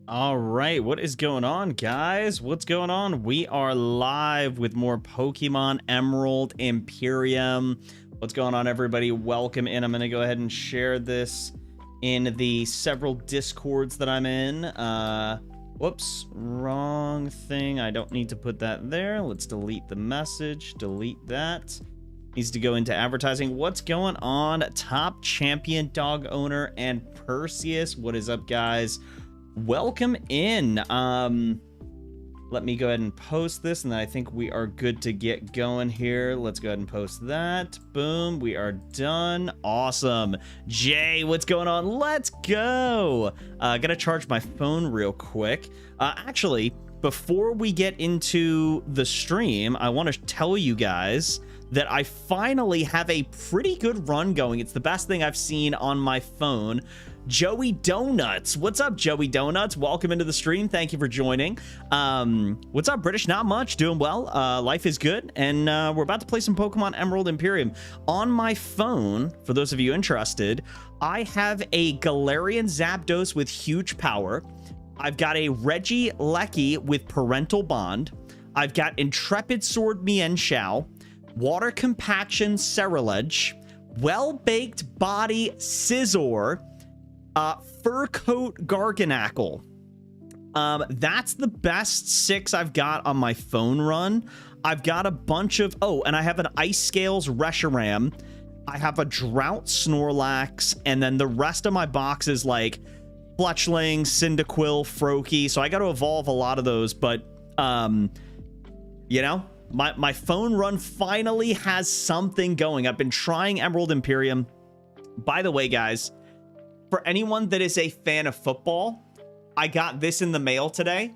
All right, what is going on, guys? What's going on? We are live with more Pokemon Emerald Imperium. What's going on, everybody? Welcome in. I'm going to go ahead and share this in the several Discords that I'm in. Whoops, wrong thing. I don't need to put that there. Let's delete the message. Delete that. Needs to go into advertising. What's going on? Top Champion Dog Owner and Perseus. What is up, guys? Welcome in. Let me go ahead and post this, and then I think we are good to get going here. Let's go ahead and post that. Boom, we are done. Awesome. Jay, what's going on? Let's go. Gotta charge my phone real quick. Actually, before we get into the stream, I want to tell you guys that I finally have a pretty good run going. It's the best thing I've seen on my phone. Joey Donuts. What's up, Joey Donuts? Welcome into the stream. Thank you for joining. What's up, British? Not much. Doing well. Life is good. And we're about to play some Pokemon Emerald Imperium. On my phone, for those of you interested, I have a Galarian Zapdos with huge power. I've got a Regieleki with parental bond. I've got Intrepid Sword Mienshao, Water Compaction Cerulege, Well-Baked Body Scizor, Fur Coat Garganacl. That's the best 6 I've got on my phone run. I've got a bunch of... Oh, and I have an Ice Scales Reshiram. I have a Drought Snorlax. And then the rest of my box is like Fletchling, Cyndaquil, Froakie. So I got to evolve a lot of those. But, you know, my phone run finally has something going. I've been trying Emerald Imperium. By the way, guys, for anyone that is a fan of football, I got this in the mail today.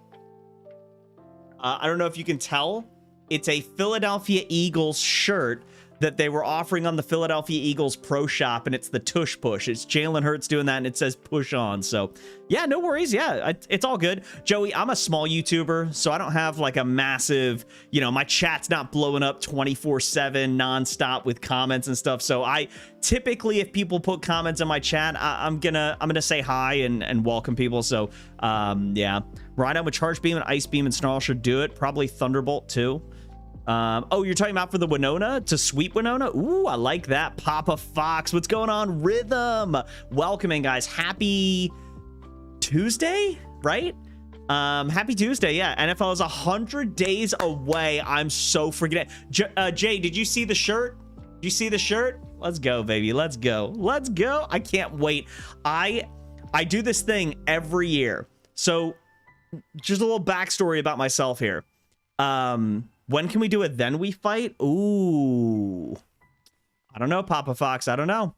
I don't know if you can tell. It's a Philadelphia Eagles shirt that they were offering on the Philadelphia Eagles Pro Shop, and it's the Tush Push. It's Jalen Hurts doing that, and it says push on. So, yeah, no worries. Yeah, it's all good. Joey, I'm a small YouTuber, so I don't have like a massive, you know, my chat's not blowing up 24/7 nonstop with comments and stuff. So I typically, if people put comments in my chat, I'm gonna say hi and welcome people. So, yeah, Rhino with Charge Beam and Ice Beam and Snarl should do it. Probably Thunderbolt too. Oh, you're talking about for the Winona to sweep Winona? Ooh, I like that. Papa Fox, what's going on? Rhythm, welcome in, guys. Happy Tuesday, right? Happy Tuesday. Yeah, NFL is 100 days away. I'm so freaking Jay, did you see the shirt? Did you see the shirt? Let's go, baby. Let's go. Let's go. I can't wait. I do this thing every year. So just a little backstory about myself here. When can we do it? Then we fight? Ooh. I don't know, Papa Fox. I don't know.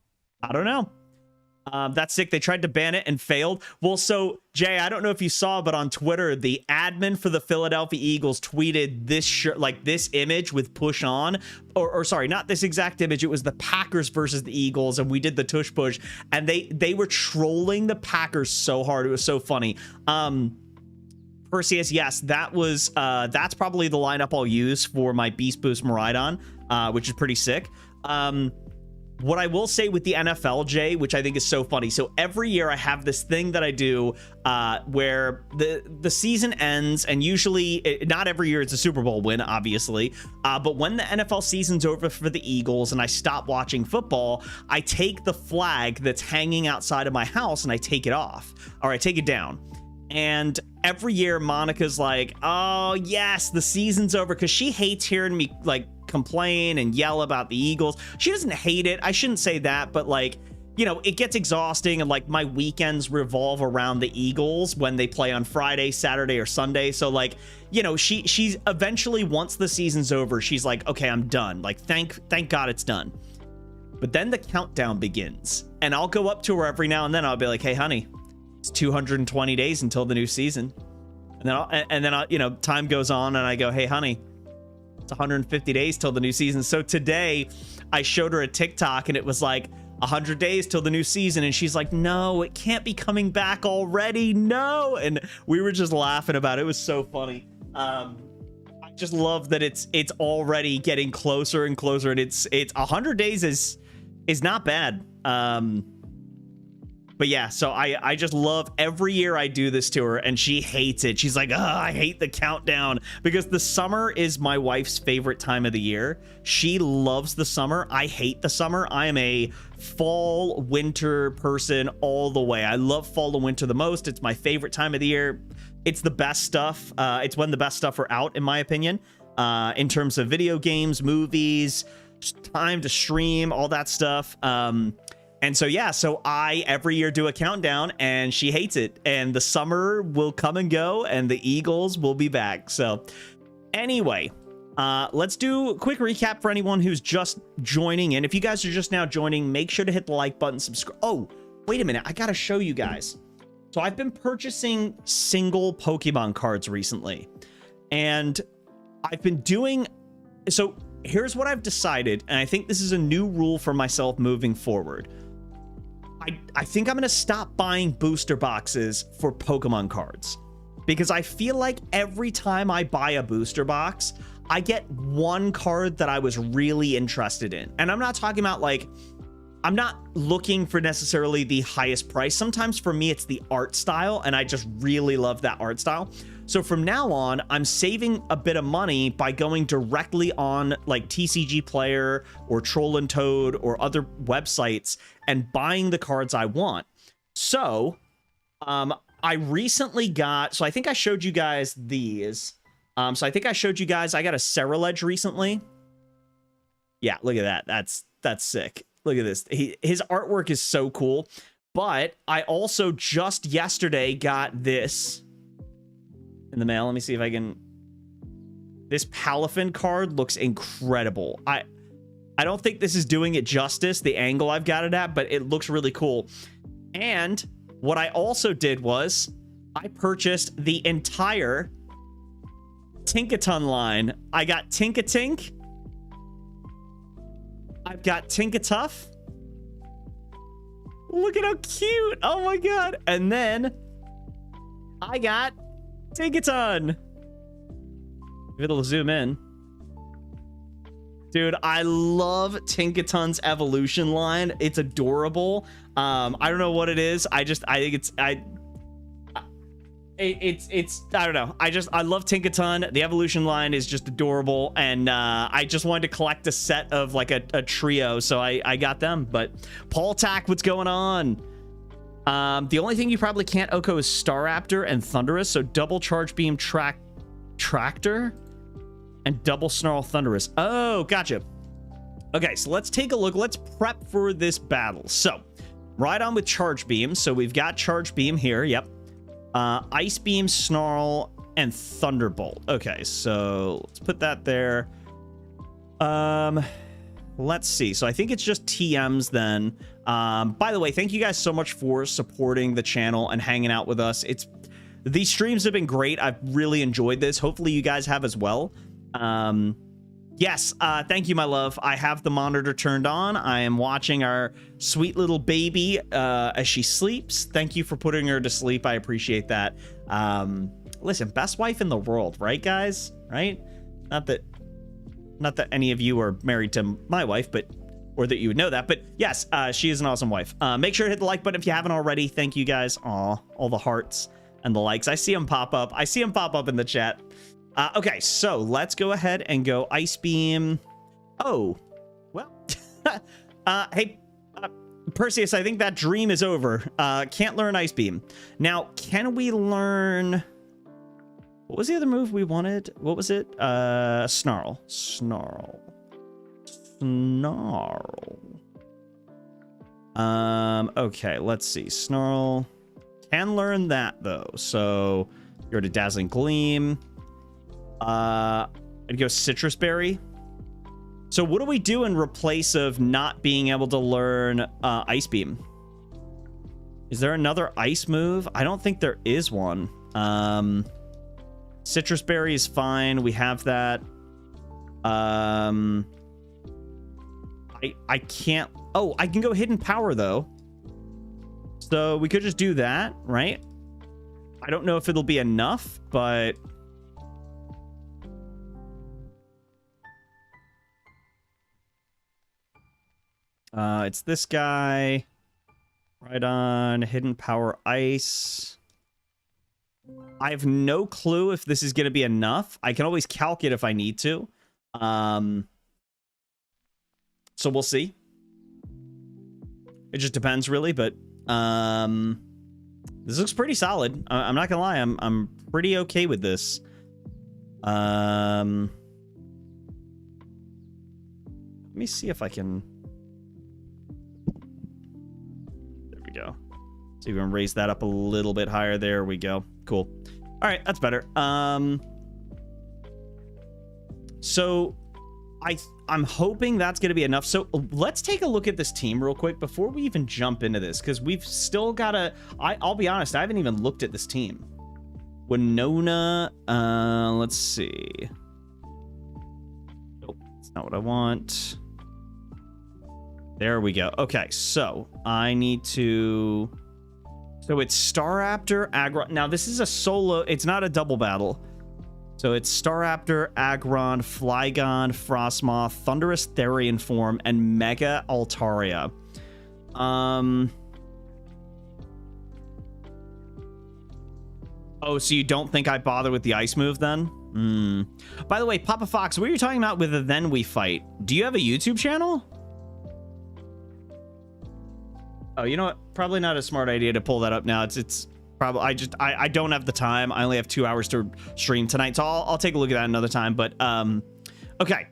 That's sick. They tried to ban it and failed. Well, so, Jay, I don't know if you saw, but on Twitter, the admin for the Philadelphia Eagles tweeted this shirt, like this image with push on. Or sorry, not this exact image. It was the Packers versus the Eagles, and we did the tush push. And they were trolling the Packers so hard. It was so funny. Perseus, yes, that's probably the lineup I'll use for my Beast Boost Miraidon, which is pretty sick. What I will say with the NFL, Jay, which I think is so funny. So every year I have this thing that I do where the season ends, and usually, not every year it's a Super Bowl win, obviously. But when the NFL season's over for the Eagles and I stop watching football, I take the flag that's hanging outside of my house and I take it off, or I take it down. And every year Monica's like, oh yes, the season's over, because she hates hearing me like complain and yell about the Eagles. She doesn't hate it, I shouldn't say that, but like, you know, it gets exhausting, and like my weekends revolve around the Eagles when they play on Friday, Saturday, or Sunday. So like, you know, she's eventually, once the season's over, she's like, okay, I'm done. Like, thank God it's done. But then the countdown begins, and I'll go up to her every now and then. I'll be like, hey honey, it's 220 days until the new season. And then I'll, you know, time goes on, and I go, hey honey, it's 150 days till the new season. So today I showed her a TikTok, and it was like 100 days till the new season, and she's like, no, it can't be coming back already, no. And we were just laughing about it. It was so funny. I just love that it's already getting closer and closer, and it's 100 days is not bad. But yeah, so I just love every year I do this to her, and she hates it. She's like, oh, I hate the countdown, because the summer is my wife's favorite time of the year. She loves the summer. I hate the summer. I am a fall, winter person all the way. I love fall and winter the most. It's my favorite time of the year. It's the best stuff. It's when the best stuff are out, in my opinion, in terms of video games, movies, time to stream, all that stuff. And so, yeah, so I every year do a countdown, and she hates it. And the summer will come and go, and the Eagles will be back. So anyway, let's do a quick recap for anyone who's just joining in. If you guys are just now joining, make sure to hit the like button, subscribe. Oh, wait a minute. I got to show you guys. So I've been purchasing single Pokemon cards recently, and I've been doing... So here's what I've decided, and I think this is a new rule for myself moving forward. I think I'm going to stop buying booster boxes for Pokemon cards, because I feel like every time I buy a booster box, I get one card that I was really interested in. And I'm not talking about, like, I'm not looking for necessarily the highest price. Sometimes for me, it's the art style, and I just really love that art style. So from now on, I'm saving a bit of money by going directly on like TCG Player or Troll and Toad or other websites and buying the cards I want. So I recently got, so I think I showed you guys these. So I think I showed you guys, I got a Ceruledge recently. Yeah, look at that. That's sick. Look at this. His artwork is so cool. But I also just yesterday got this in the mail. Let me see if I can... This Palafin card looks incredible. I don't think this is doing it justice, the angle I've got it at, but it looks really cool. And what I also did was I purchased the entire Tinkaton line. I got Tinkatink. I've got Tinkatuff. Look at how cute. Oh my god. And then I got Tinkaton. If it'll zoom in. Dude, I love Tinkaton's evolution line. It's adorable. I don't know what it is. I think it's I don't know. I love Tinkaton. The evolution line is just adorable, and I just wanted to collect a set of like a trio, so I got them. But Paul Tack, what's going on? The only thing you probably can't Oko is Staraptor and Thundurus, so double Charge Beam Tractor and double Snarl Thundurus. Oh, gotcha. Okay, so let's take a look. Let's prep for this battle. So, right on with Charge Beam. So we've got Charge Beam here. Yep. Ice Beam, Snarl, and Thunderbolt. Okay, so let's put that there. Let's see. So I think it's just TMs then. By the way, thank you guys so much for supporting the channel and hanging out with us. These streams have been great. I've really enjoyed this. Hopefully you guys have as well. Yes, thank you, my love. I have the monitor turned on. I am watching our sweet little baby as she sleeps. Thank you for putting her to sleep. I appreciate that. Listen, best wife in the world, right, guys? Right? Not that any of you are married to my wife, or that you would know that, but yes, she is an awesome wife. Make sure to hit the like button if you haven't already. Thank you guys. Aw, all the hearts and the likes. I see them pop up. I see them pop up in the chat. Okay, so let's go ahead and go Ice Beam. Oh, well, hey, Perseus, I think that dream is over. Can't learn Ice Beam. Now, can we learn... What was the other move we wanted? What was it? Snarl. Snarl. Okay, let's see. Snarl. Can learn that, though. So, you're to Dazzling Gleam. I'd go Citrus Berry. So what do we do in replace of not being able to learn Ice Beam? Is there another ice move? I don't think there is one. Citrus Berry is fine. We have that. I can't... Oh, I can go Hidden Power, though. So we could just do that, right? I don't know if it'll be enough, but... it's this guy. Miraidon, Hidden Power Ice. I have no clue if this is going to be enough. I can always calc it if I need to. So we'll see. It just depends, really, but this looks pretty solid. I'm not gonna lie, I'm pretty okay with this. Let me see if I can. There we go. So you can raise that up a little bit higher. There we go. Cool. All right, that's better. So I'm hoping that's going to be enough. So let's take a look at this team real quick before we even jump into this, because we've still got to... I'll be honest, I haven't even looked at this team. Winona, let's see. Nope, that's not what I want. There we go. Okay, so I need to... So it's Staraptor, Aggron. Now, this is a solo... It's not a double battle. So it's Staraptor, Aggron, Flygon, Frostmoth, Thunderous Therian form, and Mega Altaria. Oh, so you don't think I bother with the ice move then? By the way, Papa Fox, what are you talking about with the Then We Fight? Do you have a YouTube channel? Oh, you know what? Probably not a smart idea to pull that up now. It's probably I don't have the time. I only have 2 hours to stream tonight, so I'll take a look at that another time. But okay.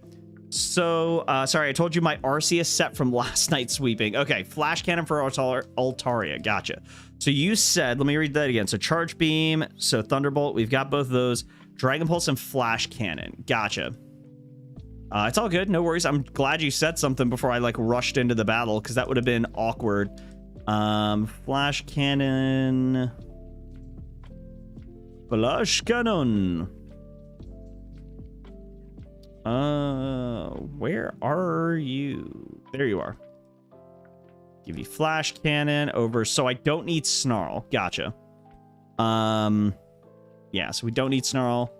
So sorry, I told you my Arceus set from last night's sweeping. Okay, Flash Cannon for Altaria. Gotcha. So you said, let me read that again. So Charge Beam, so Thunderbolt, we've got both of those. Dragon Pulse and Flash Cannon. Gotcha. It's all good, no worries. I'm glad you said something before I like rushed into the battle, because that would have been awkward. Flash Cannon. Flash Cannon. Where are you? There you are. Give you Flash Cannon over, so I don't need Snarl. Gotcha. Yeah, so we don't need Snarl.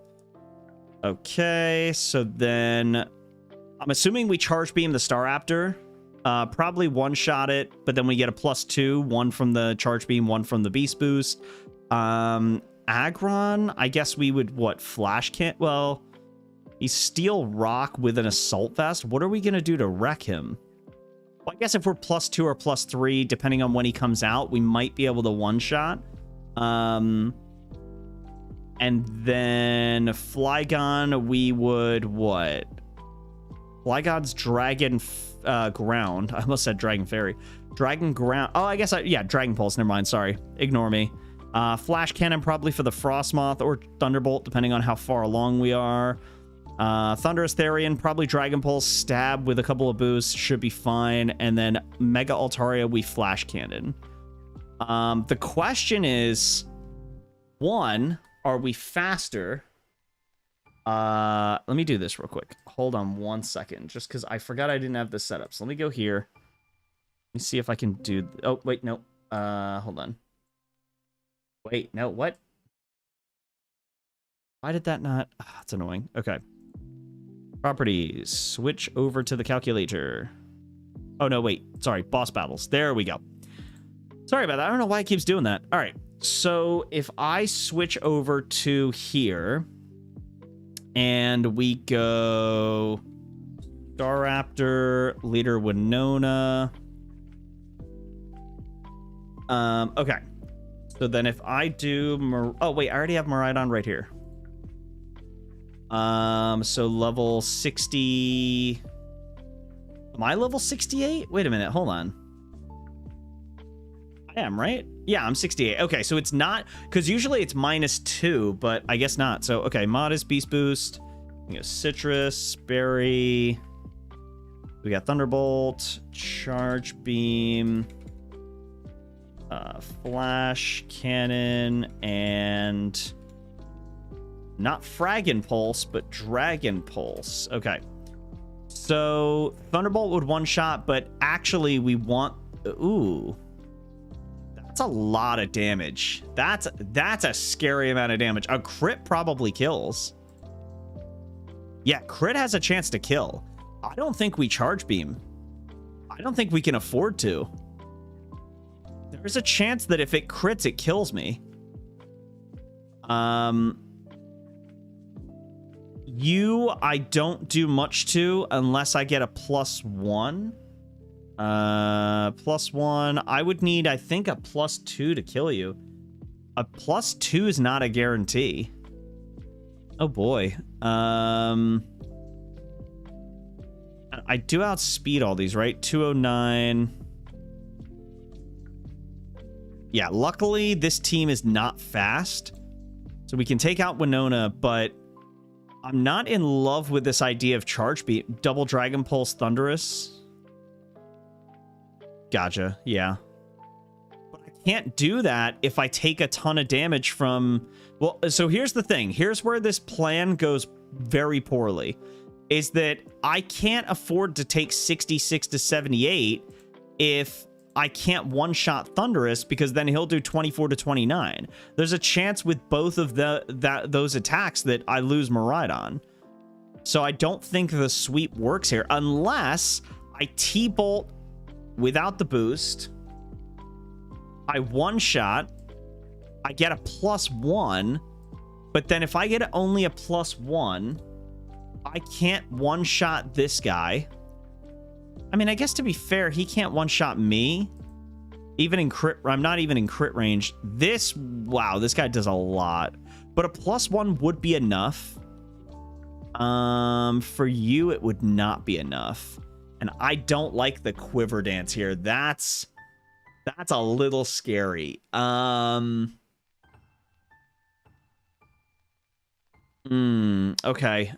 Okay, so then I'm assuming we Charge Beam the Staraptor. Probably one-shot it, but then we get a +2, one from the Charge Beam, one from the Beast Boost. Aggron, I guess we would, what, Flash Can't? Well, he's Steel Rock with an Assault Vest. What are we going to do to wreck him? Well, I guess if we're +2 or +3, depending on when he comes out, we might be able to one-shot. And then Flygon, we would, what? Flygon's Dragon Ground. I almost said Dragon Fairy. Dragon Ground. Oh, I guess yeah, Dragon Pulse. Never mind. Sorry. Ignore me. Flash Cannon probably for the Frostmoth or Thunderbolt, depending on how far along we are. Thunderous Therian, probably Dragon Pulse. Stab with a couple of boosts. Should be fine. And then Mega Altaria, we Flash Cannon. The question is, one, are we faster? Let me do this real quick. Hold on 1 second, just because I forgot I didn't have this set up. So let me go here. Let me see if I can do... Oh, wait, no. Hold on. Wait, no, what? Why did that not... Oh, that's annoying. Okay. Properties. Switch over to the calculator. Oh, no, wait. Sorry, boss battles. There we go. Sorry about that. I don't know why it keeps doing that. All right. So if I switch over to here... and we go Staraptor, Leader Winona. Okay. So then if I do... Oh, wait, I already have Miraidon right here. So level 60... Am I level 68? Wait a minute, hold on. I am, right? Yeah, I'm 68. Okay, so it's not... Because usually it's -2, but I guess not. So, okay, Modest, Beast Boost. We got Citrus, Berry. We got Thunderbolt, Charge Beam, Flash Cannon, and... Not Fragon Pulse, but Dragon Pulse. Okay. So, Thunderbolt would one-shot, but actually we want... Ooh... That's a lot of damage. That's a scary amount of damage. A crit probably kills. Yeah, crit has a chance to kill. I don't think we Charge Beam. I don't think we can afford to. There's a chance that if it crits, it kills me. You, I don't do much to unless I get a +1. +1. I would need, I think, a +2 to kill you. A +2 is not a guarantee. Oh boy. I do outspeed all these, right? 209. Yeah, luckily this team is not fast. So we can take out Winona, but I'm not in love with this idea of Charge Beat. Double Dragon Pulse Thunderous. Gotcha, yeah. But I can't do that if I take a ton of damage from... Well, so here's the thing. Here's where this plan goes very poorly. Is that I can't afford to take 66 to 78 if I can't one-shot Thunderous, because then he'll do 24 to 29. There's a chance with both of those attacks that I lose Miraidon. So I don't think the sweep works here unless I T-Bolt without the boost. I one-shot. I get a +1. But then if I get only a +1, I can't one-shot this guy. I mean, I guess to be fair, he can't one-shot me. Even in crit... I'm not even in crit range. This... Wow, this guy does a lot. But a +1 would be enough. For you, it would not be enough. And I don't like the quiver dance here. That's a little scary. Okay.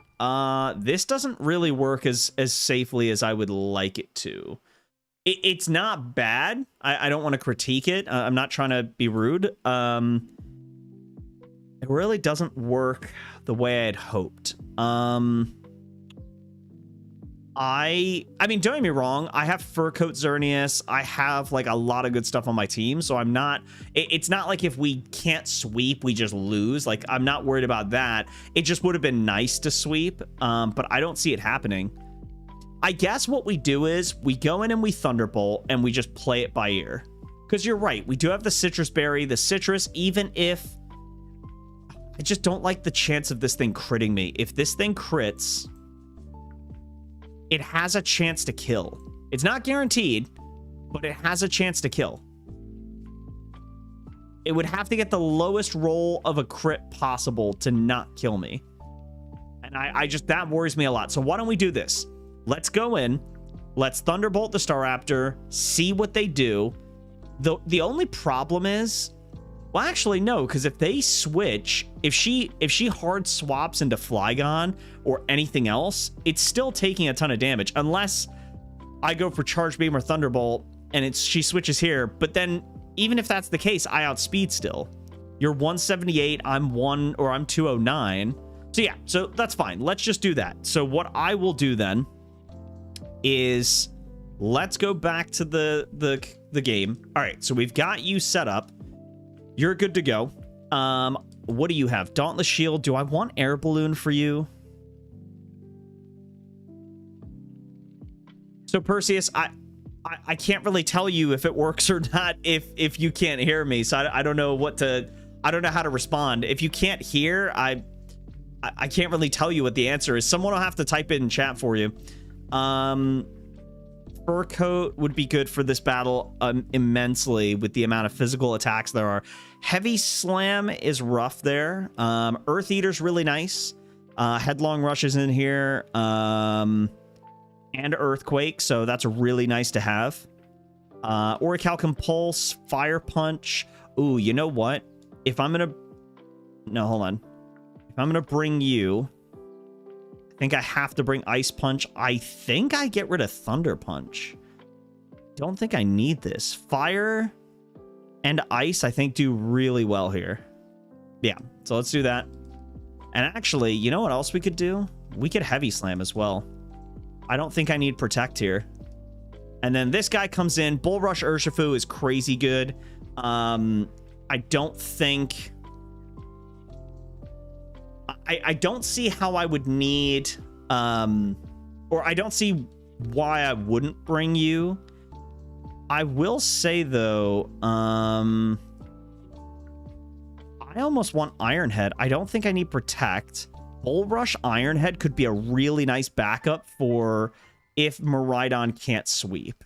This doesn't really work as safely as I would like it to. It's not bad. I don't want to critique it. I'm not trying to be rude. It really doesn't work the way I'd hoped. I mean, don't get me wrong. I have Fur Coat XERNEAS. I have like a lot of good stuff on my team, so I'm not. It's not like if we can't sweep, we just lose. Like, I'm not worried about that. It just would have been nice to sweep, but I don't see it happening. I guess what we do is we go in and we Thunderbolt and we just play it by ear. Because you're right, we do have the Citrus Berry, the Citrus, even if I just don't like the chance of this thing critting me. If this thing crits, it has a chance to kill. It's not guaranteed, but it has a chance to kill. It would have to get the lowest roll of a crit possible to not kill me. And I just, that worries me a lot. So why don't we do this? Let's go in. Let's Thunderbolt the Staraptor, see what they do. The only problem is, well, actually, no, because if they switch, if she hard swaps into Flygon or anything else, it's still taking a ton of damage, unless I go for Charge Beam or Thunderbolt and she switches here. But then even if that's the case, I outspeed still. You're 178, I'm 209. So yeah, so that's fine. Let's just do that. So what I will do then is let's go back to the game. All right, so we've got you set up. You're good to go. What do you have? Dauntless Shield. Do I want Air Balloon for you? So Perseus, I can't really tell you if it works or not if you can't hear me. So I don't know I don't know how to respond. If you can't hear, I can't really tell you what the answer is. Someone will have to type it in chat for you. Fur Coat would be good for this battle immensely with the amount of physical attacks there are. Heavy Slam is rough there. Earth Eater's really nice. Headlong Rush is in here. And Earthquake, so that's really nice to have. Orichalcum Pulse, Fire Punch. Ooh, you know what? If I'm gonna... No, hold on. If I'm gonna bring you... I think I have to bring Ice Punch. I think I get rid of Thunder Punch. Don't think I need this. Fire and Ice, I think, do really well here. Yeah, so let's do that. And actually, you know what else we could do? We could Heavy Slam as well. I don't think I need Protect here. And then this guy comes in. Bull Rush Urshifu is crazy good. I don't think... I don't see how I would need, or I don't see why I wouldn't bring you. I will say though, I almost want Ironhead. I don't think I need Protect. Bull Rush Ironhead could be a really nice backup for if Miraidon can't sweep.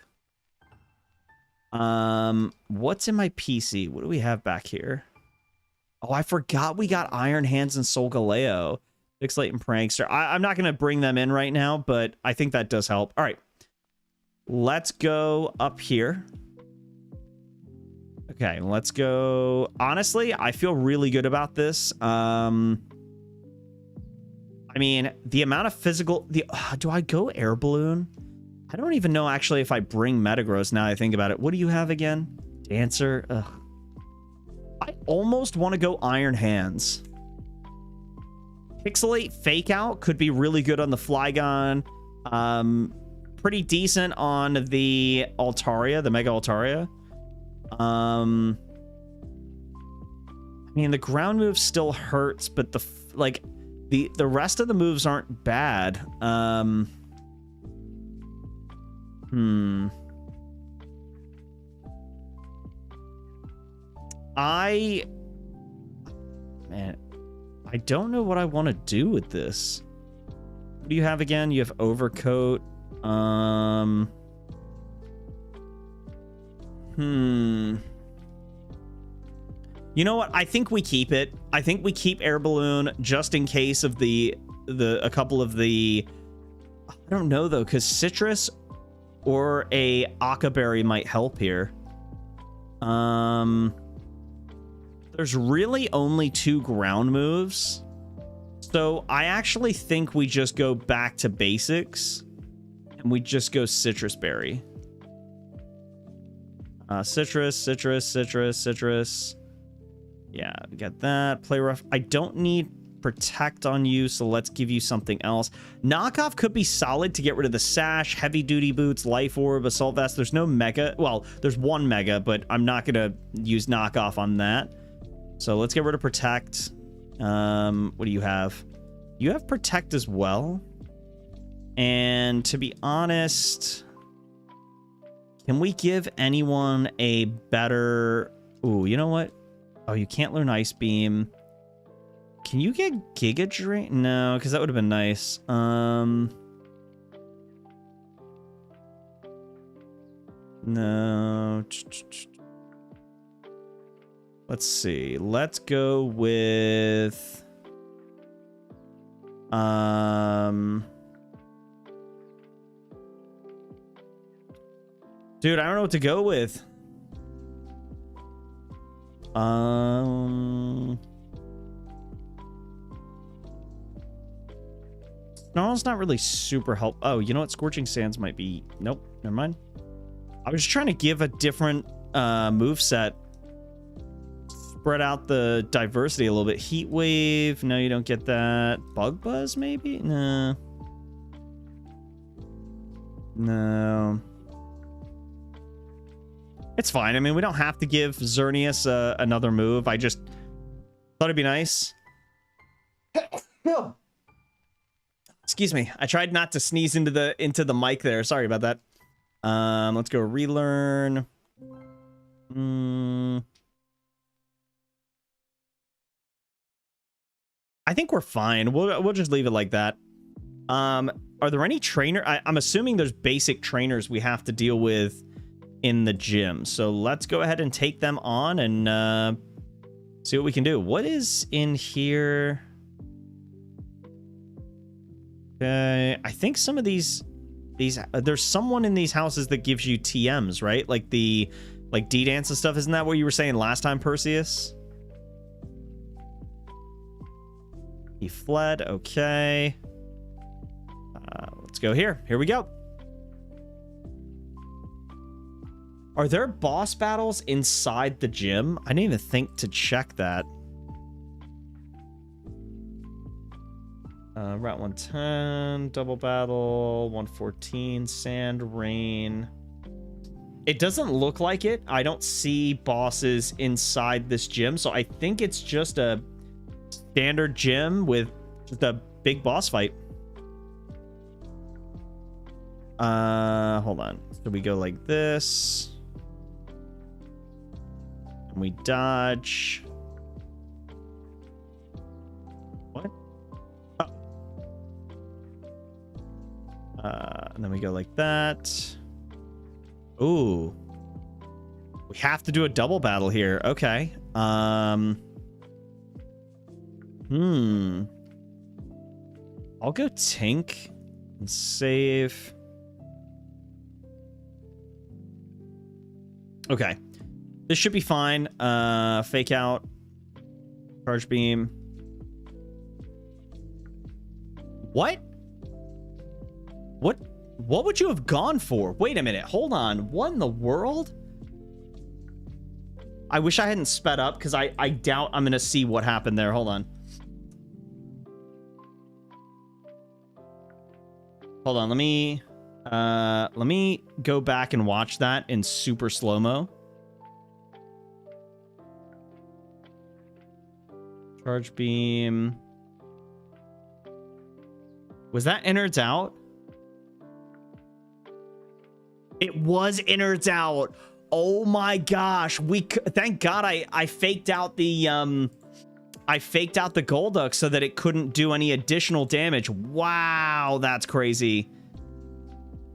What's in my PC? What do we have back here? Oh, I forgot we got Iron Hands and Solgaleo. Pixelate and Prankster. I'm not going to bring them in right now, but I think that does help. All right. Let's go up here. Okay, let's go. Honestly, I feel really good about this. I mean, the amount of physical... do I go Air Balloon? I don't even know, actually, if I bring Metagross now I think about it. What do you have again? Dancer? Ugh. I almost want to go Iron Hands. Pixelate Fake Out could be really good on the Flygon. Pretty decent on the Altaria, the Mega Altaria. I mean, the ground move still hurts, but the rest of the moves aren't bad. Man, I don't know what I want to do with this. What do you have again? You have Overcoat. You know what? I think we keep it. I think we keep Air Balloon just in case of a couple of the... I don't know though, because Citrus or a Akaberry might help here. There's really only 2 ground moves. So I actually think we just go back to basics. And we just go Citrus Berry. Citrus. Yeah, we got that. Play rough. I don't need Protect on you, so let's give you something else. Knockoff could be solid to get rid of the Sash, Heavy Duty Boots, Life Orb, Assault Vest. There's no Mega. Well, there's 1 Mega, but I'm not going to use Knockoff on that. So let's get rid of Protect. What do you have? You have Protect as well. And to be honest, can we give anyone a better... Ooh, you know what? Oh, you can't learn Ice Beam. Can you get Giga Drain? No, because that would have been nice. No. Let's see. Let's go with... Dude, I don't know what to go with. Snarl's not really super help. Oh, you know what? Scorching Sands might be... Nope, never mind. I was just trying to give a different moveset. Spread out the diversity a little bit. Heat Wave. No, you don't get that. Bug Buzz, maybe? No. No. It's fine. I mean, we don't have to give XERNEAS another move. I just thought it'd be nice. Excuse me. I tried not to sneeze into the mic there. Sorry about that. Let's go relearn. I think we're fine. We'll just leave it like that. Are there any trainer? I'm assuming there's basic trainers we have to deal with in the gym. So let's go ahead and take them on and see what we can do. What is in here? Okay, I think some of these there's someone in these houses that gives you TMs, right? Like D-Dance and stuff. Isn't that what you were saying last time, Perseus? He fled. Okay. Let's go here. Here we go. Are there boss battles inside the gym? I didn't even think to check that. Route 110, double battle, 114, sand, rain. It doesn't look like it. I don't see bosses inside this gym, so I think it's just a standard gym with just a big boss fight. Hold on. So we go like this. We dodge. What? Oh. And then we go like that. Ooh. We have to do a double battle here. Okay. I'll go Tink and save. Okay. This should be fine. Fake out. Charge beam. What? What would you have gone for? Wait a minute. Hold on. What in the world? I wish I hadn't sped up because I doubt I'm going to see what happened there. Hold on. Hold on. Let me go back and watch that in super slow-mo. Charge beam. Was that innards out? It was innards out. Oh my gosh. Thank God I faked out the Golduck so that it couldn't do any additional damage. Wow, that's crazy.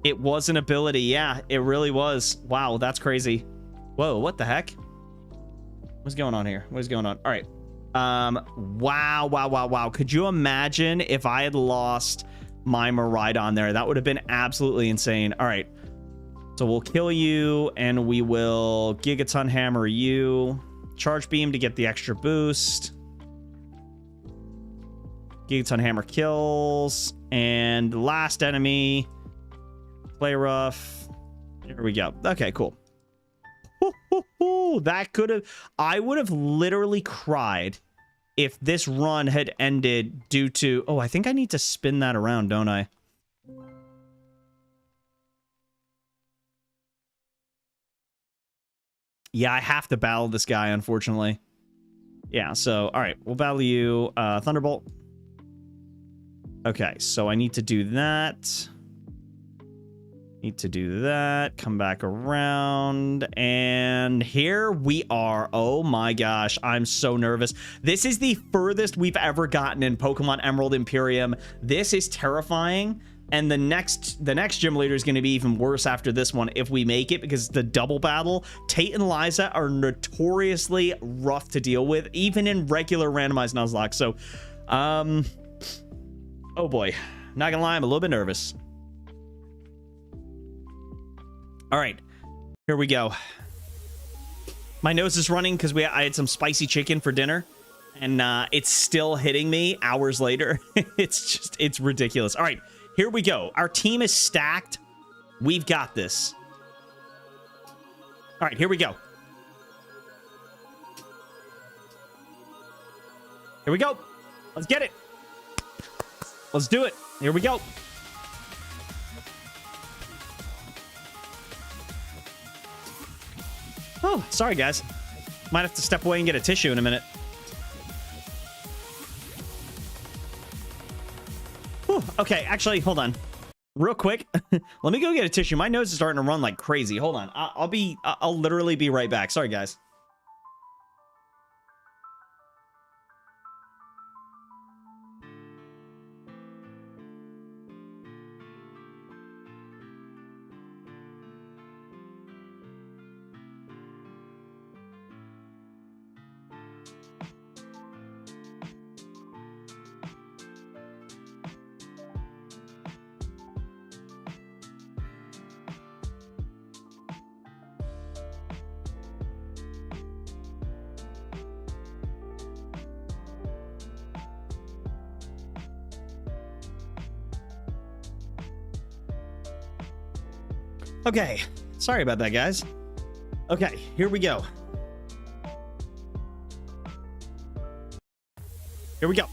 It was an ability. Yeah, it really was. Wow, that's crazy. Whoa, what the heck? What's going on here? What's going on? All right. Wow. Could you imagine if I had lost my Miraidon there? That would have been absolutely insane. All right. So we'll kill you and we will Gigaton Hammer you. Charge beam to get the extra boost. Gigaton Hammer kills. And last enemy. Play rough. Here we go. Okay, cool. That could have... I would have literally cried if this run had ended due to... Oh, I think I need to spin that around, don't I? Yeah, I have to battle this guy, unfortunately. Yeah, so... Alright, we'll battle you. Thunderbolt. Okay, so I need to do that. Need to do that. Come back around. And here we are. Oh my gosh. I'm so nervous. This is the furthest we've ever gotten in Pokemon Emerald Imperium. This is terrifying. And the next gym leader is going to be even worse after this one if we make it, because the double battle, Tate and Liza are notoriously rough to deal with, even in regular randomized Nuzlocke. So, oh boy. Not gonna lie, I'm a little bit nervous. All right, here we go. My nose is running because I had some spicy chicken for dinner, and it's still hitting me hours later. It's ridiculous. All right, here we go. Our team is stacked. We've got this. All right, here we go. Here we go. Let's get it. Let's do it. Here we go. Oh, sorry, guys. Might have to step away and get a tissue in a minute. Whew, okay, actually, hold on. Real quick. Let me go get a tissue. My nose is starting to run like crazy. Hold on. I'll literally be right back. Sorry, guys. Okay, sorry about that, guys. Okay, here we go. Here we go.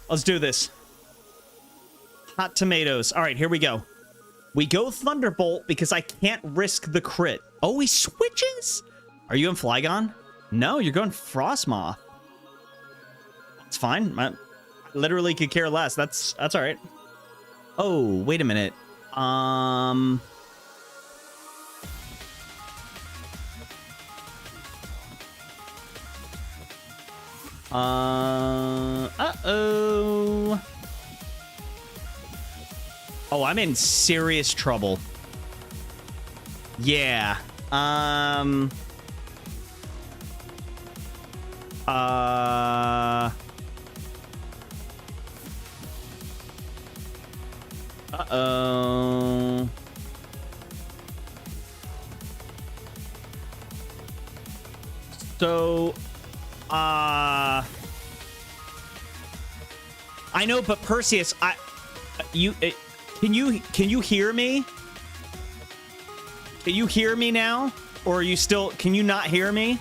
Let's do this. Hot tomatoes. All right, here we go. We go Thunderbolt because I can't risk the crit. Oh, he switches? Are you in Flygon? No, you're going Frostmoth. It's fine. I literally could care less. That's all right. Oh, wait a minute. Uh-oh. Oh, I'm in serious trouble. Yeah. Uh-oh. So, I know, but Perseus, can you hear me? Can you hear me now? Or are you still, can you not hear me?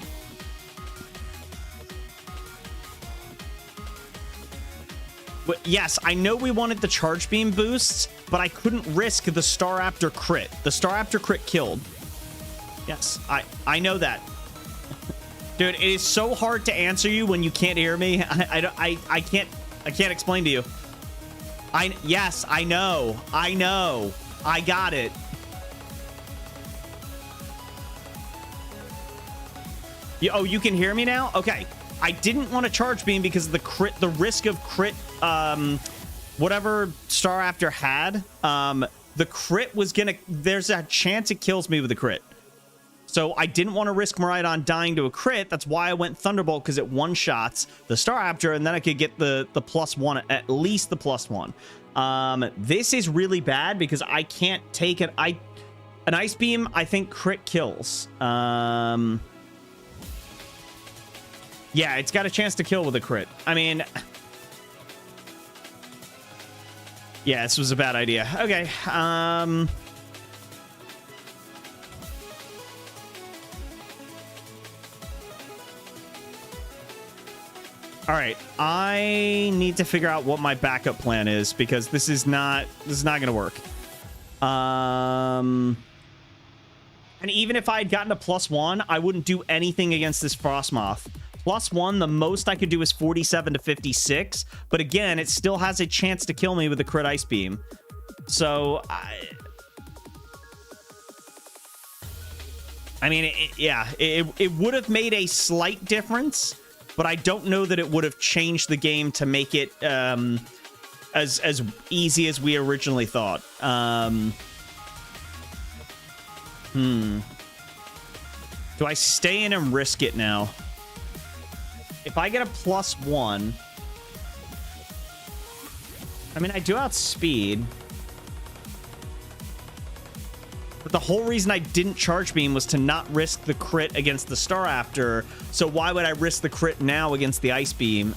But yes, I know we wanted the charge beam boosts, but I couldn't risk the Staraptor crit. The Staraptor crit killed. Yes, I know that. Dude, it is so hard to answer you when you can't hear me. I can't explain to you. Yes, I know. I got it. Oh, you can hear me now? Okay. I didn't want to charge beam because of the risk of crit, whatever Staraptor had. The crit was there's a chance it kills me with the crit. So I didn't want to risk Miraidon dying to a crit. That's why I went Thunderbolt, because it one-shots the Staraptor, and then I could get the +1, at least the +1. This is really bad because I can't take it. An Ice Beam, I think crit kills. Yeah, it's got a chance to kill with a crit. I mean, yeah, this was a bad idea. Okay, all right, I need to figure out what my backup plan is, because this is not gonna work. And even if I had gotten a +1, I wouldn't do anything against this Frostmoth. +1, the most I could do is 47 to 56, but again, it still has a chance to kill me with a crit Ice Beam. So I mean, it would have made a slight difference, but I don't know that it would have changed the game to make it as easy as we originally thought. Do I stay in and risk it now? If I get a +1, I mean, I do outspeed. But the whole reason I didn't charge beam was to not risk the crit against the Staraptor. So why would I risk the crit now against the Ice Beam?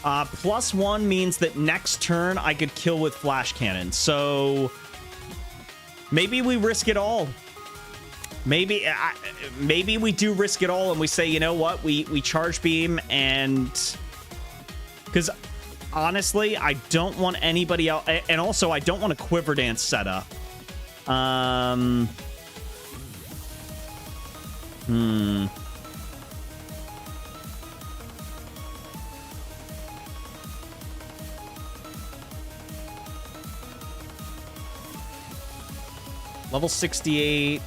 +1 means that next turn I could kill with Flash Cannon. So maybe we risk it all. Maybe we do risk it all and we say, you know what, we charge beam, and because honestly, I don't want anybody else, and also I don't want a Quiver Dance setup. Level 68.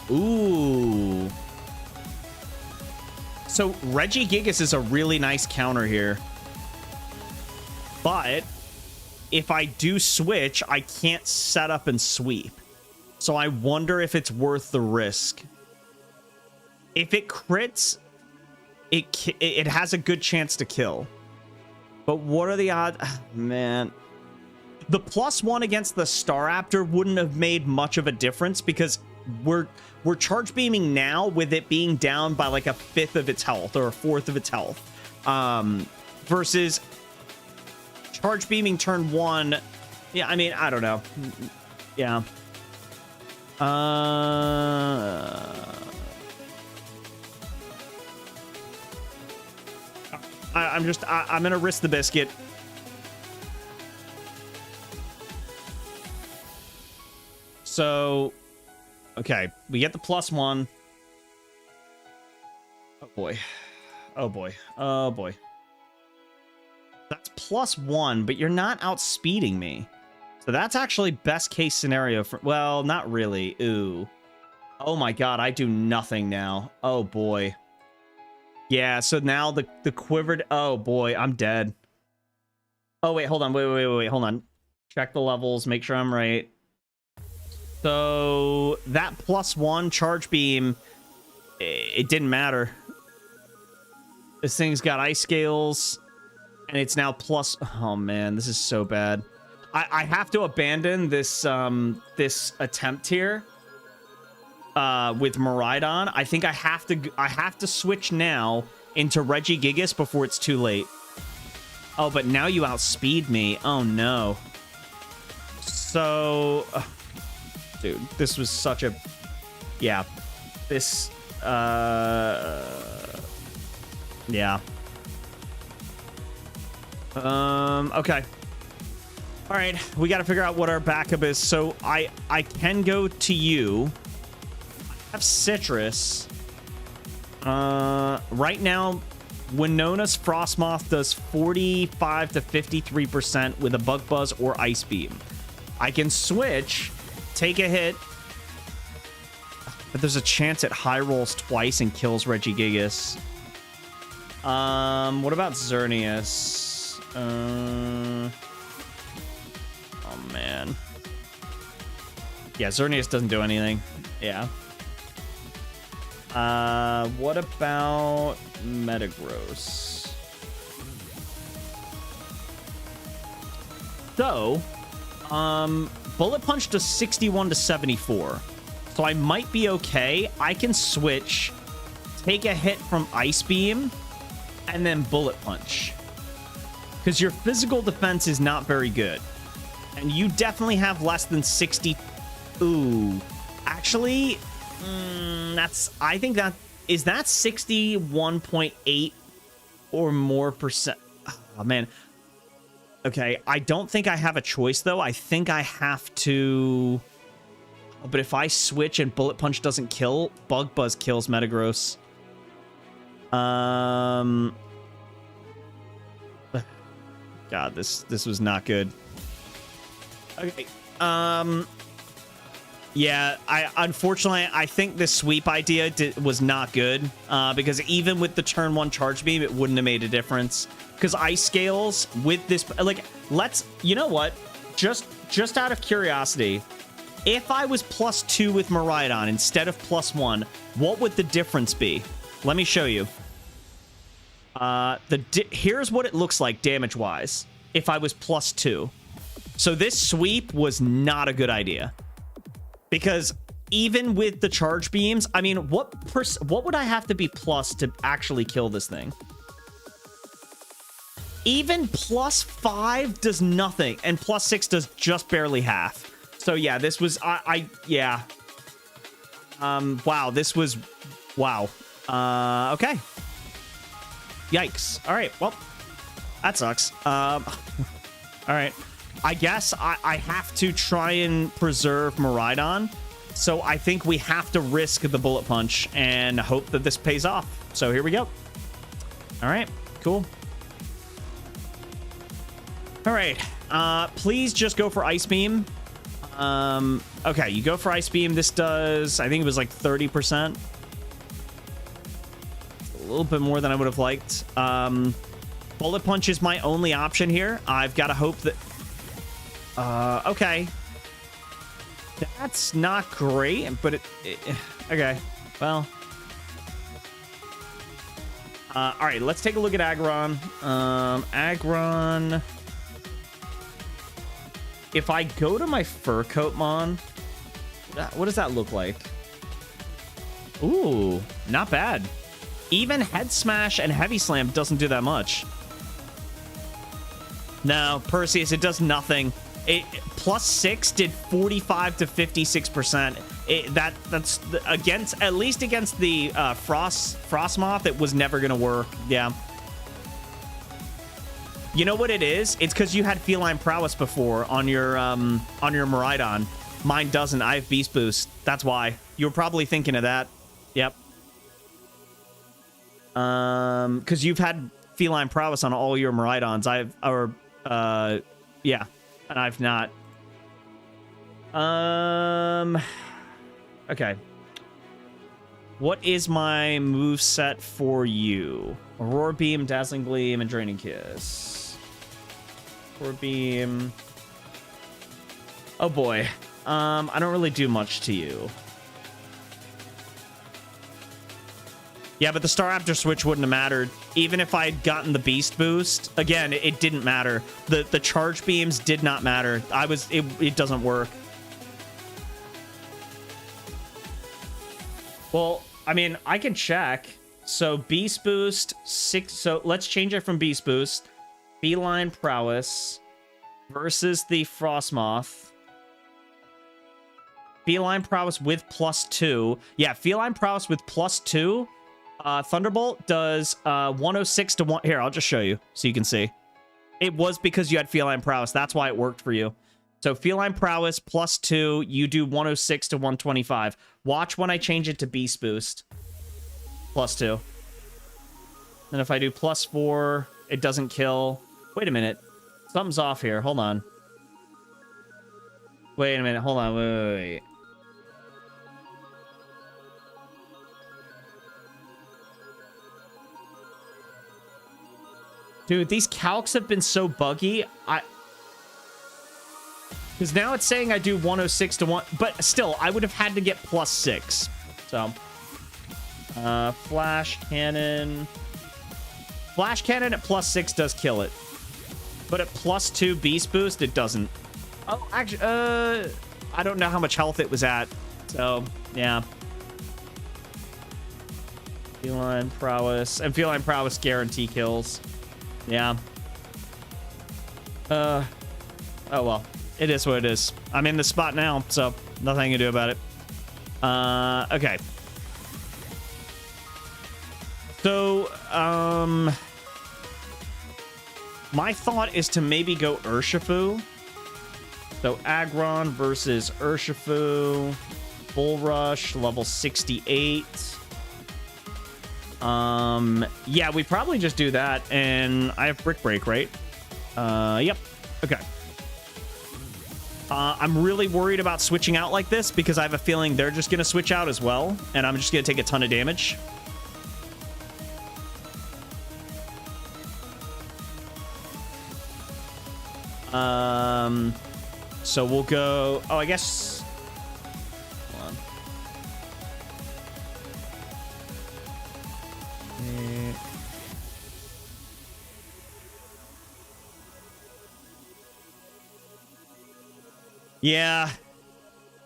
Ooh. So Regigigas is a really nice counter here. But if I do switch, I can't set up and sweep. So I wonder if it's worth the risk. If it crits, it has a good chance to kill. But what are the odds? Man. The +1 against the Staraptor wouldn't have made much of a difference because we're charge beaming now with it being down by like 1/5 of its health or 1/4 of its health, versus charge beaming turn 1. Yeah, I mean, I don't know. Yeah. I'm gonna risk the biscuit. So, okay, we get the +1. Oh boy. Oh boy. Oh boy. That's +1, but you're not outspeeding me. So that's actually best case scenario for... Well, not really. Ooh. Oh my god, I do nothing now. Oh boy. Yeah, so now the quivered... Oh boy, I'm dead. Oh wait, hold on. Wait, hold on. Check the levels, make sure I'm right. So that +1 charge beam, it didn't matter. This thing's got ice scales, and it's now plus... Oh man, this is so bad. I have to abandon this this attempt here with Miraidon. I think I have to switch now into Regigigas before it's too late. Oh, but now you outspeed me. Oh no. So, dude, this was such a... Yeah, this yeah. Okay. All right, we got to figure out what our backup is. So I can go to you. I have Citrus. Right now, Winona's Frostmoth does 45 to 53% with a Bug Buzz or Ice Beam. I can switch, take a hit, but there's a chance it high rolls twice and kills Regigigas. What about XERNEAS? Oh man. Yeah, XERNEAS doesn't do anything. Yeah. What about Metagross? So, Bullet Punch does 61 to 74. So I might be okay. I can switch, take a hit from Ice Beam, and then Bullet Punch. Because your physical defense is not very good. And you definitely have less than 60. Ooh. Actually, I think that... Is that 61.8 or more percent? Oh, man. Okay, I don't think I have a choice, though. I think I have to... But if I switch and Bullet Punch doesn't kill, Bug Buzz kills Metagross. God, this was not good. Okay. Yeah, unfortunately, I think this sweep idea was not good, because even with the turn 1 charge beam, it wouldn't have made a difference. Because Ice Scales with this, like, you know what? Just out of curiosity, if I was +2 with Miraidon instead of +1, what would the difference be? Let me show you. Here's what it looks like damage-wise if I was +2. So this sweep was not a good idea. Because even with the charge beams, I mean, what would I have to be plus to actually kill this thing? Even +5 does nothing, and +6 does just barely half. So yeah, this was yeah. Wow, this was wow. Okay. Yikes. All right. Well, that sucks. All right. I guess I have to try and preserve Miraidon. So I think we have to risk the Bullet Punch and hope that this pays off. So here we go. All right. Cool. All right. Please just go for Ice Beam. Okay, you go for Ice Beam. This does, I think it was like 30%. A little bit more than I would have liked. Bullet Punch is my only option here. I've got to hope that... okay. That's not great, but okay. Well. All right, let's take a look at Aggron. Aggron... If I go to my Fur Coatmon, what does that look like? Ooh, not bad. Even Head Smash and Heavy Slam doesn't do that much. No, Perseus, it does nothing. +6 did 45 to 56%. That's against, at least against the Frostmoth, it was never gonna work. Yeah. You know what it is? It's because you had Feline Prowess before on your Miraidon. Mine doesn't. I have Beast Boost. That's why. You were probably thinking of that. Yep. Because you've had feline prowess on all your Miraidons. Yeah, and I've not. Okay. What is my move set for you? Aurora Beam, Dazzling Gleam, and Draining Kiss. Aurora Beam. Oh boy. I don't really do much to you. Yeah, but the Star Raptor switch wouldn't have mattered. Even if I had gotten the Beast boost, again, it didn't matter. The charge beams did not matter. It doesn't work. Well, I mean, I can check. So Beast boost 6. So let's change it from Beast boost. Feline Prowess versus the Frostmoth. Feline Prowess with +2. Yeah, Feline Prowess with +2. Thunderbolt does 106 to 1. Here, I'll just show you so you can see. It was because you had Feline Prowess. That's why it worked for you. So Feline Prowess +2, you do 106 to 125. Watch when I change it to Beast Boost. +2. And if I do +4, it doesn't kill. Wait a minute. Something's off here. Hold on. Wait a minute. Hold on. Wait. Dude, these calcs have been so buggy. Because now it's saying I do 106 to 1, but still, I would have had to get +6. So, Flash Cannon. Flash Cannon at +6 does kill it. But at +2 Beast Boost, it doesn't. Oh, actually, I don't know how much health it was at. So, yeah. Feline Prowess. And Feline Prowess guarantee kills. Yeah. Oh, well. It is what it is. I'm in the spot now, so nothing I can do about it. Okay. So, my thought is to maybe go Urshifu. So, Aggron versus Urshifu. Bull Rush, level 68. Yeah, we probably just do that, and I have Brick Break, right? Yep. Okay. I'm really worried about switching out like this because I have a feeling they're just going to switch out as well, and I'm just going to take a ton of damage. So we'll go... Oh, I guess... Hold on. Yeah.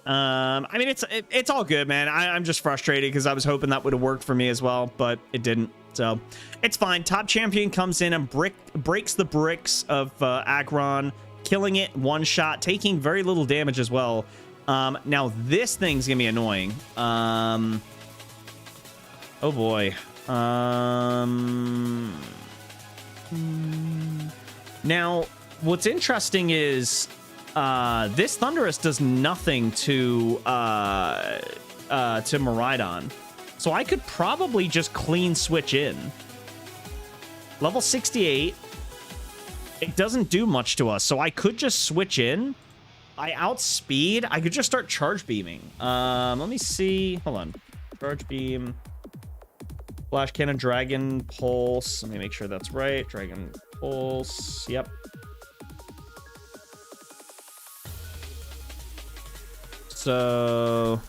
I mean, it's all good, man. I'm just frustrated because I was hoping that would have worked for me as well, but it didn't. So it's fine. Top Champion comes in and breaks the bricks of Aggron, killing it one shot, taking very little damage as well. Now this thing's gonna be annoying. Oh boy. Now what's interesting is this Thundurus does nothing to Miraidon. So I could probably just clean switch in. Level 68. It doesn't do much to us, so I could just switch in. I outspeed. I could just start charge beaming. Let me see. Hold on. Charge beam. Flash Cannon, Dragon Pulse. Let me make sure that's right. Dragon Pulse. Yep. So,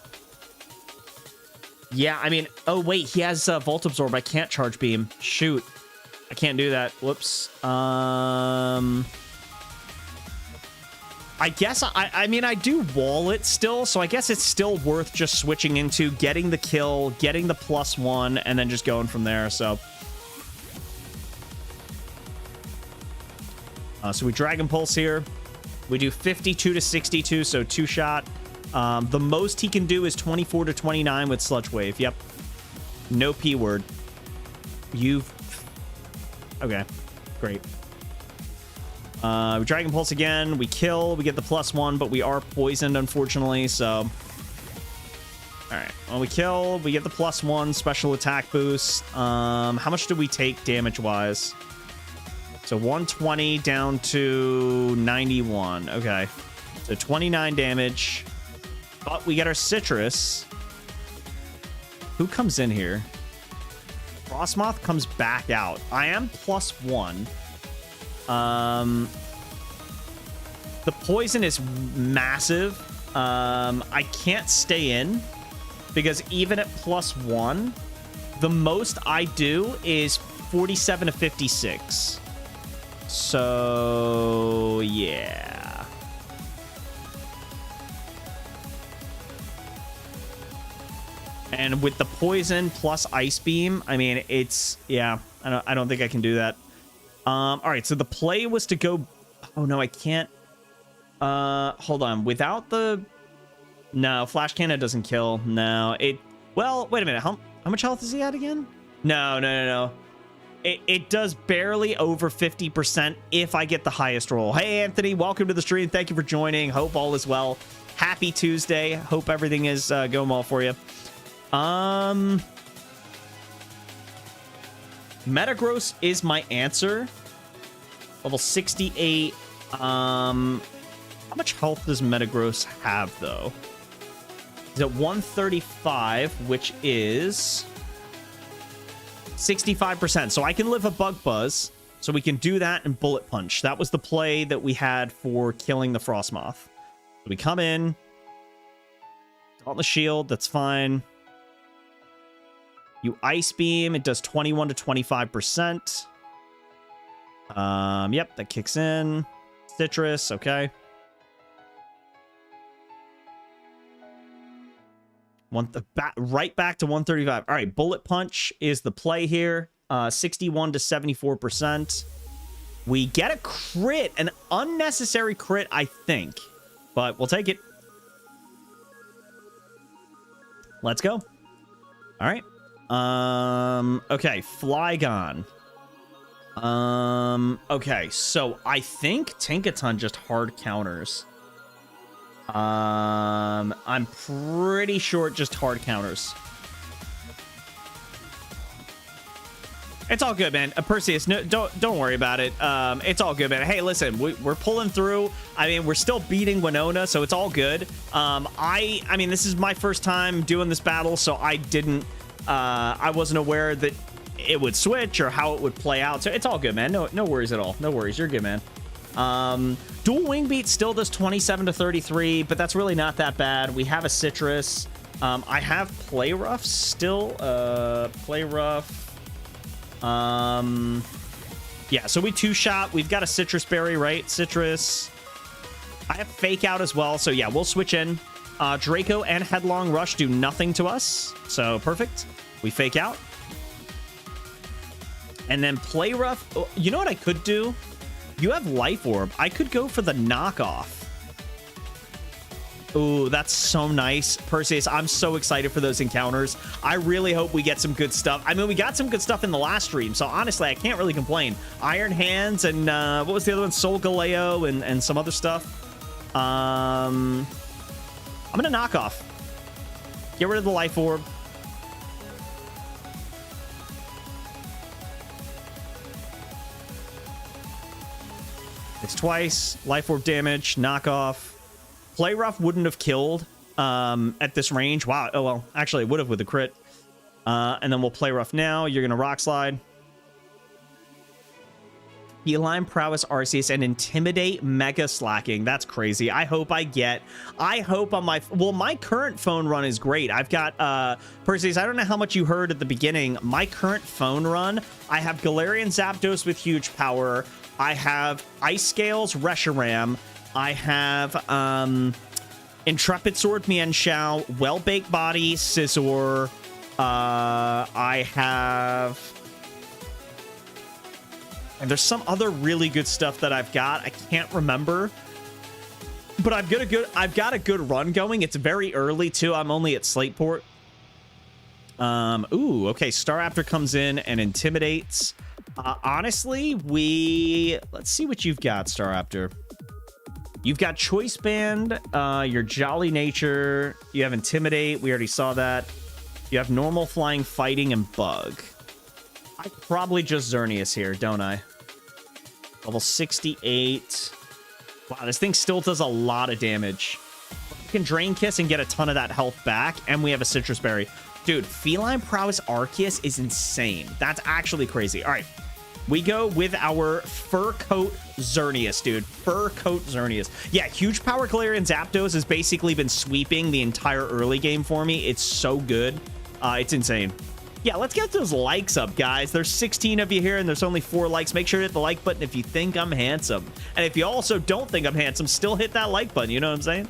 yeah, I mean, oh wait, he has Volt Absorb. I can't charge beam. Shoot, I can't do that. Whoops. I guess I mean, I do wall it still, so I guess it's still worth just switching into getting the kill, getting the +1, and then just going from there. So, so we Dragon Pulse here. We do 52 to 62, so 2-shot. The most he can do is 24 to 29 with Sludge Wave. Yep. No P word. Okay. Great. We Dragon Pulse again. We kill. We get the +1, but we are poisoned, unfortunately, so... Alright. Well, we kill. We get the +1 special attack boost. How much do we take damage-wise? So 120 down to 91. Okay. So 29 damage. But we get our citrus. Who comes in here? Frostmoth comes back out. I am +1. The poison is massive. I can't stay in because even at +1, the most I do is 47 to 56. So, yeah. And with the poison plus ice beam, I mean, it's, yeah, I don't think I can do that. All right, so the play was to go, oh no, I can't. Hold on, without the, no, flash cannon doesn't kill. No, well, wait a minute. How much health is he at again? No. It does barely over 50% if I get the highest roll. Hey, Anthony, welcome to the stream. Thank you for joining. Hope all is well. Happy Tuesday. Hope everything is going well for you. Metagross is my answer. Level 68. How much health does Metagross have, though? He's at 135, which is 65%. So I can live a Bug Buzz. So we can do that and Bullet Punch. That was the play that we had for killing the Frostmoth. So we come in. On the shield. That's fine. You Ice Beam. It does 21 to 25%. Yep, that kicks in. Citrus, okay. Right back to 135. All right, Bullet Punch is the play here. 61 to 74%. We get a crit, an unnecessary crit, I think. But we'll take it. Let's go. All right. Okay, Flygon. Okay, so I think Tinkaton just hard counters. I'm pretty sure it just hard counters. It's all good, man. Perseus, no, don't worry about it. It's all good, man. Hey, listen, we're pulling through. I mean, we're still beating Winona, so it's all good. I mean, this is my first time doing this battle, so I wasn't aware that it would switch or how it would play out. So it's all good, man. No worries at all. No worries. You're good, man. Dual Wing Beat still does 27 to 33, but that's really not that bad. We have a Citrus. I have Play Rough still. Play Rough. Yeah, so we two-shot. We've got a Citrus Berry, right? Citrus. I have Fake Out as well, so yeah, we'll switch in. Draco and Headlong Rush do nothing to us, so perfect. We Fake Out. And then Play Rough. Oh, you know what I could do? You have Life Orb. I could go for the knockoff. Ooh, that's so nice. Perseus, I'm so excited for those encounters. I really hope we get some good stuff. I mean, we got some good stuff in the last stream, so honestly, I can't really complain. Iron Hands and what was the other one? Soul Galeo and some other stuff. I'm gonna knock off. Get rid of the Life Orb. It's twice. Life Orb damage. Knock off. Play Rough wouldn't have killed at this range. Wow. Oh, well, actually, it would have with the crit. And then we'll Play Rough now. You're going to Rock Slide. Feline Prowess Arceus and Intimidate Mega Slacking. That's crazy. I hope on my... Well, my current phone run is great. I've got... Perseus, I don't know how much you heard at the beginning. My current phone run, I have Galarian Zapdos with huge power. I have Ice Scales Reshiram. I have Intrepid Sword Mienshao, Well-Baked Body Scizor. I have... And there's some other really good stuff that I've got. I can't remember. But I've got a good run going. It's very early, too. I'm only at Slateport. Ooh, okay. Staraptor comes in and intimidates. Honestly, let's see what you've got, Staraptor. You've got Choice Band, your Jolly Nature, you have Intimidate, we already saw that. You have Normal, Flying, Fighting, and Bug. I probably just XERNEAS here, don't I? Level 68. Wow, this thing still does a lot of damage. We can Drain Kiss and get a ton of that health back, and we have a Citrus Berry. Dude, Feline Prowess Arceus is insane. That's actually crazy. All right, we go with our Fur Coat XERNEAS, dude. Fur Coat XERNEAS. Yeah, Huge Power Galarian Zapdos has basically been sweeping the entire early game for me. It's so good. It's insane. Yeah, let's get those likes up, guys. There's 16 of you here, and there's only 4 likes. Make sure to hit the like button if you think I'm handsome. And if you also don't think I'm handsome, still hit that like button. You know what I'm saying?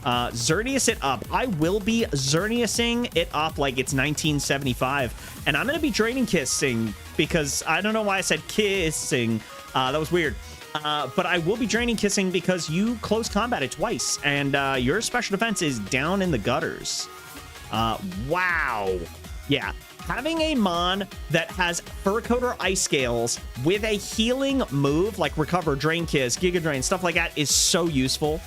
XERNEAS it up. I will be XERNEASing it up like it's 1975. And I'm going to be Draining Kissing because I don't know why I said kissing. That was weird. But I will be Draining Kissing because you close combat it twice. And your special defense is down in the gutters. Wow. Yeah. Having a Mon that has Fur Coat or Ice Scales with a healing move like Recover, Drain Kiss, Giga Drain, stuff like that is so useful.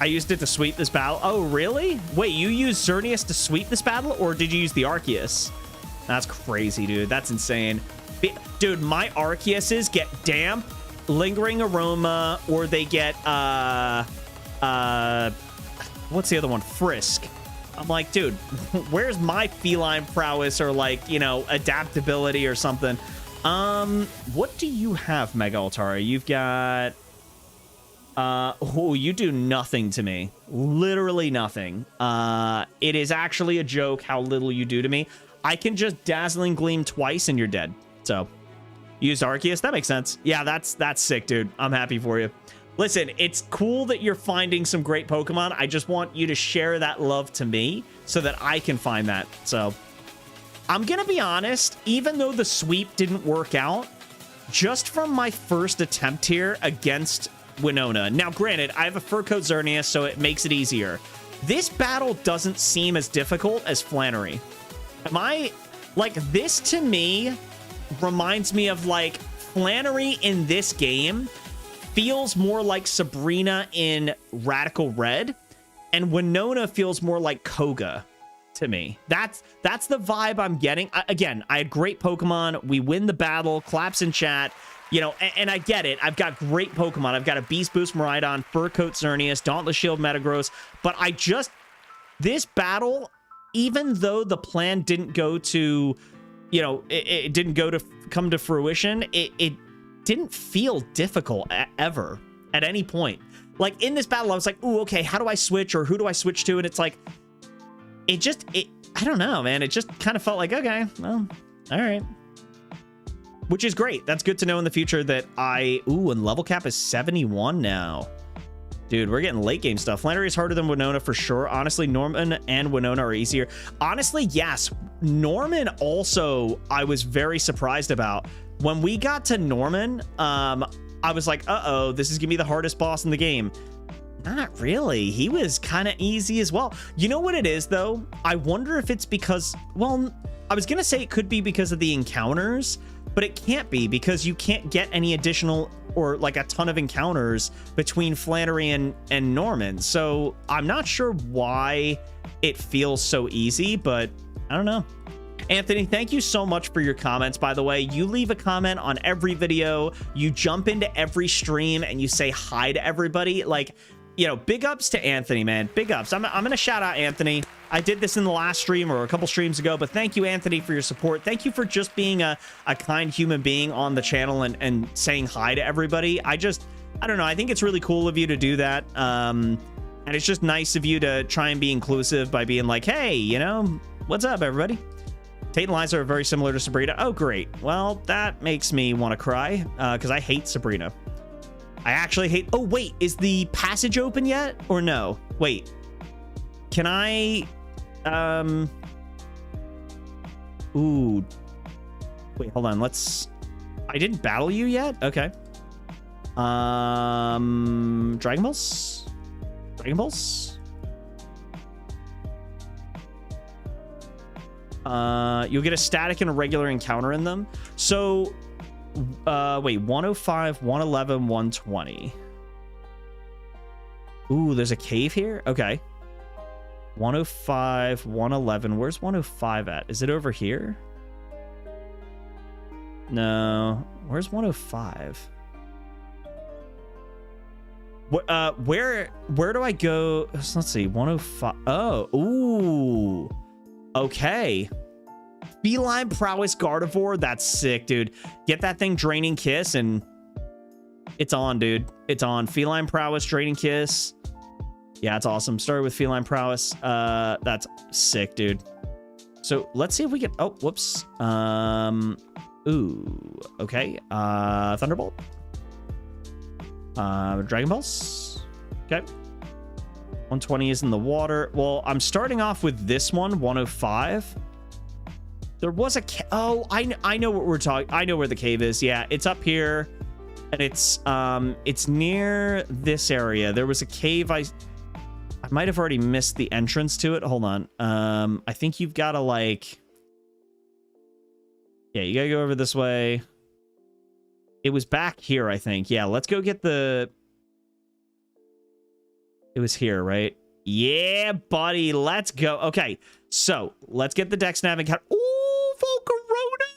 I used it to sweep this battle. Oh, really? Wait, you used XERNEAS to sweep this battle, or did you use the Arceus? That's crazy, dude. That's insane. Dude, my Arceuses get Damp, Lingering Aroma, or they get, what's the other one? Frisk. I'm like, dude, where's my Feline Prowess or, like, you know, adaptability or something? What do you have, Mega Altara? You've got... oh, you do nothing to me. Literally nothing. It is actually a joke how little you do to me. I can just Dazzling Gleam twice and you're dead. So, used Arceus? That makes sense. Yeah, that's sick, dude. I'm happy for you. Listen, it's cool that you're finding some great Pokemon. I just want you to share that love to me so that I can find that. So, I'm gonna be honest, even though the sweep didn't work out, just from my first attempt here against Winona. Now, granted, I have a Fur Coat XERNEAS, so it makes it easier. This battle doesn't seem as difficult as Flannery. Like, this to me reminds me of, like, Flannery in this game feels more like Sabrina in Radical Red, and Winona feels more like Koga to me. That's the vibe I'm getting. Again, I had great Pokemon. We win the battle. Claps in chat. You know, and I get it. I've got great Pokemon. I've got a Beast Boost Miraidon, Fur Coat XERNEAS, Dauntless Shield Metagross, but this battle, even though the plan didn't go to, you know, it didn't come to fruition, it didn't feel difficult ever at any point. Like, in this battle, I was like, ooh, okay, how do I switch, or who do I switch to? And it's like, I don't know, man. It just kind of felt like, okay, well, all right. Which is great. That's good to know in the future that and level cap is 71 now. Dude, we're getting late game stuff. Flannery is harder than Winona for sure. Honestly, Norman and Winona are easier. Honestly, yes. Norman also, I was very surprised about. When we got to Norman, I was like, uh-oh, this is gonna be the hardest boss in the game. Not really. He was kind of easy as well. You know what it is, though? I wonder if it's because, well, I was gonna say it could be because of the encounters, but it can't be because you can't get any additional or like a ton of encounters between Flannery and Norman. So I'm not sure why it feels so easy, but I don't know. Anthony, thank you so much for your comments, by the way. You leave a comment on every video. You jump into every stream and you say hi to everybody. Like, you know, big ups to Anthony, man. Big ups. I'm going to shout out Anthony. I did this in the last stream or a couple streams ago, but thank you, Anthony, for your support. Thank you for just being a kind human being on the channel and saying hi to everybody. I don't know. I think it's really cool of you to do that. And it's just nice of you to try and be inclusive by being like, hey, you know, what's up, everybody? Tate and Liza are very similar to Sabrina. Oh, great. Well, that makes me want to cry because I hate Sabrina. I actually hate... Oh, wait. Is the passage open yet or no? Wait. Can I... Ooh. Wait, hold on. Let's... I didn't battle you yet? Okay. Dragon Balls? Dragon Balls? You'll get a static and a regular encounter in them. So, wait, 105, 111, 120. Ooh, there's a cave here? Okay. 105, 111. Where's 105 at? Is it over here? No. Where's 105? Where do I go? Let's see, 105. Oh, ooh. Okay. Feline Prowess Gardevoir. That's sick, dude. Get that thing Draining Kiss and it's on, dude. It's on. Feline Prowess, Draining Kiss. Yeah, it's awesome. Started with Feline Prowess. That's sick, dude. So let's see if we can... Oh, whoops. Ooh. Okay. Thunderbolt. Dragon Pulse. Okay. 120 is in the water. Well, I'm starting off with this one, 105. There was a... Oh, I know what we're talking... I know where the cave is. Yeah, it's up here. And it's near this area. There was a cave I might have already missed the entrance to it. Hold on. I think you've got to like... Yeah, you got to go over this way. It was back here, I think. Yeah, let's go get the... It was here, right? Yeah, buddy. Let's go. Okay, so let's get the Dex Nav encounter. Ooh, Volcarona!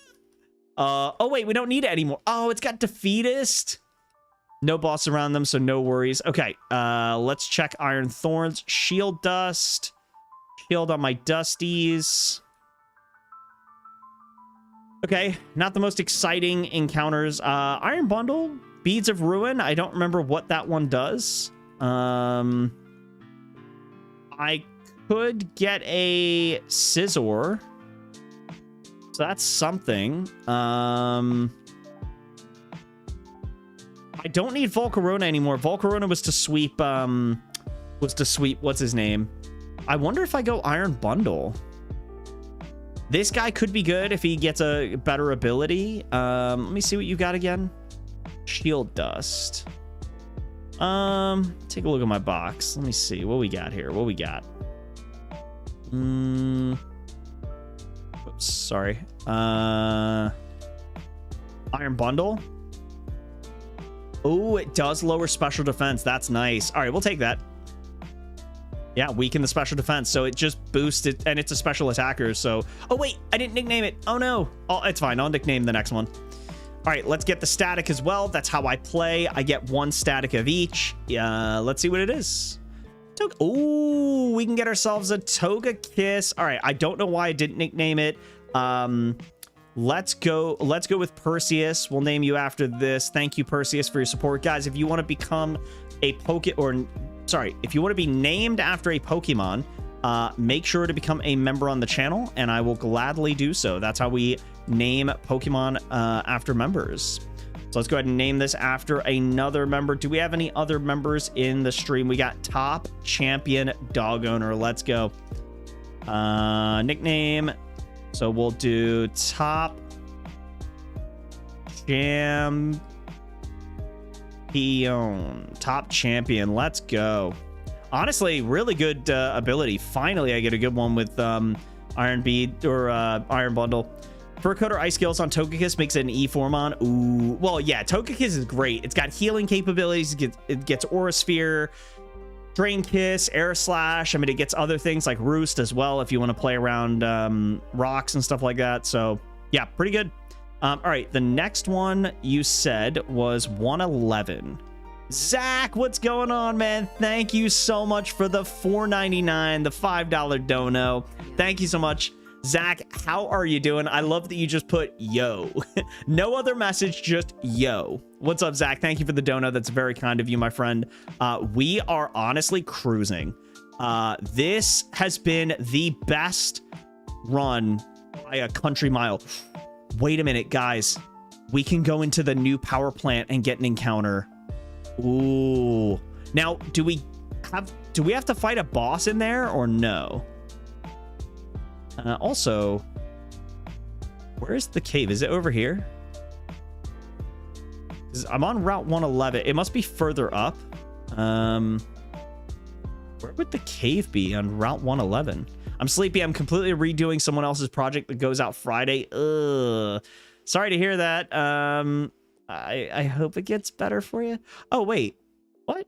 Oh, wait, we don't need it anymore. Oh, it's got Defeatist. No boss around them, so no worries. Okay, let's check Iron Thorns. Shield Dust. Shield on my Dusties. Okay, not the most exciting encounters. Iron Bundle, Beads of Ruin. I don't remember what that one does. I could get a Scizor. So that's something. I don't need Volcarona anymore. Volcarona was to sweep, what's his name? I wonder if I go Iron Bundle. This guy could be good if he gets a better ability. Let me see what you got again. Shield Dust. Take a look at my box. Let me see what we got here. What we got? Oops, sorry. Iron Bundle. Oh, it does lower special defense. That's nice. All right, we'll take that. Yeah, weaken the special defense. So it just boosts it, and it's a special attacker. So, oh wait, I didn't nickname it. Oh no. Oh, it's fine. I'll nickname the next one. All right, let's get the static as well. That's how I play. I get one static of each. Let's see what it is. Oh, we can get ourselves a Togekiss. All right, I don't know why I didn't nickname it. Let's go with Perseus. We'll name you after this. Thank you, Perseus, for your support. Guys, if you want to become a if you want to be named after a Pokemon, make sure to become a member on the channel, and I will gladly do so. That's how we name Pokemon after members. So let's go ahead and name this after another member. Do we have any other members in the stream? We got Top Champion Dog Owner. Let's go. Nickname. So we'll do Top Champion. Top Champion. Let's go. Honestly, really good ability. Finally, I get a good one with Iron Bead or Iron Bundle. Fur Coat or Ice Scales on Togekiss makes it an E-Formon. Ooh. Well, yeah, Togekiss is great. It's got healing capabilities. It gets Aura Sphere, Drain Kiss, Air Slash. I mean, it gets other things like Roost as well if you want to play around rocks and stuff like that. So, yeah, pretty good. All right, the next one you said was 111. Zach, what's going on, man? Thank you so much for the $4.99, the $5 dono. Thank you so much. Zach, how are you doing? I love that you just put yo. No other message, just yo. What's up, Zach? Thank you for the dono. That's very kind of you, my friend. We are honestly cruising. This has been the best run by a country mile. Wait a minute, guys. We can go into the new power plant and get an encounter. Ooh. Now, do we have to fight a boss in there or no? Also, where's the cave? Is it over here? 'Cause I'm on Route 111. It must be further up. Where would the cave be on Route 111? I'm sleepy. I'm completely redoing someone else's project that goes out Friday. Ugh. Sorry to hear that. I hope it gets better for you. Oh, wait. What?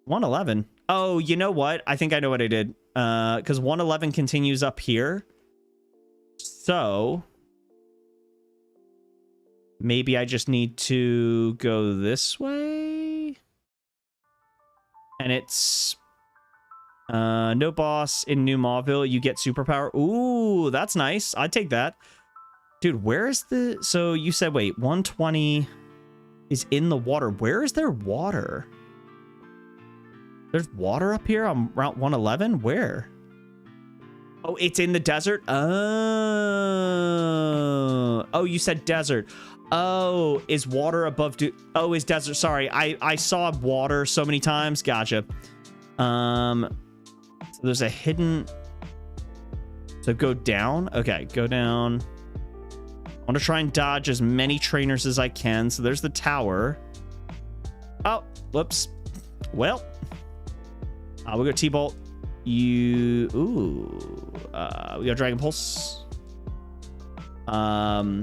111? Oh, you know what? I think I know what I did. Because 111 continues up here. So maybe I just need to go this way. And it's no boss in New Mauville. You get superpower. Ooh, that's nice. I'd take that. Dude, where is the... So you said, wait, 120 is in the water. Where is there water? There's water up here on Route 111? Where? Oh, it's in the desert? Oh, you said desert. Oh, is water above... Oh, is desert. Sorry, I saw water so many times. Gotcha. So there's a hidden... So go down? Okay, go down. I want to try and dodge as many trainers as I can. So there's the tower. Oh, whoops. Well, we'll go T-Bolt. We got Dragon Pulse. Why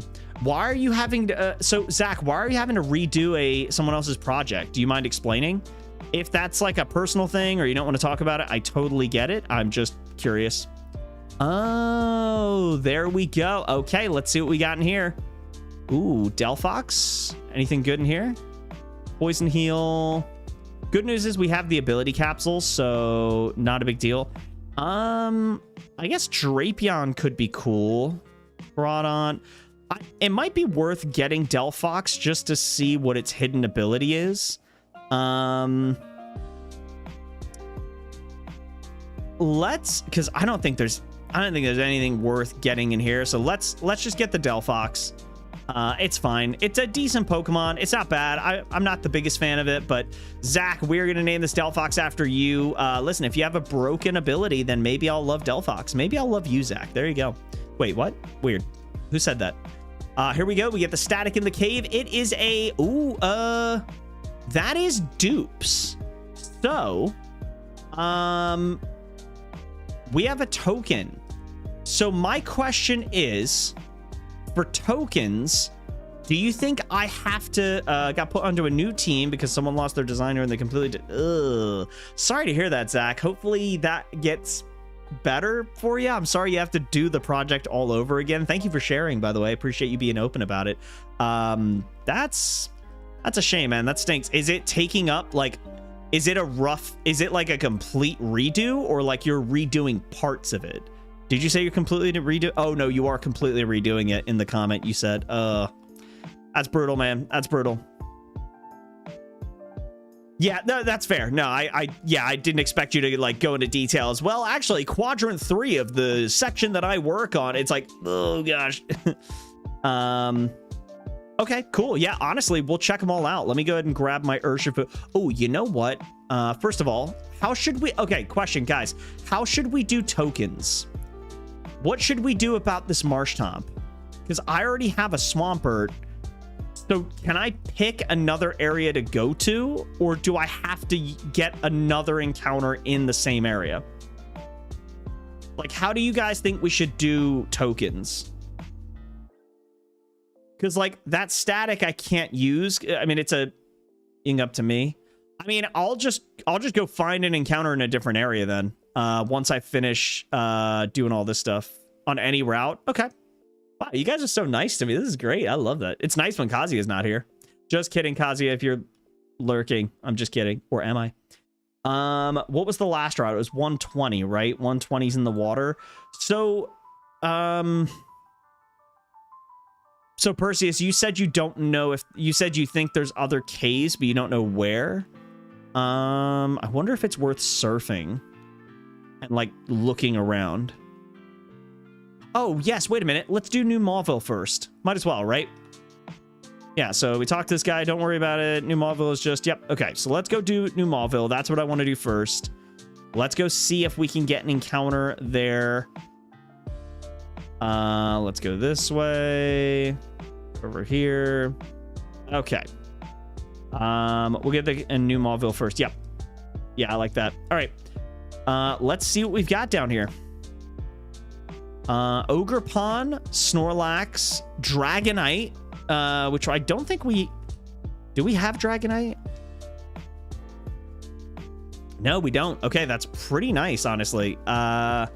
are you having to... so, Zach, why are you having to redo someone else's project? Do you mind explaining? If that's like a personal thing or you don't want to talk about it, I totally get it. I'm just curious. Oh, there we go. Okay, let's see what we got in here. Ooh, Delphox. Anything good in here? Poison Heal. Good news is we have the ability capsules, so not a big deal. I guess Drapion could be cool. Brought on. It might be worth getting Delphox just to see what its hidden ability is. Because I don't think there's anything worth getting in here. So let's just get the Delphox. It's fine. It's a decent Pokemon. It's not bad. I'm not the biggest fan of it, but Zach, we're going to name this Delphox after you. Listen, if you have a broken ability, then maybe I'll love Delphox. Maybe I'll love you, Zach. There you go. Wait, what? Weird. Who said that? Here we go. We get the static in the cave. It is a... Ooh, that is dupes. So, we have a token. So my question is... For tokens, do you think I have to got put onto a new team because someone lost their designer and they completely did? Sorry to hear that, Zach. Hopefully that gets better for you. I'm sorry you have to do the project all over again. Thank you for sharing, by the way. I appreciate you being open about it. That's a shame, man. That stinks. Is it taking up like... Is it like a complete redo or like you're redoing parts of it? Did you say you're completely redo? Oh, no, you are completely redoing it in the comment you said. That's brutal, man. That's brutal. Yeah, no, that's fair. No, I didn't expect you to like go into details. Well, actually, quadrant 3 of the section that I work on, it's like, oh gosh. Okay, cool. Yeah, honestly, we'll check them all out. Let me go ahead and grab my Urshifu. Oh, you know what? First of all, how should we... Okay, question, guys. How should we do tokens? What should we do about this Marshtomp? Because I already have a Swampert. So can I pick another area to go to? Or do I have to get another encounter in the same area? Like, how do you guys think we should do tokens? Because, like, that static I can't use. I mean, it's a thing up to me. I mean, I'll just go find an encounter in a different area then. Once I finish doing all this stuff on any route. Okay. Wow, you guys are so nice to me. This is great. I love that. It's nice when Kazuya's not here. Just kidding, Kazuya, if you're lurking. I'm just kidding. Or am I? What was the last route? It was 120, right? 120's in the water. So, so Perseus, you said you don't know if... You said you think there's other caves, but you don't know where. I wonder if it's worth surfing and like looking around. Oh yes, wait a minute. Let's do New Mauville first. Might as well, right? Yeah, so we talked to this guy. Don't worry about it. New Mauville is just... Yep. Okay, so let's go do New Mauville. That's what I want to do first. Let's go see if we can get an encounter there. Let's go this way. Over here. Okay. We'll get a New Mauville first. Yep. Yeah, I like that. All right. Let's see what we've got down here. Ogerpon, Snorlax, Dragonite, which I don't think we... Do we have Dragonite? No, we don't. Okay, that's pretty nice, honestly. Now,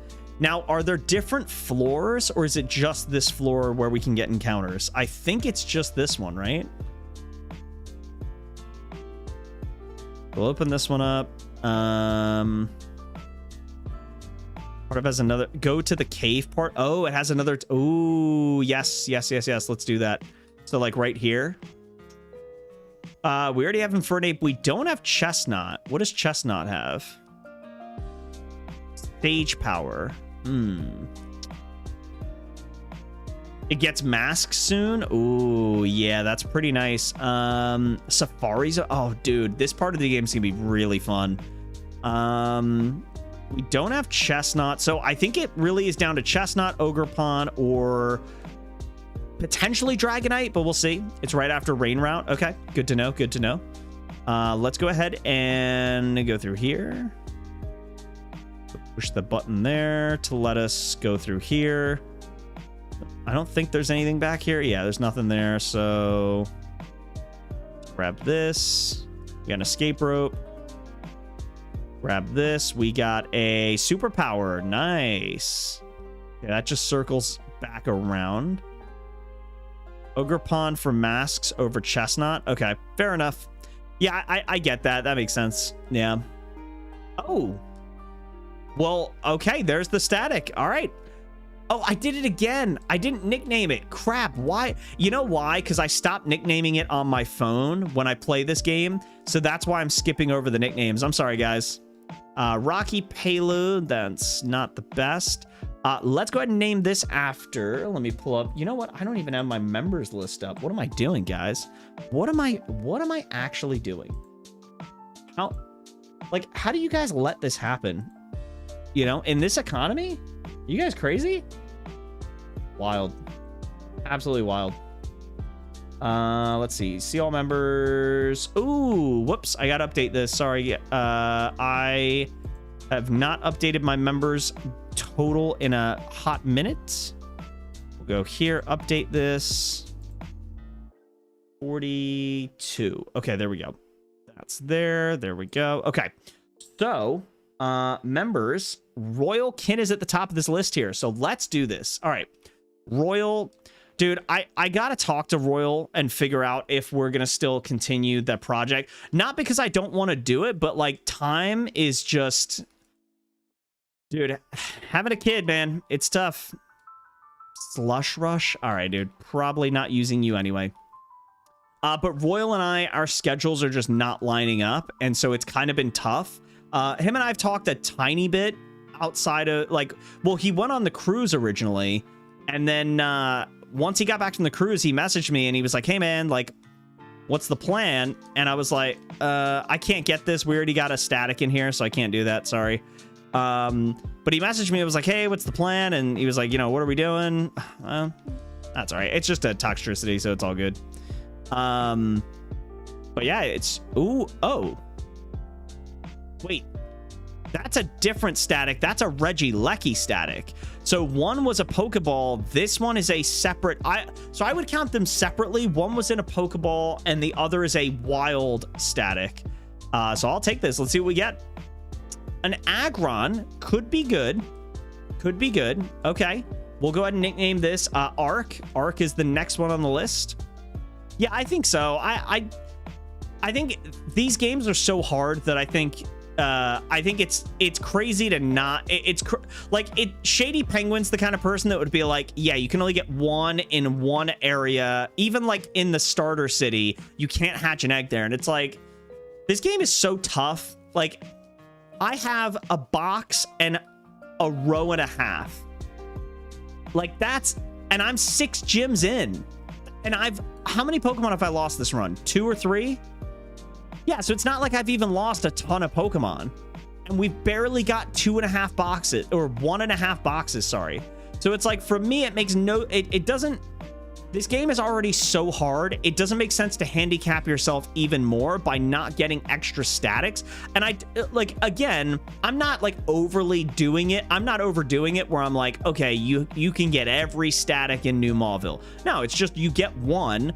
are there different floors, or is it just this floor where we can get encounters? I think it's just this one, right? We'll open this one up. Part of has another. Go to the cave part. Oh, it has another. Oh, yes. Let's do that. So like right here. We already have Infernape. We don't have Chestnut. What does Chestnut have? Stage power. It gets masks soon. Ooh, yeah, that's pretty nice. Safaris. Oh, dude, this part of the game is gonna be really fun. We don't have Chestnut, so I think it really is down to Chestnut, Ogerpon, or potentially Dragonite, but we'll see. It's right after Rain Route. Okay, good to know. Good to know. Let's go ahead and go through here. Push the button there to let us go through here. I don't think there's anything back here. Yeah, there's nothing there. So grab this. We got an escape rope. Grab this. We got a superpower. Nice. Yeah, that just circles back around. Ogerpon for masks over Chestnut. Okay, fair enough. Yeah, I get that. That makes sense. Yeah. Oh. Well, okay, there's the static. All right. Oh, I did it again. I didn't nickname it. Crap. Why? You know why? Because I stopped nicknaming it on my phone when I play this game. So that's why I'm skipping over the nicknames. I'm sorry, guys. Rocky Payload. That's not the best. Let's go ahead and name this after. Let me pull up. You know what? I don't even have my members list up. What am I doing, guys? What am I actually doing? How do you guys let this happen? You know, in this economy? You guys crazy? Wild. Absolutely wild. Let's see all members. Ooh, whoops, I gotta update this. Sorry. I have not updated my members total in a hot minute. We'll go here, update this. 42. Okay, there we go. That's there we go. Okay, so members, Royal Kin is at the top of this list here, so let's do this. All right, Royal, dude, I gotta talk to Royal and figure out if we're gonna still continue the project. Not because I don't want to do it, but like time is just, dude, having a kid, man, it's tough. Slush Rush. All right, dude, probably not using you anyway. But Royal and I, our schedules are just not lining up, and so it's kind of been tough. Him and I have talked a tiny bit outside of, like, well, he went on the cruise originally, and then once he got back from the cruise, he messaged me and he was like, hey man, like, what's the plan? And I was like, I can't get this. We already got a static in here, so I can't do that, sorry. But he messaged me, it was like, hey, what's the plan? And he was like, you know, what are we doing? That's all right. It's just a Toxtricity, so it's all good. But yeah, it's, oh. Wait, that's a different static. That's a Regieleki static. So one was a Pokeball. This one is a separate. So I would count them separately. One was in a Pokeball, and the other is a wild static. So I'll take this. Let's see what we get. An Aggron could be good. Could be good. Okay, we'll go ahead and nickname this Arc. Arc is the next one on the list. Yeah, I think so. I think these games are so hard that I think it's crazy to not. Shady Penguin's the kind of person that would be like, yeah, you can only get one in one area. Even like in the starter city, you can't hatch an egg there. And it's like, this game is so tough. Like, I have a box and a row and a half. Like, that's, and I'm 6 gyms in. And how many Pokemon have I lost this run? 2 or 3? Yeah, so it's not like I've even lost a ton of Pokemon. And we've barely got 2.5 boxes, or 1.5 boxes, sorry. So it's like, for me, it makes no, it doesn't, this game is already so hard, it doesn't make sense to handicap yourself even more by not getting extra statics. And again, I'm not like overly doing it. I'm not overdoing it where I'm like, okay, you can get every static in New Mauville. No, it's just you get one,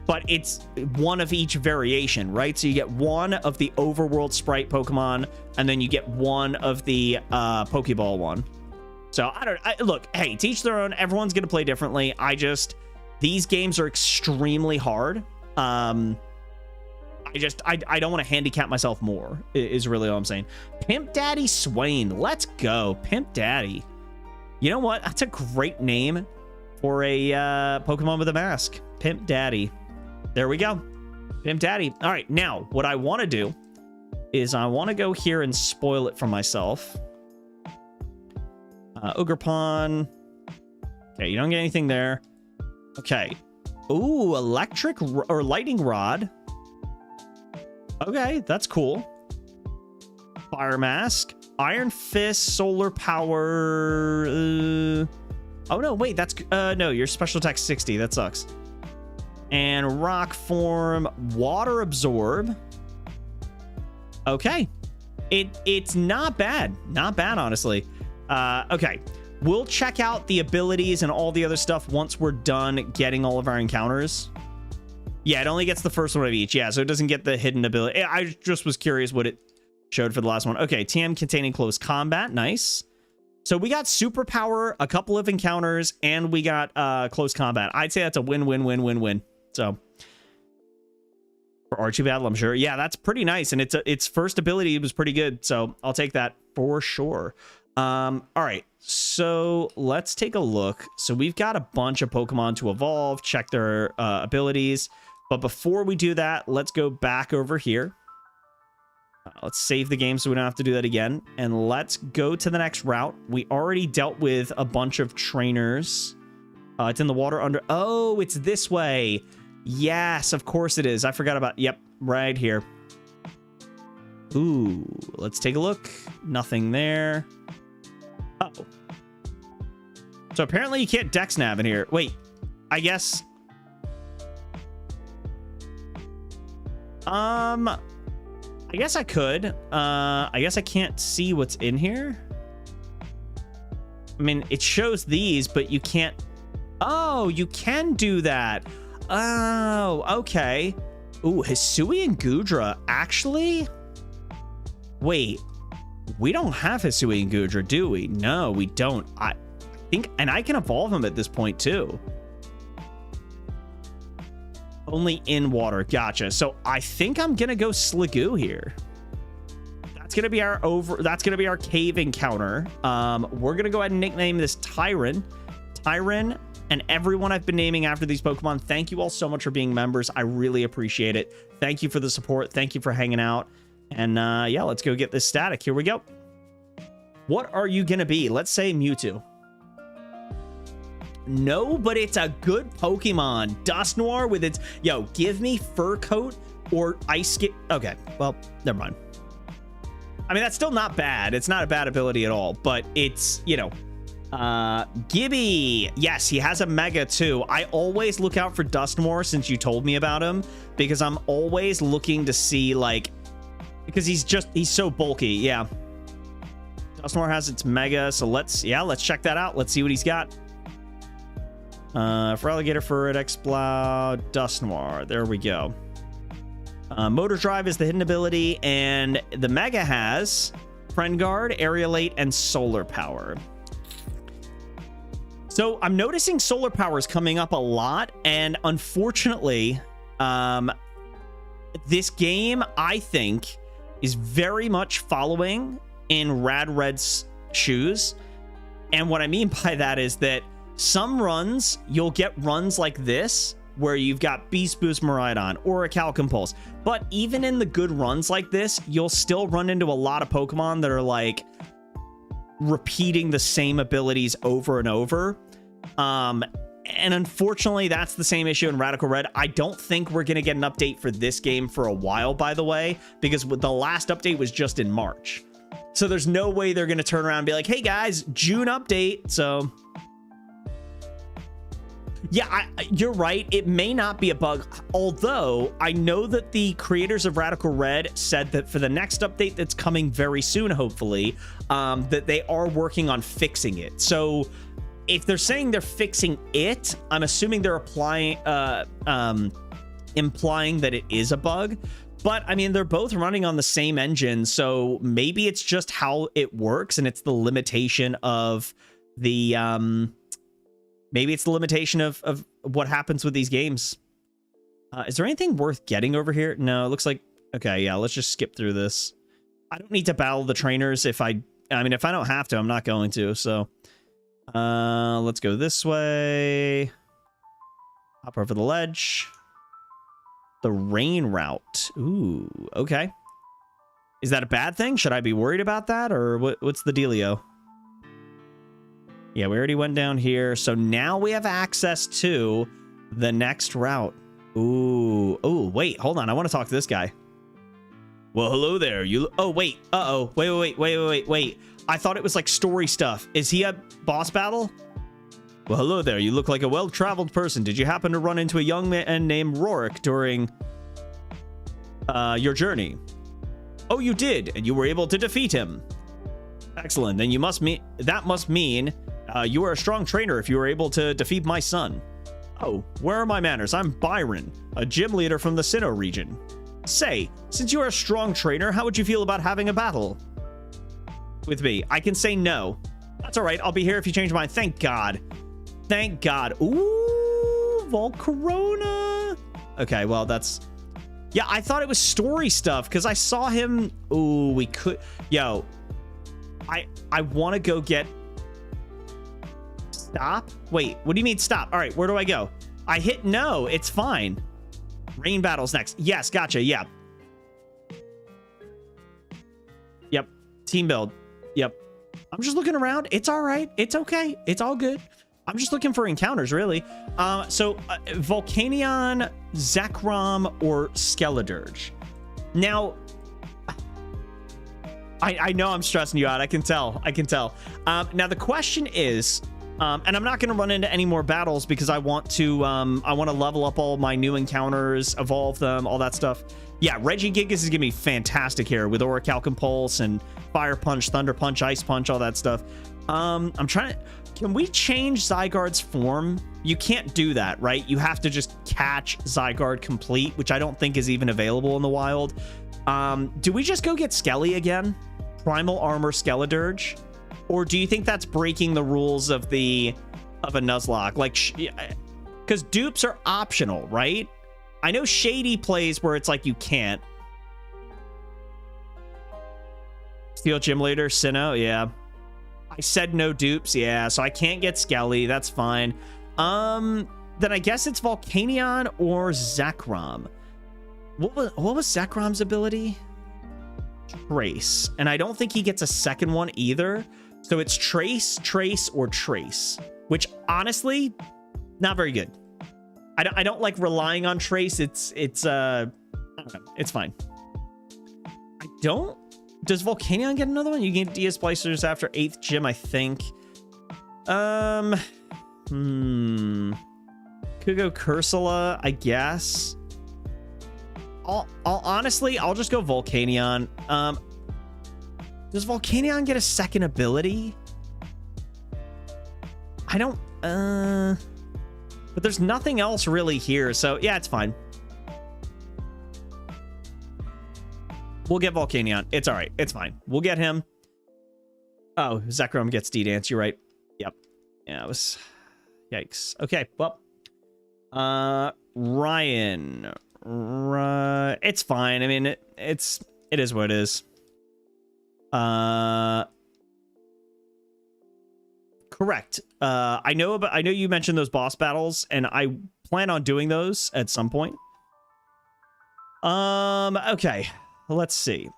but it's one of each variation, right? So you get one of the overworld sprite Pokemon, and then you get one of the Pokeball one. So look, hey, to each their own. Everyone's gonna play differently. These games are extremely hard. I I don't want to handicap myself more, is really all I'm saying. Pimp Daddy Swain. Let's go. Pimp Daddy. You know what? That's a great name for a Pokemon with a mask. Pimp Daddy. There we go. Pimp Daddy. All right, now what I want to do is I want to go here and spoil it for myself. Ogerpon. Okay, you don't get anything there. Okay. Ooh, electric or lightning rod. Okay, that's cool. Fire mask. Iron fist, solar power. Oh no, wait, that's no, your special attack 60. That sucks. And rock form, water absorb. Okay. It's not bad. Not bad, honestly. Okay. We'll check out the abilities and all the other stuff once we're done getting all of our encounters. Yeah, it only gets the first one of each. Yeah, so it doesn't get the hidden ability. I just was curious what it showed for the last one. Okay, TM containing close combat. Nice. So we got superpower, a couple of encounters, and we got close combat. I'd say that's a win-win-win-win-win. So for Archie Battle, I'm sure. Yeah, that's pretty nice. And its first ability was pretty good. So I'll take that for sure. All right, so let's take a look. So we've got a bunch of Pokemon to evolve, check their abilities. But before we do that, let's go back over here. Let's save the game so we don't have to do that again. And let's go to the next route. We already dealt with a bunch of trainers. It's in the water under... Oh, it's this way. Yes, of course it is. I forgot about... Yep, right here. Ooh, let's take a look. Nothing there. Uh-oh. So apparently you can't dex nav in here. Wait, I guess... I guess I could. I guess I can't see what's in here. I mean, it shows these, but you can't... Oh, you can do that. Oh, okay. Ooh, Hisui and Gudra. Actually? Wait. We don't have Hisui and Gudra, do we? No, we don't. I think... And I can evolve them at this point, too. Only in water. Gotcha. So I think I'm gonna go Sliggoo here. That's gonna be our cave encounter. We're gonna go ahead and nickname this Tyron. Tyron, and everyone I've been naming after these Pokemon, thank you all so much for being members. I really appreciate it. Thank you for the support. Thank you for hanging out. And yeah, let's go get this static. Here we go. What are you gonna be? Let's say Mewtwo. No, but it's a good Pokemon. Dusknoir with its... Yo, give me Fur Coat or Ice Skate. Okay, well, never mind. I mean, that's still not bad. It's not a bad ability at all, but it's, you know... Gibby. Yes, he has a Mega, too. I always look out for Dusknoir since you told me about him, because I'm always looking to see, like... Because he's so bulky, yeah. Dusknoir has its Mega, so let's check that out. Let's see what he's got. For Alligator Fur, Exploud, Dusknoir. There we go. Motor Drive is the hidden ability, and the Mega has Friend Guard, Aerialate, and Solar Power. So I'm noticing Solar Power is coming up a lot, and unfortunately, this game, I think, is very much following in Rad Red's shoes. And what I mean by that is that some runs, you'll get runs like this, where you've got Beast Boost Miraidon or a Calcum Pulse. But even in the good runs like this, you'll still run into a lot of Pokemon that are like repeating the same abilities over and over. And unfortunately, that's the same issue in Radical Red. I don't think we're going to get an update for this game for a while, by the way, because the last update was just in March. So there's no way they're going to turn around and be like, hey guys, June update. So... Yeah, you're right. It may not be a bug, although I know that the creators of Radical Red said that for the next update that's coming very soon, hopefully, that they are working on fixing it. So if they're saying they're fixing it, I'm assuming they're implying that it is a bug. But I mean, they're both running on the same engine, so maybe it's just how it works, and it's the limitation of the... Maybe it's the limitation of what happens with these games. Is there anything worth getting over here? No, it looks like... Okay, yeah, let's just skip through this. I don't need to battle the trainers if I mean, if I don't have to, I'm not going to, so... let's go this way. Hop over the ledge. The rain route. Ooh, okay. Is that a bad thing? Should I be worried about that, or what's the dealio? Yeah, we already went down here, so now we have access to the next route. Ooh, oh, wait, hold on. I want to talk to this guy. Well, hello there. Oh, wait. Uh-oh. Wait. I thought it was like story stuff. Is he a boss battle? Well, hello there. You look like a well-traveled person. Did you happen to run into a young man named Rorik during your journey? Oh, you did, and you were able to defeat him. Excellent. Then that must mean you are a strong trainer if you were able to defeat my son. Oh, where are my manners? I'm Byron, a gym leader from the Sinnoh region. Say, since you are a strong trainer, how would you feel about having a battle with me? I can say no. That's all right. I'll be here if you change your mind. Thank God. Thank God. Ooh, Volcarona. Okay, well, that's... Yeah, I thought it was story stuff because I saw him... Ooh, we could... Yo, I want to go get... Stop? Wait, what do you mean stop? All right, where do I go? I hit no. It's fine. Rain battles next. Yes, gotcha. Yeah. Yep. Team build. Yep. I'm just looking around. It's all right. It's okay. It's all good. I'm just looking for encounters, really. Volcanion, Zekrom, or Skeledirge. Now, I know I'm stressing you out. I can tell. Now, the question is... and I'm not going to run into any more battles because I want to level up all my new encounters, evolve them, all that stuff. Yeah, Regigigas is going to be fantastic here with Orichalcum Pulse and Fire Punch, Thunder Punch, Ice Punch, all that stuff. I'm trying to... Can we change Zygarde's form? You can't do that, right? You have to just catch Zygarde complete, which I don't think is even available in the wild. Do we just go get Skelly again? Primal Armor Skeledirge? Or do you think that's breaking the rules of a Nuzlocke? Like, because dupes are optional, right? I know Shady plays where it's like you can't. Steel Gym Leader, Sinnoh, yeah. I said no dupes, yeah, so I can't get Skelly, that's fine. Then I guess it's Volcanion or Zekrom. What was Zekrom's ability? Trace. And I don't think he gets a second one either. So it's Trace, Trace, or Trace, which honestly, not very good. I don't like relying on Trace. It's I don't know. It's fine. Does Volcanion get another one? You get DS Splicers after 8th gym, I think. Could go Cursula, I guess. Honestly, I'll just go Volcanion. Does Volcanion get a second ability? I don't... But there's nothing else really here, so yeah, it's fine. We'll get Volcanion. It's all right. It's fine. We'll get him. Oh, Zekrom gets D-Dance. You're right. Yep. Yeah, it was... Yikes. Okay, well... Ryan... It's fine. I mean, it is what it is. Correct. I know you mentioned those boss battles, and I plan on doing those at some point. Okay. Let's see.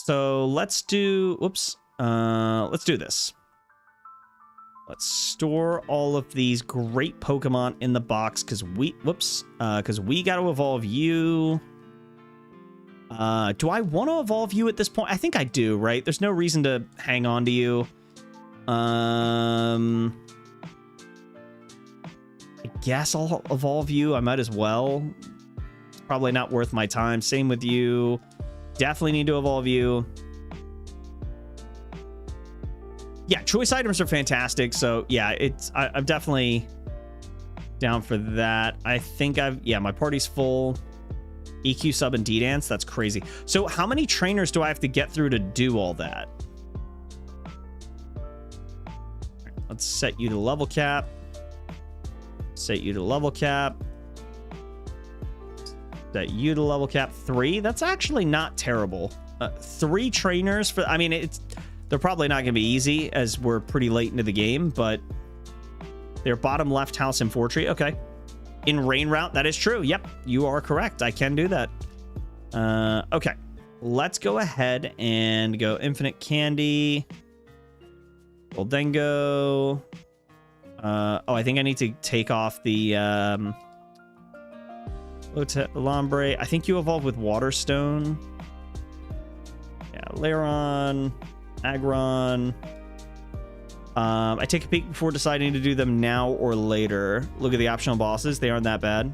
So let's do this. Let's store all of these great Pokemon in the box because we got to evolve you. Do I want to evolve you at this point? I think I do, right? There's no reason to hang on to you. I guess I'll evolve you. I might as well. It's probably not worth my time. Same with you. Definitely need to evolve you. Yeah, choice items are fantastic. So yeah, I'm definitely down for that. I think my party's full. EQ, sub, and D-Dance. That's crazy. So how many trainers do I have to get through to do all that? Let's set you to level cap. Set you to level cap. Set you to level cap 3. That's actually not terrible. 3 trainers for, I mean, they're probably not going to be easy as we're pretty late into the game, but they're bottom left house in Fortree. Okay. In rain route, that is true. Yep, you are correct. I can do that. Okay. Let's go ahead and go Infinite Candy. We'll then go... oh, I think I need to take off the... Lombre. I think you evolve with Waterstone. Yeah, Lairon, Aggron. I take a peek before deciding to do them now or later. Look at the optional bosses. They aren't that bad.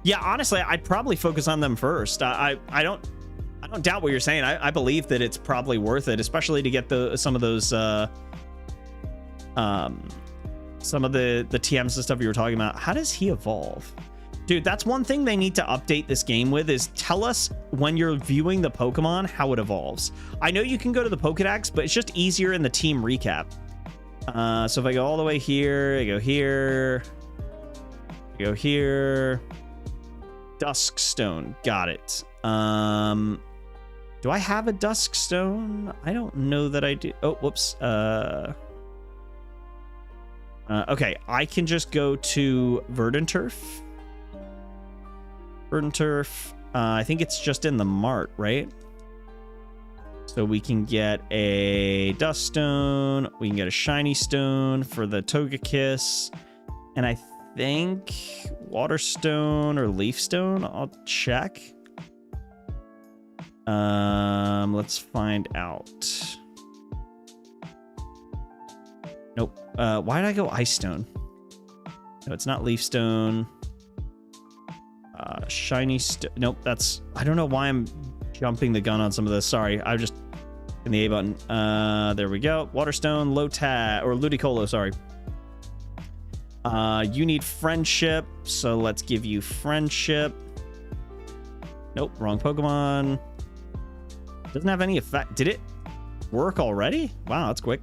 Yeah, honestly, I'd probably focus on them first. I don't doubt what you're saying. I believe that it's probably worth it, especially to get some of those some of the TMs and stuff you were talking about. How does he evolve? Dude, that's one thing they need to update this game with, is tell us when you're viewing the Pokemon how it evolves. I know you can go to the Pokedex, but it's just easier in the team recap. So if I go all the way here, I go here, I go here. Duskstone, got it. Do I have a Duskstone? I don't know that I do. Oh, whoops. Okay, I can just go to Verdanturf. Verdanturf. I think it's just in the mart, right? So we can get a Duststone. We can get a Shiny Stone for the Togekiss. And I think Waterstone or Leafstone. I'll check. Let's find out. Nope. Why did I go Ice Stone? No, it's not Leafstone. Shiny Stone. Nope, that's... I don't know why I'm jumping the gun on some of this. Sorry, I just... in the A button. There we go. Waterstone, Lotad, or Ludicolo, sorry. You need Friendship, so let's give you Friendship. Nope, wrong Pokemon. Doesn't have any effect. Did it work already? Wow, that's quick.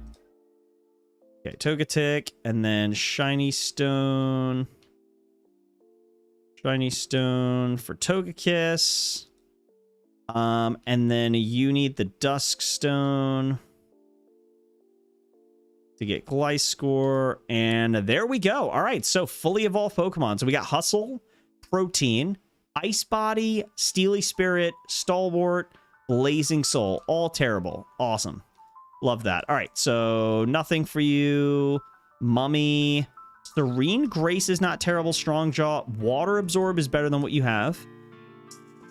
Okay, Togetic, and then Shiny Stone. Shiny Stone for Togekiss. And then you need the Duskstone to get Gliscor. And there we go. All right, so fully evolved Pokemon. So we got Hustle, Protein, Ice Body, Steely Spirit, Stalwart, Blazing Soul. All terrible. Awesome. Love that. All right, so nothing for you. Mummy. Serene Grace is not terrible. Strong Jaw. Water Absorb is better than what you have.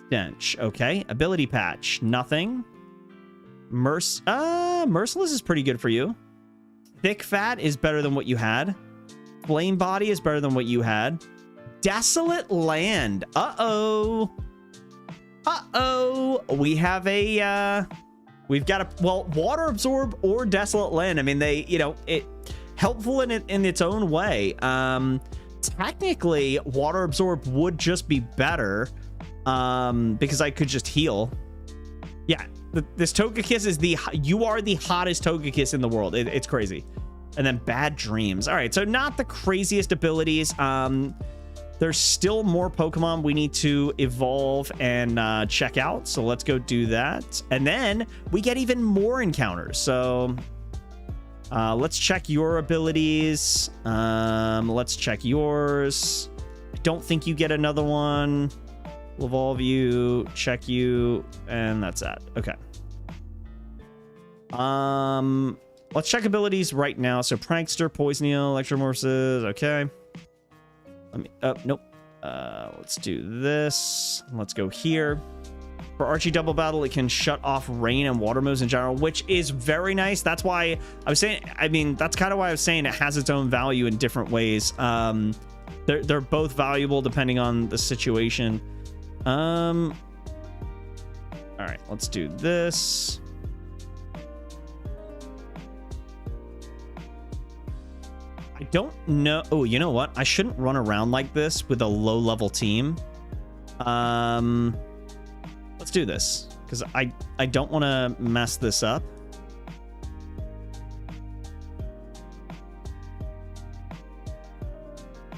Stench. Okay. Ability Patch. Nothing. Merciless is pretty good for you. Thick Fat is better than what you had. Flame Body is better than what you had. Desolate Land. Uh-oh. Uh-oh. We have a... we've got a... Well, Water Absorb or Desolate Land. I mean, they... You know, it... helpful in its own way. Technically, Water Absorb would just be better because I could just heal. Yeah, this Togekiss is you are the hottest Togekiss in the world. It's crazy. And then Bad Dreams. All right, so not the craziest abilities. There's still more Pokemon we need to evolve and check out. So let's go do that. And then we get even more encounters. So... let's check your abilities. Let's check yours. I don't think you get another one. We'll evolve you, check you, and that's that. Okay. Let's check abilities right now. So Prankster, Poisoneel, Electromorphosis. Okay. Let me... nope. Let's do this. Let's go here. For Archie Double Battle, it can shut off rain and water moves in general, which is very nice. That's why I was saying, I mean, that's kind of why I was saying it has its own value in different ways. They're both valuable depending on the situation. All right, let's do this. I don't know. Oh, you know what? I shouldn't run around like this with a low-level team. Let's do this, because I don't want to mess this up.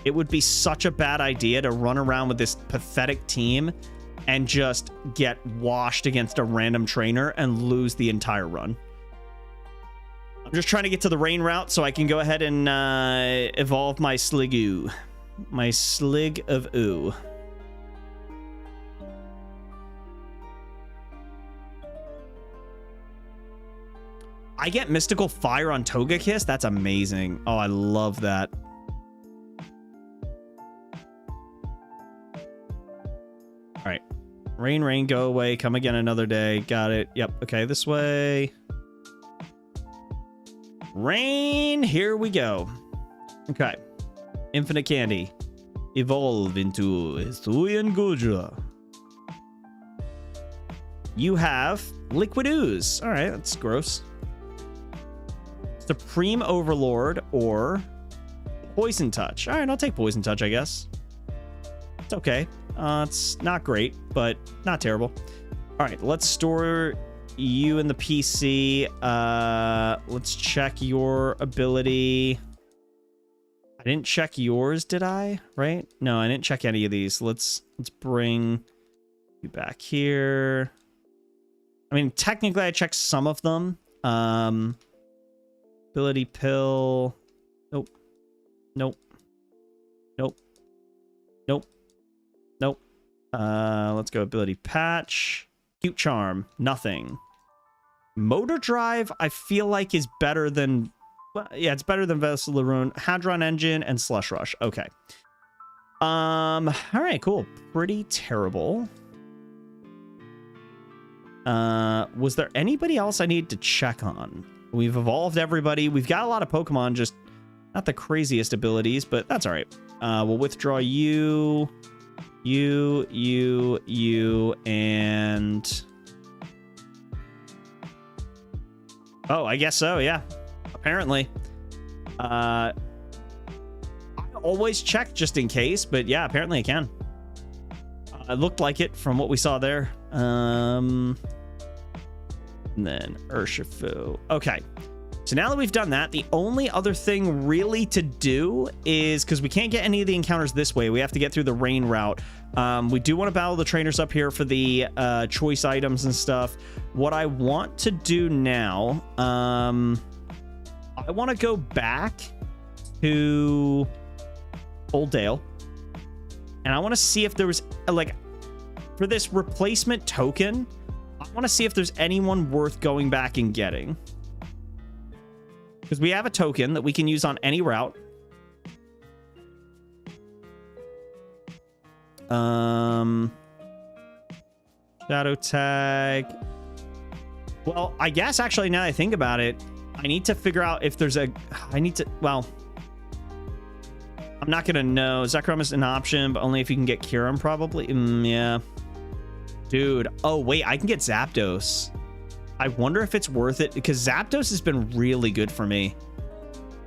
It would be such a bad idea to run around with this pathetic team and just get washed against a random trainer and lose the entire run. I'm just trying to get to the rain route so I can go ahead and evolve my Sligoo. My Slig of Ooh. I get Mystical Fire on Togekiss? That's amazing. Oh, I love that. All right. Rain, rain, go away. Come again another day. Got it. Yep. Okay, this way. Rain, here we go. Okay. Infinite Candy. Evolve into Hisuian Gudra. You have Liquid Ooze. All right, that's gross. Supreme Overlord or Poison Touch. All right, I'll take Poison Touch, I guess. It's okay. It's not great, but not terrible. All right, let's store you in the PC. Let's check your ability. I didn't check yours, did I? Right? No, I didn't check any of these. Let's bring you back here. I mean, technically, I checked some of them. Ability Pill. Nope. Nope. Nope. Nope. Nope. Let's go Ability Patch. Cute Charm. Nothing. Motor Drive, I feel like is better than... Well, yeah, it's better than Veselaroon. Hadron Engine and Slush Rush. Okay. All right, cool. Pretty terrible. Was there anybody else I need to check on? We've evolved everybody. We've got a lot of Pokemon, just not the craziest abilities, but that's all right. We'll withdraw you, and... Oh, I guess so, yeah. Apparently. I always check just in case, but yeah, apparently I can. It looked like it from what we saw there. And then Urshifu. Okay. So now that we've done that, the only other thing really to do is, because we can't get any of the encounters this way, we have to get through the rain route. We do want to battle the trainers up here for the choice items and stuff. What I want to do now, I want to go back to Old Dale. And I want to see if there was, like, for this replacement token, I want to see if there's anyone worth going back and getting. Because we have a token that we can use on any route. Shadow Tag. Well, I guess actually now that I think about it, I need to figure out if there's a... Well, I'm not going to know. Zekrom is an option, but only if you can get Kyurem, probably. Yeah. Dude. Oh, wait. I can get Zapdos. I wonder if it's worth it, because Zapdos has been really good for me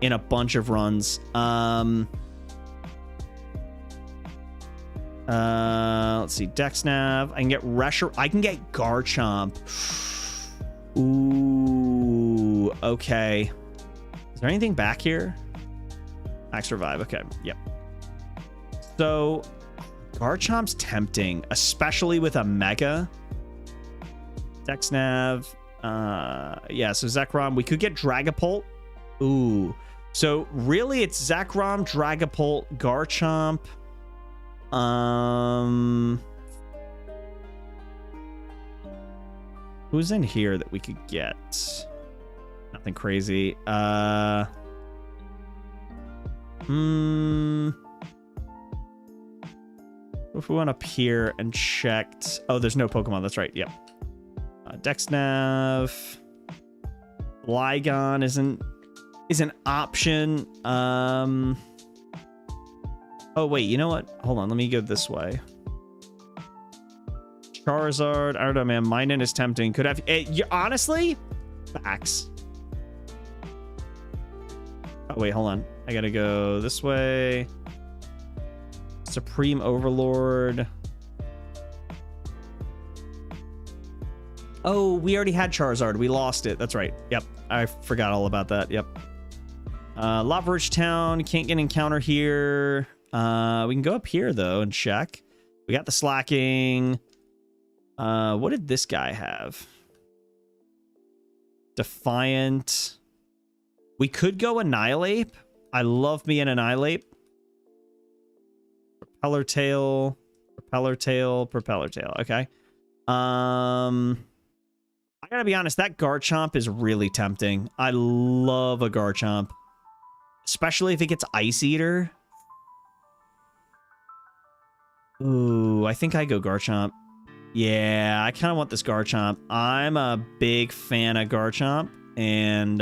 in a bunch of runs. Let's see. Dexnav. I can get Reshiram. I can get Garchomp. Ooh. Okay. Is there anything back here? Max Revive. Okay. Yep. So Garchomp's tempting, especially with a Mega. Dexnav. Yeah, so Zekrom. We could get Dragapult. Ooh. So really it's Zekrom, Dragapult, Garchomp. Who's in here that we could get? Nothing crazy. If we went up here and checked... Oh, there's no Pokemon. That's right. Yep. Dexnav. Flygon is an option. Oh, wait. You know what? Hold on. Let me go this way. Charizard. I don't know, man. Minun is tempting. Could have... honestly? Facts. Oh, wait. Hold on. I gotta go this way. Supreme Overlord. Oh, we already had Charizard. We lost it. That's right. Yep. I forgot all about that. Yep. Lavaridge Town. Can't get an encounter here. We can go up here, though, and check. We got the Slacking. What did this guy have? Defiant. We could go Annihilate. I love me an Annihilate. Propeller tail. Propeller tail. Propeller tail. Okay. I gotta be honest, that Garchomp is really tempting. I love a Garchomp. Especially if it gets Ice Eater. Ooh, I think I go Garchomp. Yeah, I kind of want this Garchomp. I'm a big fan of Garchomp. And,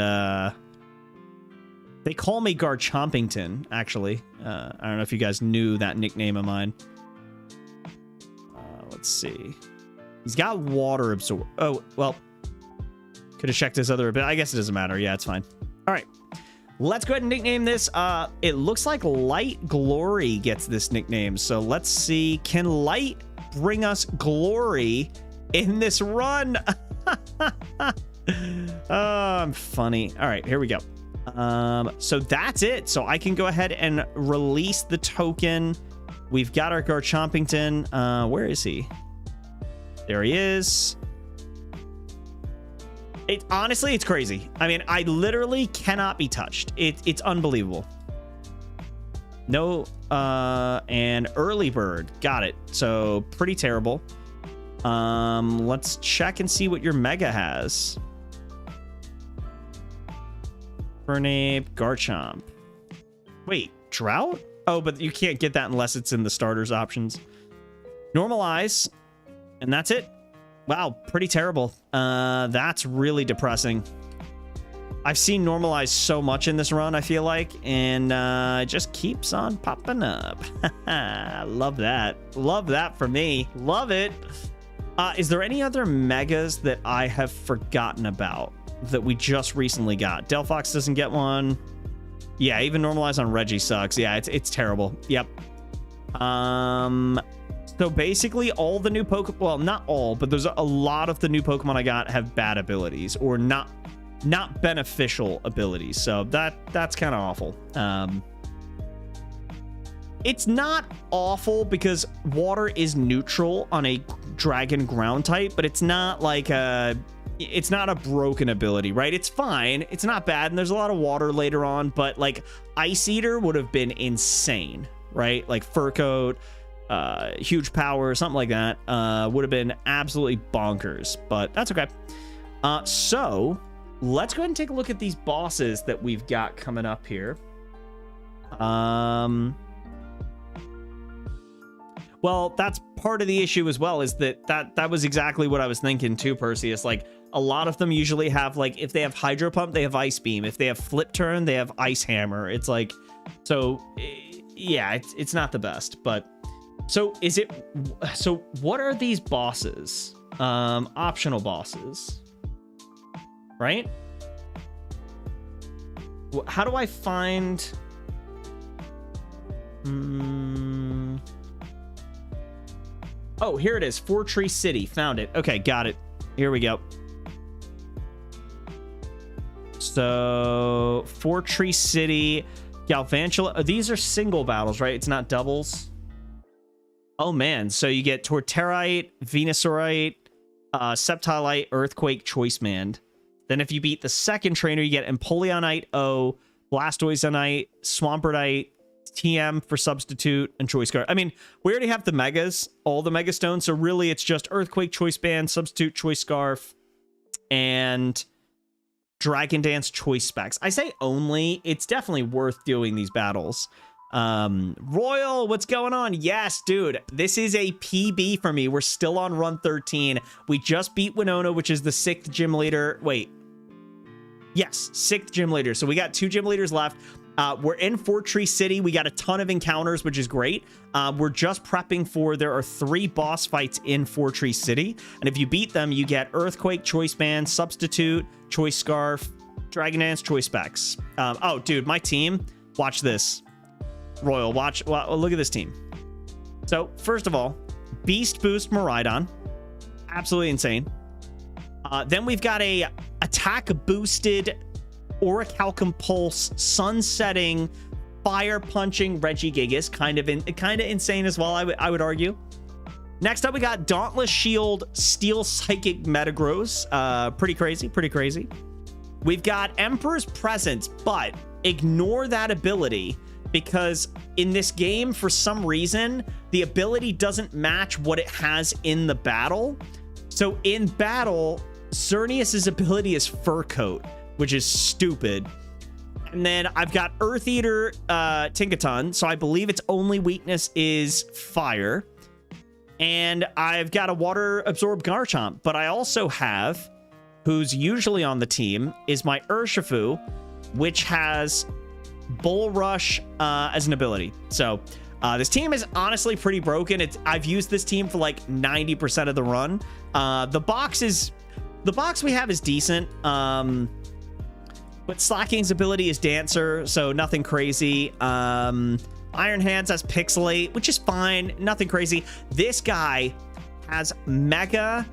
they call me Garchompington, actually. I don't know if you guys knew that nickname of mine. Let's see. He's got water absorb. Oh, well. Could have checked his other bit. I guess it doesn't matter. Yeah, it's fine. All right. Let's go ahead and nickname this. It looks like Light Glory gets this nickname. So let's see. Can Light bring us glory in this run? I'm funny. All right, here we go. So that's it. So I can go ahead and release the token. We've got our Garchompington. Where is he? There he is. Honestly, it's crazy. I mean, I literally cannot be touched. It's unbelievable. No, and early bird. Got it. So pretty terrible. Let's check and see what your Mega has. Fernape, Garchomp. Wait, Drought? Oh, but you can't get that unless it's in the starters options. Normalize, and that's it. Wow, pretty terrible. That's really depressing. I've seen Normalize so much in this run, I feel like, and it just keeps on popping up. Love that. Love that for me. Love it. Is there any other Megas that I have forgotten about that we just recently got? Delphox doesn't get one. Yeah, even Normalize on Reggie sucks. Yeah, it's terrible. Yep. So basically all the new Pokemon, well, not all, but there's a lot of the new Pokemon I got have bad abilities or not beneficial abilities. So that's kind of awful. It's not awful because water is neutral on a dragon ground type, but it's not like it's not a broken ability, right? It's fine. It's not bad. And there's a lot of water later on, but like Ice Eater would have been insane, right? Like Fur Coat, huge power, something like that, would have been absolutely bonkers, but that's okay. So let's go ahead and take a look at these bosses that we've got coming up here. Well, that's part of the issue as well, is that was exactly what I was thinking too, Perseus. Like a lot of them usually have, like, if they have Hydro Pump, they have Ice Beam. If they have Flip Turn, they have Ice Hammer. It's like, so yeah, it's not the best, but so what are these bosses? Optional bosses, right? How do I find? Oh, here it is. Fortree City. Found it. Okay, got it. Here we go. So, Fortree City, Galvantula. These are single battles, right? It's not doubles. Oh, man. So you get Torterite, Venusaurite, Sceptilite, Earthquake, Choice Mand. Then if you beat the second trainer, you get Empoleonite, O, Blastoisonite, Swamperdite, TM for Substitute, and Choice Scarf. I mean, we already have the Megas, all the Mega Stones, so really it's just Earthquake, Choice Band, Substitute, Choice Scarf, and Dragon Dance Choice Specs. I say only, it's definitely worth doing these battles. Royal, what's going on? Yes, dude, this is a PB for me. We're still on run 13. We just beat Winona, which is the 6th gym leader. Wait. Yes, 6th gym leader. So we got 2 gym leaders left. We're in Fortree City. We got a ton of encounters, which is great. We're just prepping for, there are 3 boss fights in Fortree City. And if you beat them, you get Earthquake, Choice Band, Substitute, Choice Scarf, Dragon Dance, Choice Specs. Oh, dude, my team, watch this. Royal, watch, well, look at this team. So, first of all, Beast Boost Miraidon. Absolutely insane. Then we've got a attack boosted Orichalcum Pulse, Sun-setting, Fire Punching Regigigas, kind of insane as well, I would argue. Next up, we got Dauntless Shield, Steel Psychic Metagross. Pretty crazy, pretty crazy. We've got Emperor's Presence, but ignore that ability because in this game, for some reason, the ability doesn't match what it has in the battle. So in battle, XERNEAS' ability is Fur Coat, which is stupid. And then I've got Earth Eater Tinkaton, so I believe its only weakness is fire. And I've got a Water Absorb Garchomp, but I also have, who's usually on the team, is my Urshifu, which has Bull Rush as an ability. So this team is honestly pretty broken. I've used this team for like 90% of the run. The box we have is decent. But Slacking's ability is Dancer, so nothing crazy. Iron Hands has Pixelate, which is fine. Nothing crazy. This guy has Mega.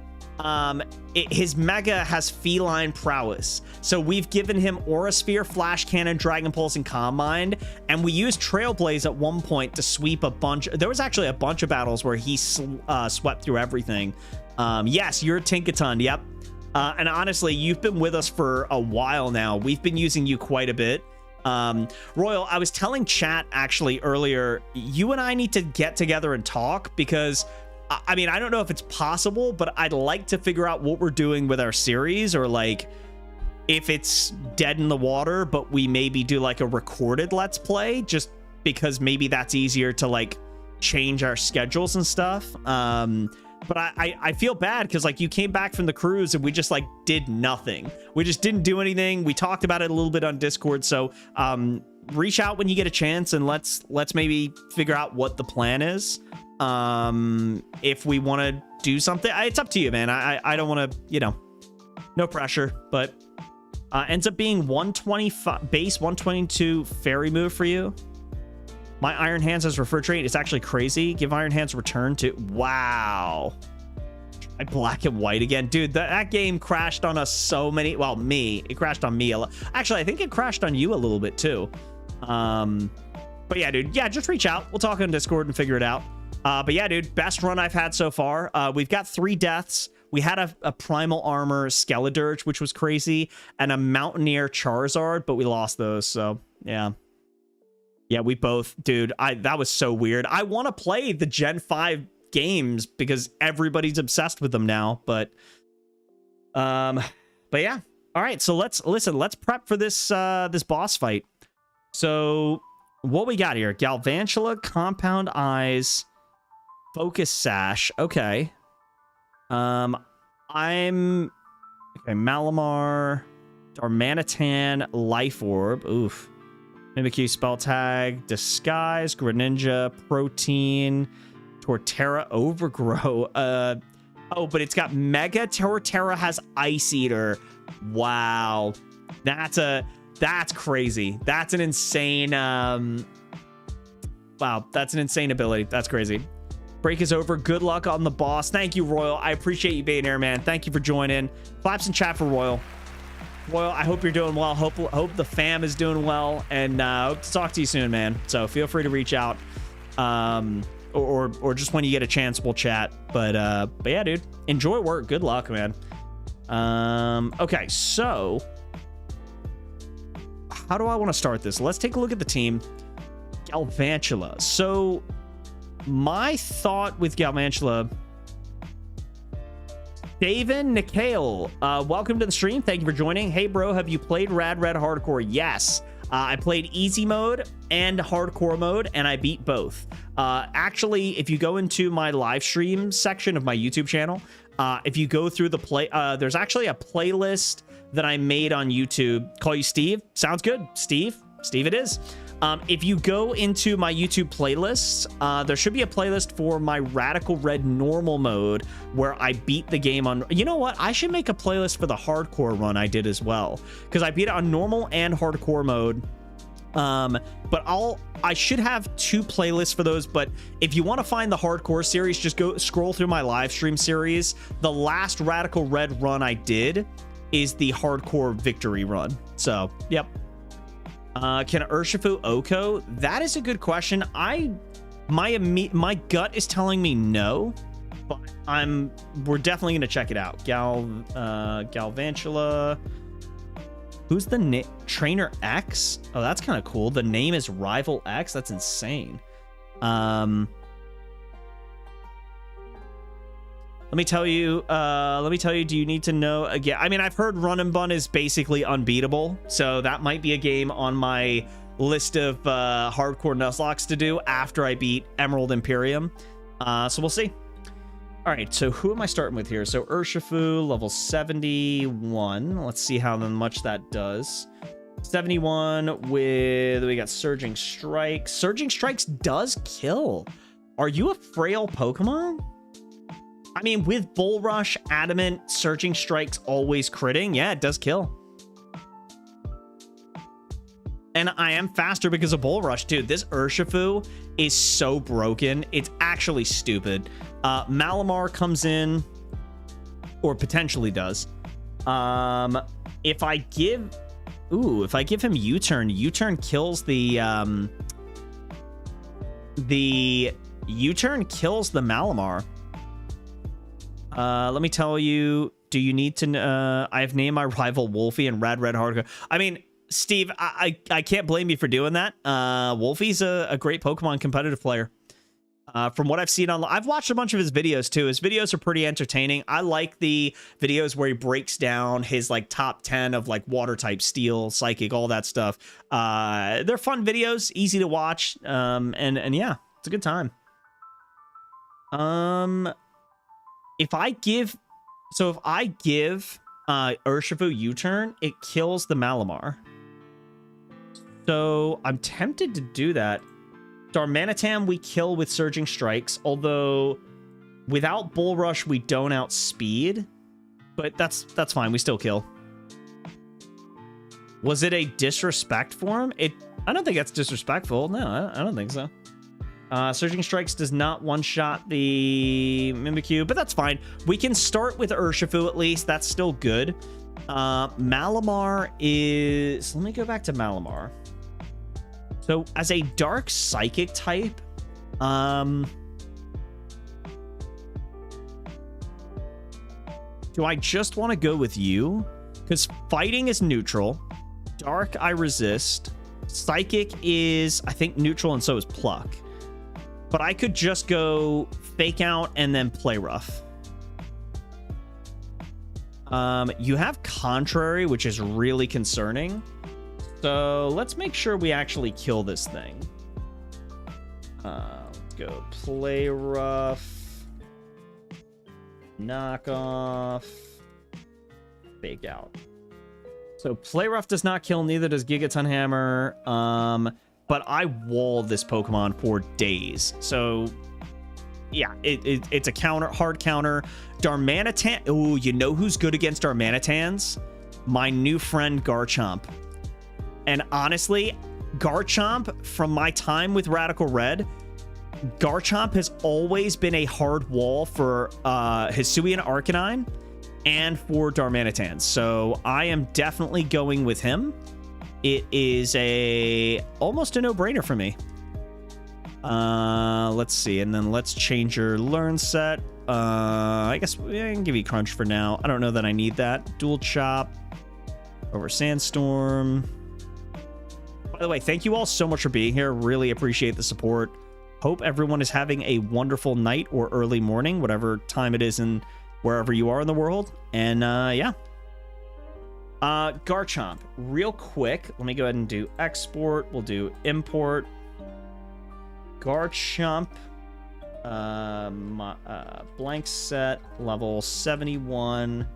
His Mega has Feline Prowess. So we've given him Aura Sphere, Flash Cannon, Dragon Pulse, and Calm Mind. And we used Trailblaze at one point to sweep a bunch. There was actually a bunch of battles where he swept through everything. Yes, you're Tinkaton. Yep. And honestly, you've been with us for a while now. We've been using you quite a bit. Royal, I was telling chat actually earlier, you and I need to get together and talk because I mean, I don't know if it's possible, but I'd like to figure out what we're doing with our series, or like if it's dead in the water, but we maybe do like a recorded Let's Play, just because maybe that's easier to like change our schedules and stuff. But I feel bad because like you came back from the cruise and we just like did nothing. We just didn't do anything. We talked about it a little bit on Discord. So reach out when you get a chance and let's maybe figure out what the plan is. If we want to do something, it's up to you, man. I don't want to, you know, no pressure, but ends up being 125 base, 122 fairy move for you. My Iron Hands has Refrigerate. It's actually crazy. Give Iron Hands return to... Wow. I Black and White again. Dude, that game crashed on us so many... Well, me. It crashed on me a lot. Actually, I think it crashed on you a little bit, too. But yeah, dude. Yeah, just reach out. We'll talk on Discord and figure it out. But yeah, dude. Best run I've had so far. We've got 3 deaths. We had a Primal Armor Skeledirge, which was crazy, and a Mountaineer Charizard, but we lost those, so yeah. Yeah, we both, dude, that was so weird. I want to play the Gen 5 games because everybody's obsessed with them now, but yeah. All right, so let's prep for this this boss fight. So what we got here? Galvantula, Compound Eyes, Focus Sash. Okay. Okay, Malamar, Darmanitan, Life Orb. Oof. Mimikyu, Spell Tag, Disguise, Greninja, Protein, Torterra, Overgrow. Oh, but it's got Mega. Torterra has Ice Eater. Wow. That's crazy. That's an insane wow, that's an insane ability. That's crazy. Break is over. Good luck on the boss. Thank you, Royal. I appreciate you being here, man. Thank you for joining. Claps in chat for Royal. Royal, I hope you're doing well. Hope the fam is doing well, and hope to talk to you soon, man. So feel free to reach out, or just when you get a chance, we'll chat. But yeah, dude, enjoy work. Good luck, man. Okay, so how do I want to start this? Let's take a look at the team. Galvantula. So my thought with Galvantula. David Nikhil, welcome to the stream. Thank you for joining. Hey, bro, have you played Rad Red Hardcore? Yes. I played easy mode and hardcore mode, and I beat both. Actually, if you go into my live stream section of my YouTube channel, if you go through the there's actually a playlist that I made on YouTube. Call you Steve. Sounds good. Steve it is. If you go into my YouTube playlists, there should be a playlist for my Radical Red normal mode where I beat the game on... You know what? I should make a playlist for the hardcore run I did as well, because I beat it on normal and hardcore mode. But I should have 2 playlists for those. But if you want to find the hardcore series, just go scroll through my live stream series. The last Radical Red run I did is the hardcore victory run. So, yep. Can Urshifu Oko? That is a good question. My gut is telling me no. but we're definitely gonna check it out. Galvantula. Who's the Trainer X? Oh, that's kind of cool. The name is Rival X. That's insane. Let me tell you, do you need to know again? I mean, I've heard Run and Bun is basically unbeatable, so that might be a game on my list of hardcore Nuzlocks to do after I beat Emerald Imperium. So we'll see. All right, so who am I starting with here? So Urshifu, level 71. Let's see how much that does. 71 with, we got Surging Strikes. Surging Strikes does kill. Are you a frail Pokemon? I mean, with Bull Rush, Adamant, Surging Strikes always critting. Yeah, it does kill. And I am faster because of Bull Rush, dude. This Urshifu is so broken. It's actually stupid. Malamar comes in, or potentially does. If I give him U-turn, U-turn kills the U-turn kills the Malamar. Let me tell you, do you need to I've named my rival Wolfie and Rad Red Hardcore. I mean, Steve, I can't blame you for doing that. Wolfie's a great Pokemon competitive player. From what I've seen online, I've watched a bunch of his videos too. His videos are pretty entertaining. I like the videos where he breaks down his like top 10 of like water type, steel, psychic, all that stuff. They're fun videos, easy to watch. And yeah, it's a good time. If I give Urshifu U-turn, it kills the Malamar. So I'm tempted to do that. Darmanitan we kill with Surging Strikes, although without Bull Rush we don't outspeed. But that's fine, we still kill. Was it a disrespect for him? I don't think that's disrespectful. No, I don't think so. Surging Strikes does not one-shot the Mimikyu, but that's fine. We can start with Urshifu at least. That's still good. Malamar is... Let me go back to Malamar. So, as a Dark Psychic type, do I just want to go with you? Because Fighting is neutral. Dark, I resist. Psychic is, I think, neutral, and so is Pluck. But I could just go Fake Out and then Play Rough. You have Contrary, which is really concerning. So let's make sure we actually kill this thing. Let's go Play Rough. Knock Off. Fake Out. So Play Rough does not kill, neither does Gigaton Hammer. But I walled this Pokemon for days. So, yeah, it's a hard counter. Darmanitan. Oh, you know who's good against Darmanitans? My new friend Garchomp. And honestly, Garchomp, from my time with Radical Red, Garchomp has always been a hard wall for Hisuian Arcanine and for Darmanitan. So I am definitely going with him. It is almost a no-brainer for me. Let's see, and then let's change your learn set. I guess I can give you Crunch for now. I don't know that I need that. Dual Chop over Sandstorm. By the way, thank you all so much for being here. Really appreciate the support. Hope everyone is having a wonderful night or early morning, whatever time it is in wherever you are in the world. And yeah. Garchomp, real quick, let me go ahead and do export. We'll do import. Garchomp, blank set, level 71.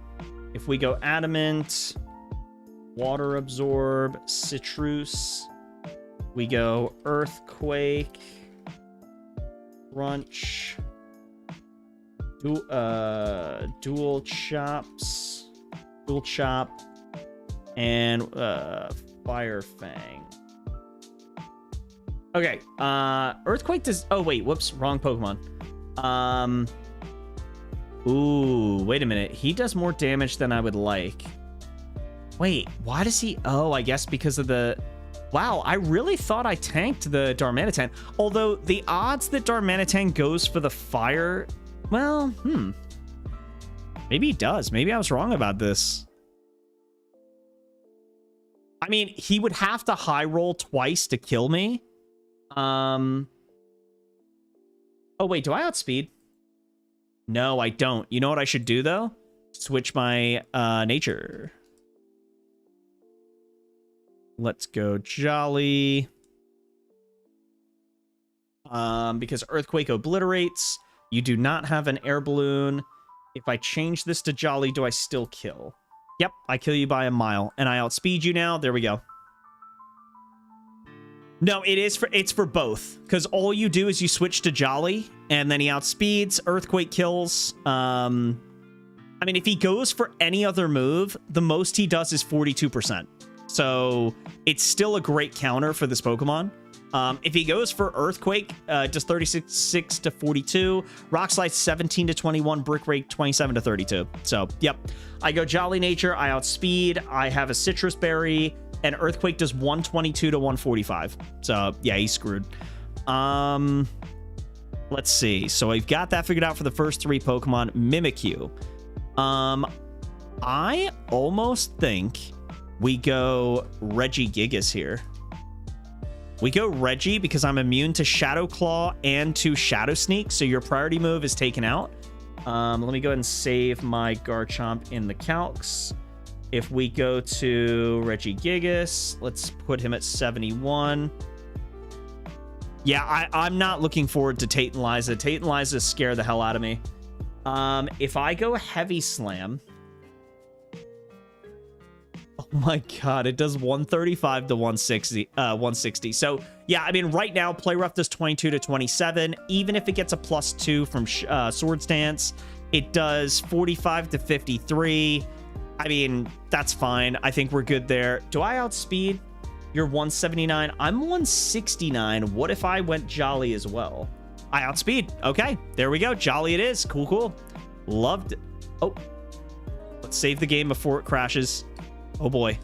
If we go Adamant, Water Absorb, Citrus, we go Earthquake, Crunch, Dual Chop, and Fire Fang. Okay, Earthquake does... Oh, wait, whoops, wrong Pokemon. Ooh, wait a minute. He does more damage than I would like. Wait, why does he... Oh, I guess because of the... Wow, I really thought I tanked the Darmanitan. Although, the odds that Darmanitan goes for the fire Well, maybe he does. Maybe I was wrong about this. I mean, he would have to high roll twice to kill me. Oh, wait, do I outspeed? No, I don't. You know what I should do, though? Switch my nature. Let's go Jolly. Because Earthquake obliterates. You do not have an air balloon. If I change this to Jolly, do I still kill? Yep, I kill you by a mile. And I outspeed you now. There we go. No, it's for both. Because all you do is you switch to Jolly, and then he outspeeds, Earthquake kills. I mean, if he goes for any other move, the most he does is 42%. So it's still a great counter for this Pokemon. If he goes for Earthquake, just 36 to 42, Rock Slide 17 to 21, Brick Break 27 to 32. So, yep. I go Jolly Nature, I outspeed, I have a Citrus Berry, and Earthquake does 122 to 145. So, yeah, he's screwed. Let's see. So I've got that figured out for the first 3 Pokemon. Mimikyu. I almost think we go Regigigas here. We go Reggie because I'm immune to Shadow Claw and to Shadow Sneak, so your priority move is taken out. Let me go ahead and save my Garchomp in the calcs. If we go to Regigigas, let's put him at 71. Yeah, I'm not looking forward to Tate and Liza. Tate and Liza scare the hell out of me. If I go Heavy Slam... Oh my god, it does 135 to 160. So, yeah, I mean, right now, Play Rough does 22 to 27. Even if it gets a +2 from Swords Dance, it does 45 to 53. I mean, that's fine. I think we're good there. Do I outspeed? You're 179. I'm 169. What if I went Jolly as well? I outspeed. Okay, there we go. Jolly it is. Cool, cool. Loved it. Oh, let's save the game before it crashes. Oh boy.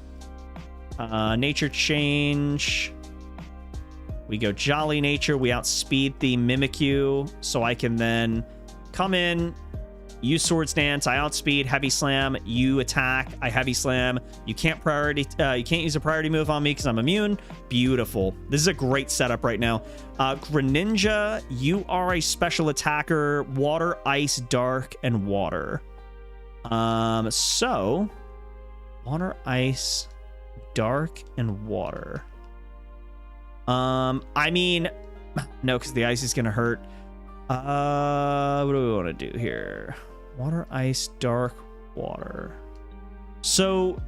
Nature change. We go Jolly Nature. We outspeed the Mimikyu, so I can then come in, use Swords Dance. I outspeed, Heavy Slam. You attack. I Heavy Slam. You can't use a priority move on me because I'm immune. Beautiful. This is a great setup right now. Greninja, you are a special attacker. Water, Ice, Dark, and Water. So Water, Ice, Dark, and Water. I mean, no, because the ice is gonna hurt. What do we want to do here? Water, Ice, Dark, Water. So,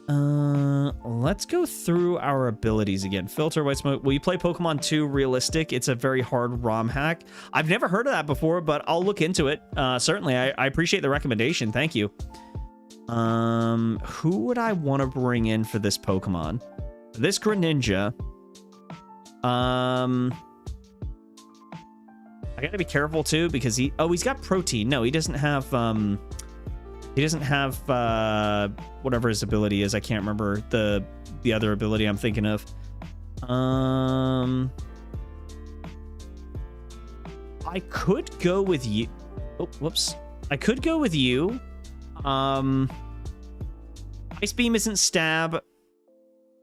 let's go through our abilities again. Filter, White Smoke. Will you play Pokemon 2 Realistic? It's a very hard ROM hack. I've never heard of that before, but I'll look into it. Certainly, I appreciate the recommendation. Thank you. Who would I want to bring in for this Pokemon? This Greninja. I gotta be careful too because he's got protein. No, he doesn't have whatever his ability is. I can't remember the other ability I'm thinking of. I could go with you. Oh, whoops. I could go with you. Ice Beam isn't stab.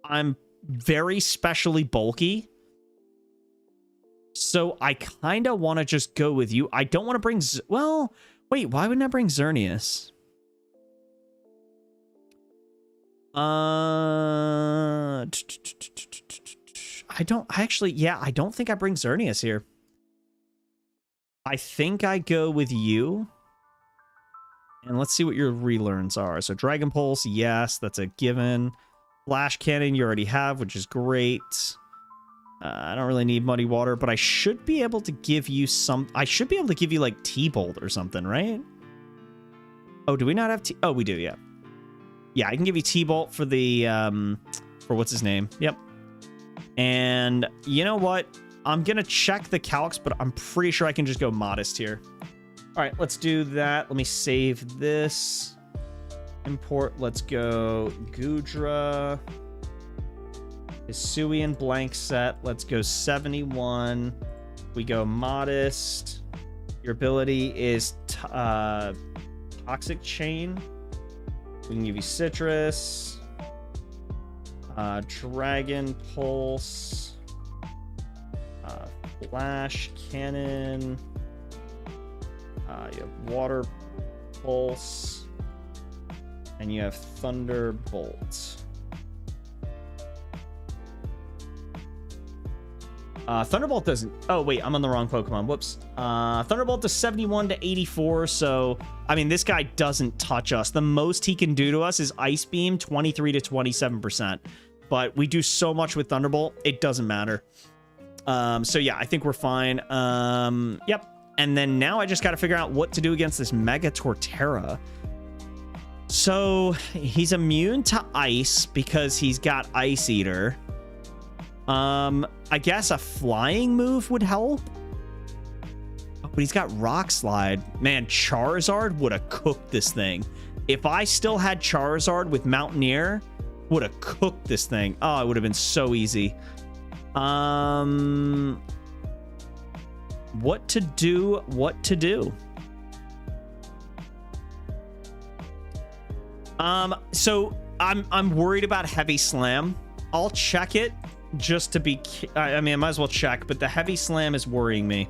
I'm very specially bulky. So I kind of want to just go with you. I don't want to bring... Well, wait, why wouldn't I bring XERNEAS? I don't think I bring XERNEAS here. I think I go with you. And let's see what your relearns are. So Dragon Pulse, yes, that's a given. Flash Cannon you already have, which is great. I don't really need Muddy Water, but I should be able to give you some... I should be able to give you, like, T-Bolt or something, right? Oh, do we not have T... Oh, we do, yeah. Yeah, I can give you T-Bolt for the, for what's his name. Yep. And you know what? I'm gonna check the calcs, but I'm pretty sure I can just go Modest here. All right, let's do that. Let me save this. Import, let's go Goodra. Hisuian blank set. Let's go 71. We go Modest. Your ability is Toxic Chain. We can give you Citrus. Dragon Pulse. Flash Cannon. You have Water Pulse. And you have Thunderbolt. Thunderbolt doesn't... Oh, wait, I'm on the wrong Pokemon. Whoops. Thunderbolt is 71 to 84, so... I mean, this guy doesn't touch us. The most he can do to us is Ice Beam, 23 to 27%. But we do so much with Thunderbolt, it doesn't matter. So, yeah, I think we're fine. Yep. And then now I just got to figure out what to do against this Mega Torterra. So, he's immune to Ice because he's got Ice Eater. I guess a flying move would help. Oh, but he's got Rock Slide. Man, Charizard would have cooked this thing. If I still had Charizard with Mountaineer, would have cooked this thing. Oh, it would have been so easy. What to do? What to do? So I'm worried about Heavy Slam. I'll check it. Just to be... I mean, I might as well check, but the Heavy Slam is worrying me.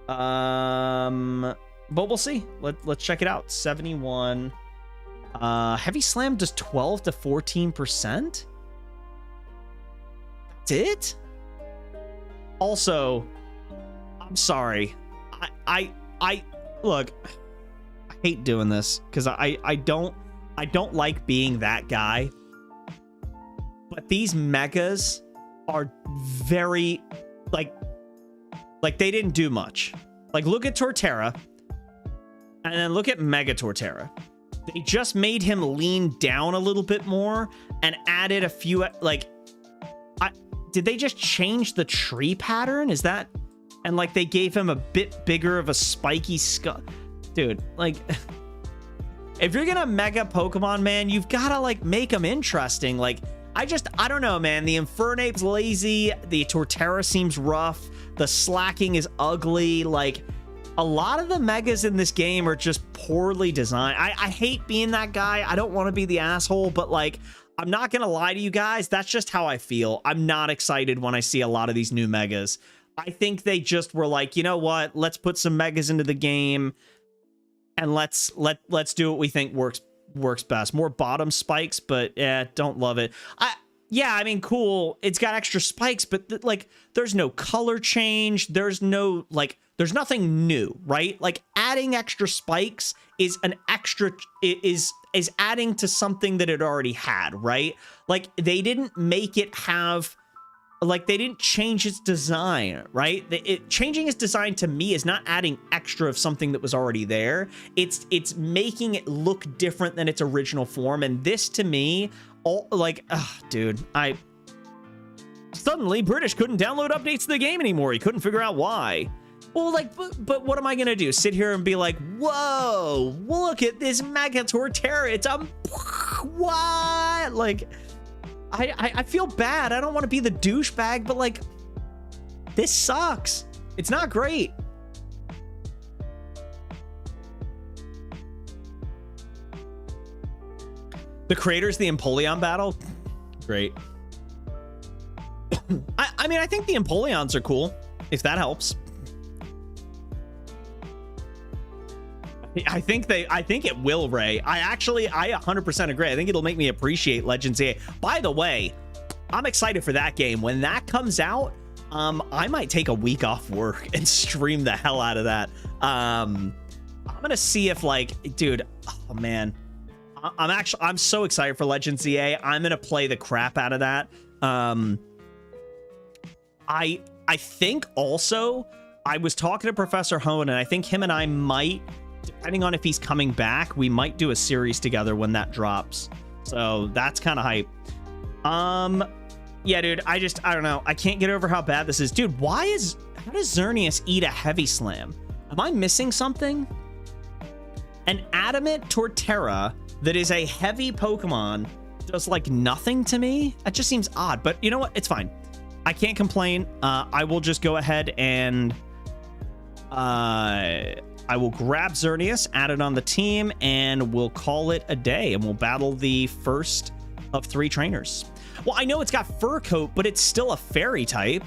But we'll see. Let's check it out. 71. Heavy Slam does 12 to 14%? That's it? Also, I'm sorry. I look, I hate doing this because I don't like being that guy. But these megas are very, like they didn't do much. Like, look at Torterra, and then look at Mega Torterra. They just made him lean down a little bit more and added a few, like, did they just change the tree pattern? Is that, and like they gave him a bit bigger of a spiky skull? Dude, like, if you're gonna Mega Pokemon, man, you've gotta like make them interesting. Like, I don't know, man. The Infernape's lazy. The Torterra seems rough. The slacking is ugly. Like, a lot of the megas in this game are just poorly designed. I hate being that guy. I don't want to be the asshole, but like, I'm not going to lie to you guys. That's just how I feel. I'm not excited when I see a lot of these new megas. I think they just were like, you know what? Let's put some megas into the game and let's do what we think works best. More bottom spikes, but yeah, don't love it. Yeah, I mean, cool. It's got extra spikes, but like, there's no color change. There's no, like, there's nothing new, right? Like, adding extra spikes is an extra, is adding to something that it already had, right? Like, they didn't make it have, like, they didn't change its design, right? Changing its design to me is not adding extra of something that was already there. It's making it look different than its original form. And this, to me, dude, suddenly British couldn't download updates to the game anymore. He couldn't figure out why. Well, like, but what am I gonna do? Sit here and be like, whoa, look at this Mega Torterra. It's a what? Like, I feel bad. I don't want to be the douchebag, but like, this sucks. It's not great. The creators, the Empoleon battle, great. I mean, I think the Empoleons are cool, if that helps. I think it will, Ray. I 100% agree. I think it'll make me appreciate Legends EA. By the way, I'm excited for that game. When that comes out, I might take a week off work and stream the hell out of that. I'm gonna see if, like, dude, oh man, I'm so excited for Legends EA. I'm gonna play the crap out of that. I think also, I was talking to Professor Hone, and I think him and I might, depending on if he's coming back, we might do a series together when that drops. So that's kind of hype. Yeah, dude, I don't know. I can't get over how bad this is. Dude, how does XERNEAS eat a Heavy Slam? Am I missing something? An Adamant Torterra that is a heavy Pokemon does like nothing to me? That just seems odd, but you know what? It's fine. I can't complain. I will just go ahead and I will grab XERNEAS, add it on the team, and we'll call it a day, and we'll battle the first of 3 trainers. Well, I know it's got Fur Coat, but it's still a fairy type.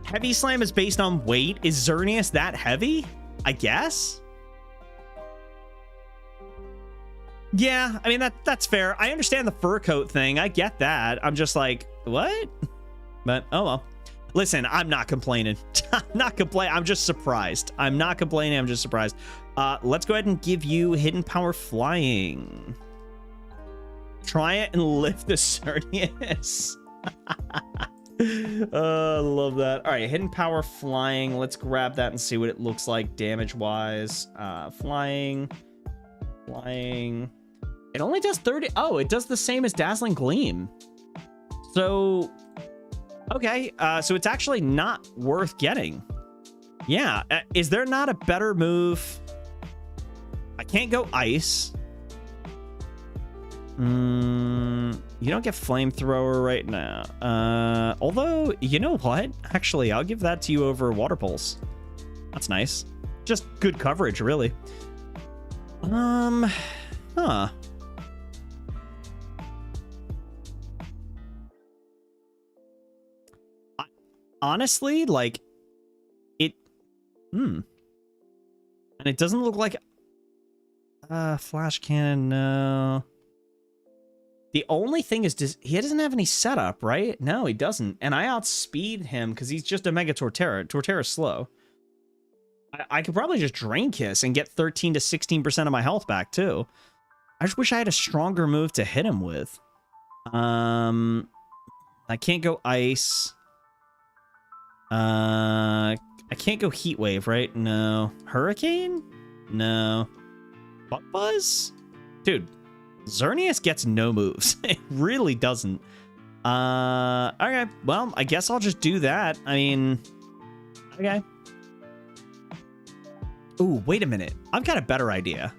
Heavy Slam is based on weight. Is XERNEAS that heavy? I guess. Yeah, I mean, that's fair. I understand the Fur Coat thing. I get that. I'm just like, what? But, oh well. Listen, I'm not complaining. I'm not complaining. I'm just surprised. I'm not complaining. I'm just surprised. Let's go ahead and give you Hidden Power Flying. Try it and lift the XERNEAS. I love that. All right, Hidden Power Flying. Let's grab that and see what it looks like damage-wise. Flying. It only does 30. Oh, it does the same as Dazzling Gleam. So... okay, so it's actually not worth getting. Yeah, is there not a better move? I can't go Ice. You don't get Flamethrower right now. Although, you know what? Actually, I'll give that to you over Water Pulse. That's nice. Just good coverage, really. Huh. Honestly, like, and it doesn't look like Flash Cannon. No. The only thing is, he doesn't have any setup, right? No, he doesn't. And I outspeed him because he's just a Mega Torterra. Torterra's slow. I could probably just Drain Kiss and get 13 to 16% of my health back too. I just wish I had a stronger move to hit him with. I can't go Ice. I can't go Heat Wave, right? No. Hurricane? No. Buck Buzz? Dude, XERNEAS gets no moves. It really doesn't. Okay. Well, I guess I'll just do that. I mean, okay. Ooh, wait a minute. I've got a better idea.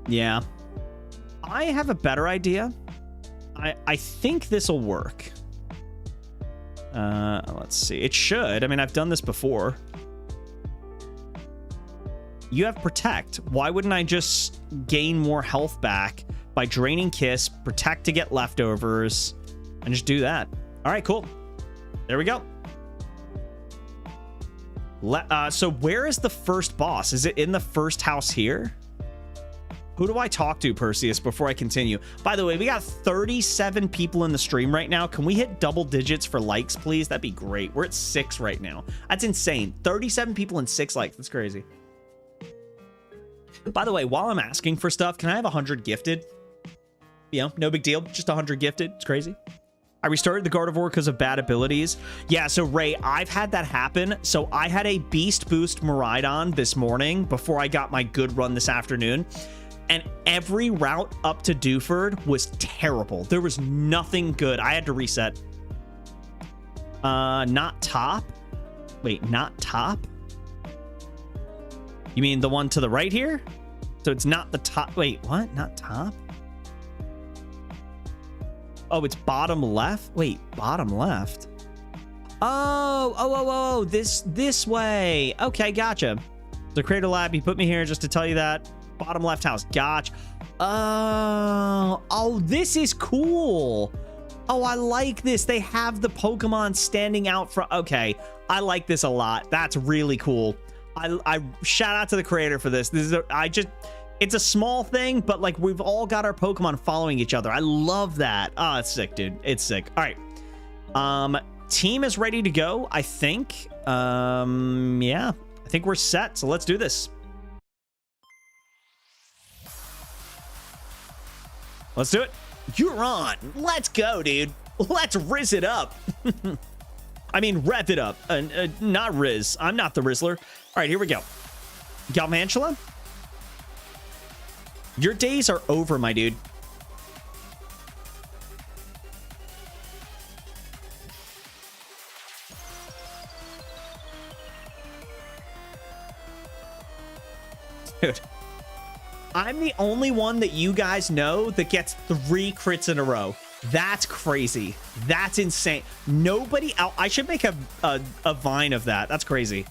Yeah. I have a better idea. I think this will work. Let's see. It should. I mean, I've done this before. You have Protect. Why wouldn't I just gain more health back by draining Kiss, Protect to get leftovers, and just do that? All right, cool. There we go. So where is the first boss? Is it in the first house here? Who do I talk to, Perseus, before I continue? By the way, we got 37 people in the stream right now. Can we hit double digits for likes, please? That'd be great. We're at 6 right now. That's insane. 37 people and 6 likes. That's crazy. By the way, while I'm asking for stuff, can I have 100 gifted? You know, no big deal. Just 100 gifted. It's crazy. I restarted the Gardevoir because of bad abilities. Yeah, so Ray, I've had that happen. So I had a Beast Boost Miraidon this morning before I got my good run this afternoon. And every route up to Dewford was terrible. There was nothing good. I had to reset. Not top? Wait, not top? You mean the one to the right here? So it's not the top. Wait, what? Not top? Oh, it's bottom left? Wait, bottom left? Oh, this way. Okay, gotcha. So Crater Lab, you put me here just to tell you that. Bottom left house. Gotcha. Oh, this is cool. Oh, I like this. They have the Pokemon standing out from. Okay, I like this a lot. That's really cool. I shout out to the creator for this. This is it's a small thing, but like we've all got our Pokemon following each other. I love that. Oh, it's sick, dude. It's sick. All right. Team is ready to go, I think. Yeah, I think we're set. So let's do this. Let's do it. You're on. Let's go, dude. Let's rizz it up. I mean, rev it up. Not Riz. I'm not the Rizzler. All right, here we go. Galvantula. Your days are over, my dude. Dude. I'm the only one that you guys know that gets 3 crits in a row. That's crazy. That's insane. Nobody out. I should make a vine of that. That's crazy.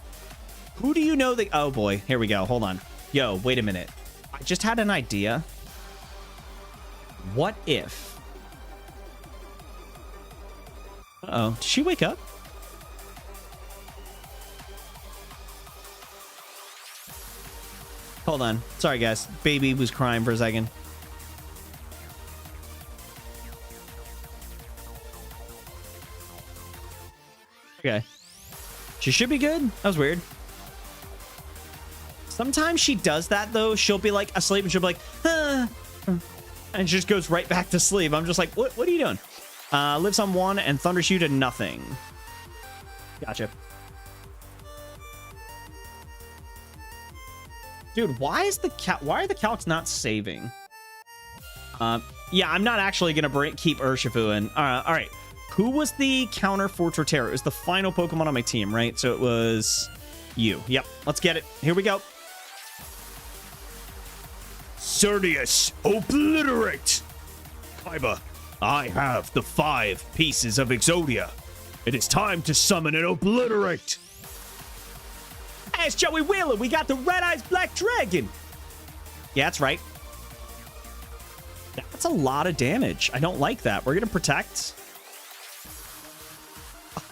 Who do you know that? Oh boy, here we go. Hold on. Yo, wait a minute. I just had an idea. What if? Uh-oh. Did she wake up? Hold on. Sorry, guys. Baby was crying for a second. Okay. She should be good. That was weird. Sometimes she does that, though. She'll be, like, asleep, and she'll be like, ah, and just goes right back to sleep. I'm just like, what are you doing? Lives on 1 and thunders you to nothing. Gotcha. Dude, why are the calcs not saving? Yeah, I'm not actually gonna keep Urshifu in. All right. Who was the counter for Torterra? It was the final Pokemon on my team, right? So it was you. Yep. Let's get it. Here we go. XERNEAS, obliterate! Kaiba, I have the 5 pieces of Exodia. It is time to summon and obliterate. Hey, it's Joey Wheeler. We got the Red Eyes Black Dragon. Yeah, that's right. That's a lot of damage. I don't like that. We're going to protect.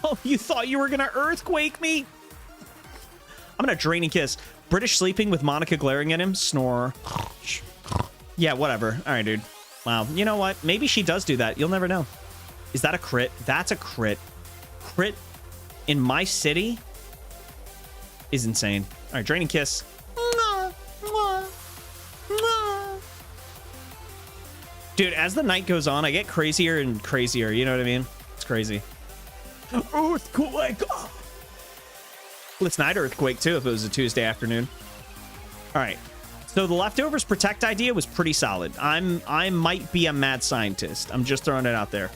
Oh, you thought you were going to Earthquake me? I'm going to Draining Kiss. British sleeping with Monica glaring at him. Snore. Yeah, whatever. All right, dude. Wow. You know what? Maybe she does do that. You'll never know. Is that a crit? That's a crit. Crit in my city is insane. All right, Draining Kiss. Dude, as the night goes on, I get crazier and crazier. You know what I mean? It's crazy. Earthquake. Let's night Earthquake, too, if it was a Tuesday afternoon. All right. So the Leftovers Protect idea was pretty solid. I might be a mad scientist. I'm just throwing it out there.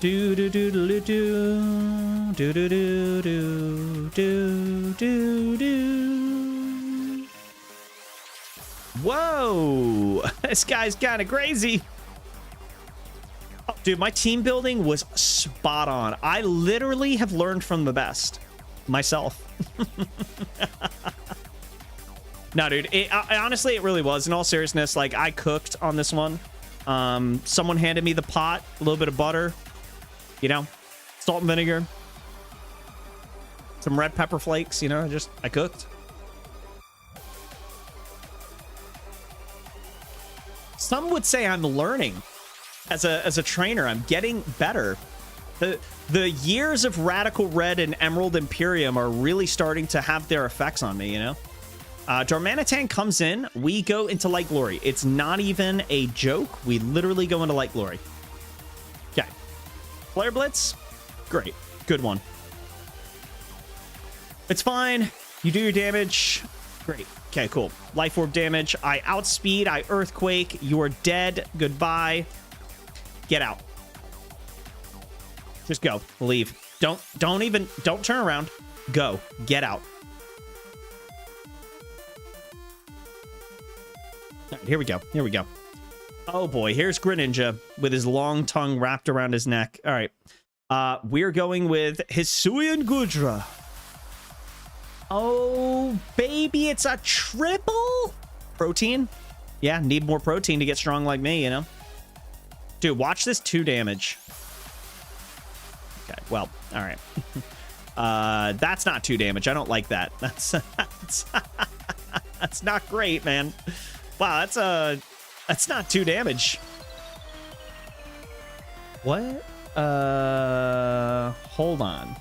Do do do do do do do do do do do do. Whoa! This guy's kind of crazy. Oh, dude, my team building was spot on. I literally have learned from the best. Myself. No, dude, honestly, it really was. In all seriousness, like, I cooked on this one. Someone handed me the pot, a little bit of butter, you know, salt and vinegar, some red pepper flakes, you know, I cooked. Some would say I'm learning as a trainer. I'm getting better. The years of Radical Red and Emerald Imperium are really starting to have their effects on me, you know? Darmanitan comes in, we go into Light Glory. It's not even a joke. We literally go into Light Glory. Okay. Flare Blitz. Great. Good one. It's fine. You do your damage. Great. Okay, cool. Life Orb damage. I outspeed. I Earthquake. You're dead. Goodbye. Get out. Just go. Leave. Don't turn around. Go. Get out. All right, here we go. Here we go. Oh boy, here's Greninja with his long tongue wrapped around his neck. All right. We're going with Hisuian Gudra. Oh, baby, it's a triple? Protein? Yeah, need more protein to get strong like me, you know? Dude, watch this 2 damage. Okay, well, all right. That's not 2 damage. I don't like that. That's not great, man. Wow, that's not 2 damage. What? Hold on.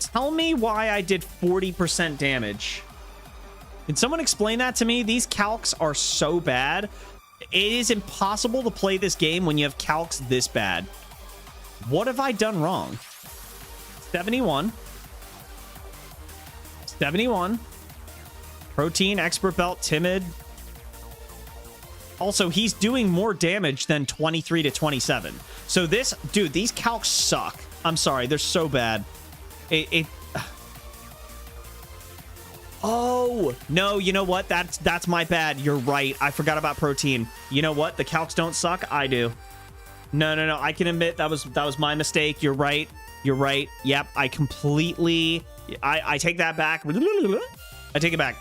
Tell me why I did 40% damage. Can someone explain that to me? These calcs are so bad. It is impossible to play this game when you have calcs this bad. What have I done wrong? 71. 71. Protein, Expert Belt, Timid. Also, he's doing more damage than 23 to 27. So this, dude, these calcs suck. I'm sorry, they're so bad. Oh, no, you know what? That's my bad. You're right. I forgot about protein. You know what? The calcs don't suck. I do. No. I can admit that was my mistake. You're right. You're right. Yep. I completely... I take that back. I take it back.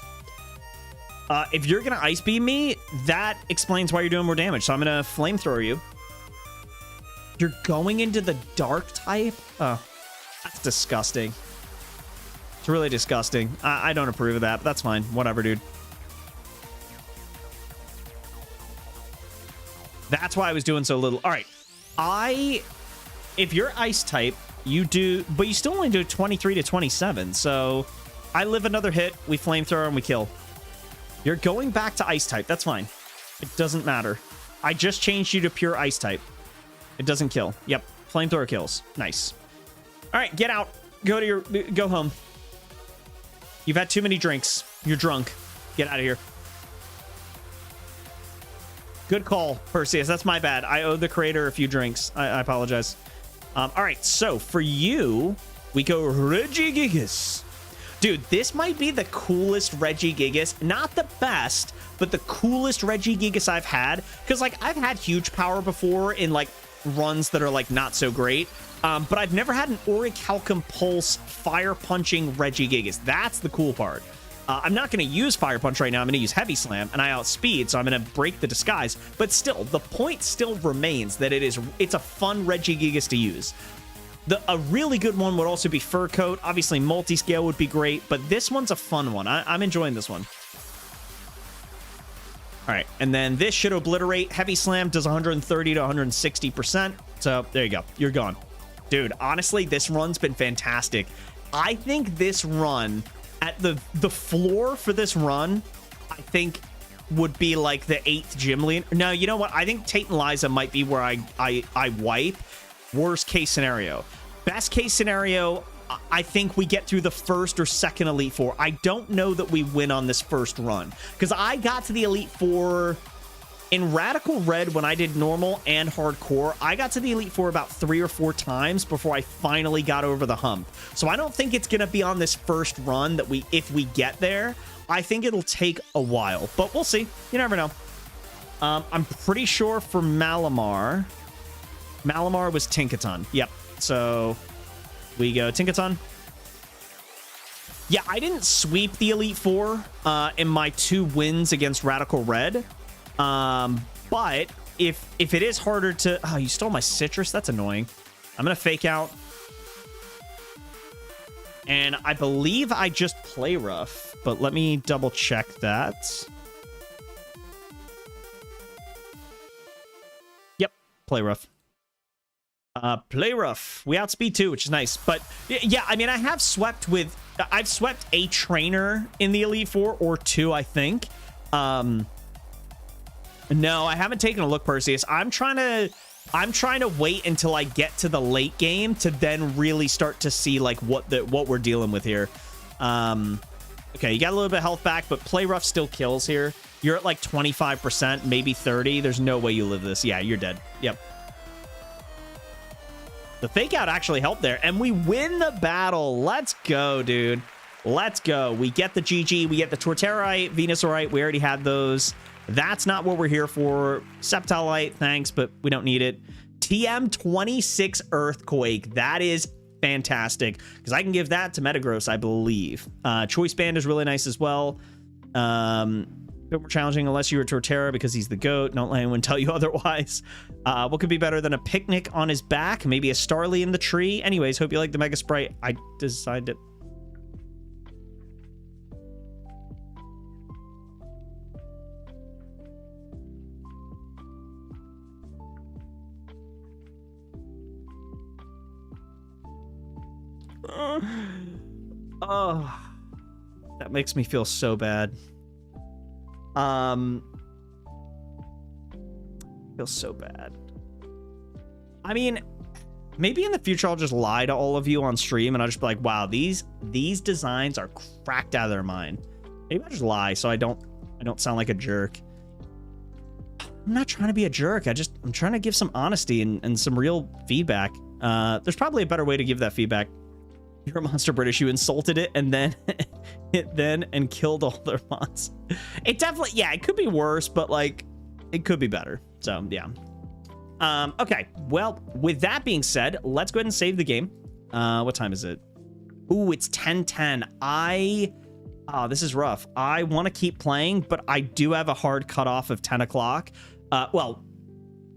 If you're going to ice beam me, that explains why you're doing more damage. So I'm going to flamethrower you. You're going into the dark type? Oh, that's disgusting. It's really disgusting. I don't approve of that, but that's fine. Whatever, dude. That's why I was doing so little. All right. If you're ice type, you do, but you still only do 23 to 27. So I live another hit. We flamethrower and we kill. You're going back to ice type. That's fine. It doesn't matter. I just changed you to pure ice type. It doesn't kill. Yep. Flamethrower kills. Nice. All right. Get out. Go home. You've had too many drinks. You're drunk. Get out of here. Good call, Perseus. That's my bad. I owe the creator a few drinks. I apologize. All right. So for you, we go Regigigas. Dude, this might be the coolest Regigigas. Not the best, but the coolest Regigigas I've had. Because, like, I've had huge power before in, like, runs that are, like, not so great. But I've never had an Orichalcum Pulse fire-punching Regigigas. That's the cool part. I'm not going to use Fire Punch right now. I'm going to use Heavy Slam, and I outspeed, so I'm going to break the disguise. But still, the point still remains that it's a fun Regigigas to use. A really good one would also be Fur Coat. Obviously, Multiscale would be great, but this one's a fun one. I'm enjoying this one. All right, and then this should obliterate. Heavy Slam does 130 to 160%. So there you go. You're gone. Dude, honestly, this run's been fantastic. I think this run, at the floor for this run, I think would be like the 8th gym lead. No, you know what? I think Tate and Liza might be where I wipe. Worst case scenario. Best case scenario, I think we get through the first or second Elite Four. I don't know that we win on this first run, because I got to the Elite Four in Radical Red when I did normal and hardcore. I got to the Elite Four about 3 or 4 times before I finally got over the hump. So I don't think it's going to be on this first run that if we get there. I think it'll take a while, but we'll see. You never know. I'm pretty sure for Malamar was Tinkaton. Yep. So we go Tinkaton. Yeah, I didn't sweep the Elite Four in my 2 wins against Radical Red. But if it is harder to... Oh, you stole my citrus? That's annoying. I'm going to fake out. And I believe I just play rough, but let me double check that. Yep, play rough. Play rough. We outspeed too, which is nice. But yeah, I mean, I've swept a trainer in the Elite Four or 2, I think. No, I haven't taken a look, Perseus. I'm trying to wait until I get to the late game to then really start to see like what we're dealing with here. Okay, you got a little bit of health back, but play rough still kills here. You're at like 25%, maybe 30. There's no way you live this. Yeah, you're dead. Yep. The fake out actually helped there, and we win the battle. Let's go, dude. Let's go. We get the GG. We get the Torterite, Venusaurite. We already had those. That's not what we're here for. Septalite, thanks, but we don't need it. TM26 Earthquake. That is fantastic, because I can give that to Metagross, I believe. Choice Band is really nice as well. A bit more challenging unless you're a Torterra, because he's the GOAT. Don't let anyone tell you otherwise. What could be better than a picnic on his back? Maybe a Starly in the tree? Anyways, hope you like the Mega Sprite. I designed it. Oh, that makes me feel so bad. Feel so bad. I mean, maybe in the future I'll just lie to all of you on stream and I'll just be like, wow, these designs are cracked out of their mind. Maybe I'll just lie so I don't sound like a jerk. I'm not trying to be a jerk. I'm trying to give some honesty and some real feedback. There's probably a better way to give that feedback. You're a monster British. You insulted it and then and killed all their mods. It definitely, yeah, it could be worse, but like it could be better. So yeah. Okay. Well, with that being said, let's go ahead and save the game. What time is it? Ooh, it's 10:10. This is rough. I want to keep playing, but I do have a hard cutoff of 10 o'clock. Well,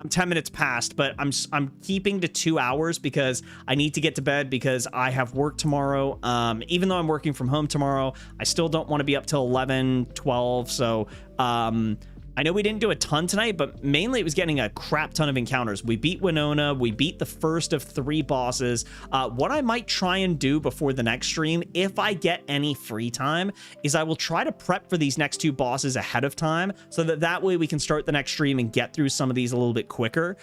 I'm 10 minutes past, but I'm keeping to 2 hours because I need to get to bed because I have work tomorrow. Even though I'm working from home tomorrow, I still don't want to be up till 11, 12. So, I know we didn't do a ton tonight, but mainly it was getting a crap ton of encounters. We beat Winona. We beat the first of 3 bosses. What I might try and do before the next stream, if I get any free time, is I will try to prep for these next 2 bosses ahead of time so that way we can start the next stream and get through some of these a little bit quicker.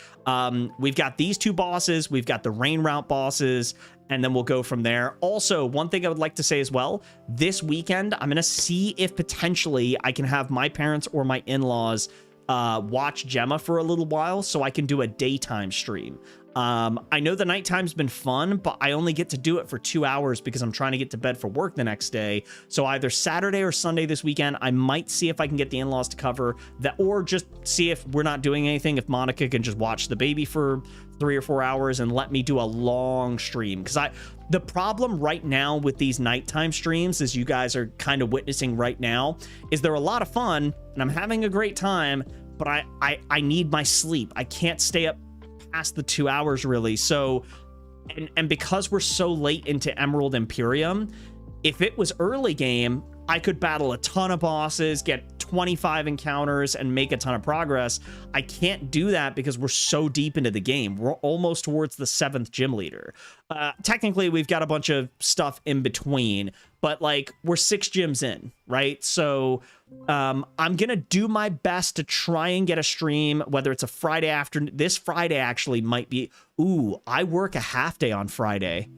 We've got these 2 bosses. We've got the rain route bosses. And then we'll go from there. Also, one thing I would like to say as well, this weekend, I'm going to see if potentially I can have my parents or my in-laws watch Gemma for a little while so I can do a daytime stream. I know the nighttime's been fun, but I only get to do it for 2 hours because I'm trying to get to bed for work the next day. So either Saturday or Sunday this weekend, I might see if I can get the in-laws to cover that, or just see if we're not doing anything, if Monica can just watch the baby for 3 or 4 hours and let me do a long stream. Because the problem right now with these nighttime streams, as you guys are kind of witnessing right now, is they're a lot of fun and I'm having a great time, but I need my sleep. I can't stay up past the 2 hours really. So, and because we're so late into Emerald Imperium, if it was early game, I could battle a ton of bosses, get 25 encounters, and make a ton of progress. I can't do that because we're so deep into the game. We're almost towards the 7th gym leader. Technically, we've got a bunch of stuff in between, but like we're 6 gyms in, right? So I'm gonna do my best to try and get a stream, whether it's a Friday afternoon. This Friday actually might be, ooh, I work a half day on Friday.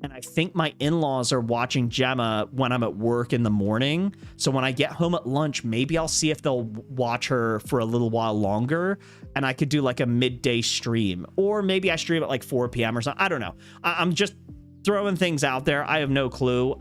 And I think my in-laws are watching Gemma when I'm at work in the morning. So when I get home at lunch, maybe I'll see if they'll watch her for a little while longer. And I could do like a midday stream. Or maybe I stream at like 4 p.m. or something. I don't know. I'm just throwing things out there. I have no clue.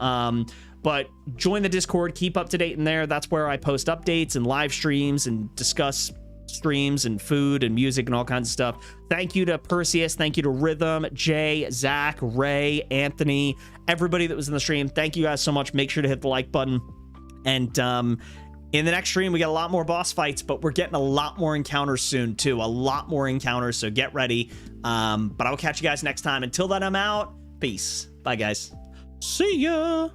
But join the Discord. Keep up to date in there. That's where I post updates and live streams and discuss streams and food and music and all kinds of stuff. Thank you to Perseus. Thank you to Rhythm, Jay, Zach, Ray, Anthony, everybody that was in the stream. Thank you guys so much. Make sure to hit the like button. And in the next stream, we got a lot more boss fights, but we're getting a lot more encounters soon too. A lot more encounters, so get ready. But I will catch you guys next time. Until then, I'm out. Peace. Bye, guys. See ya.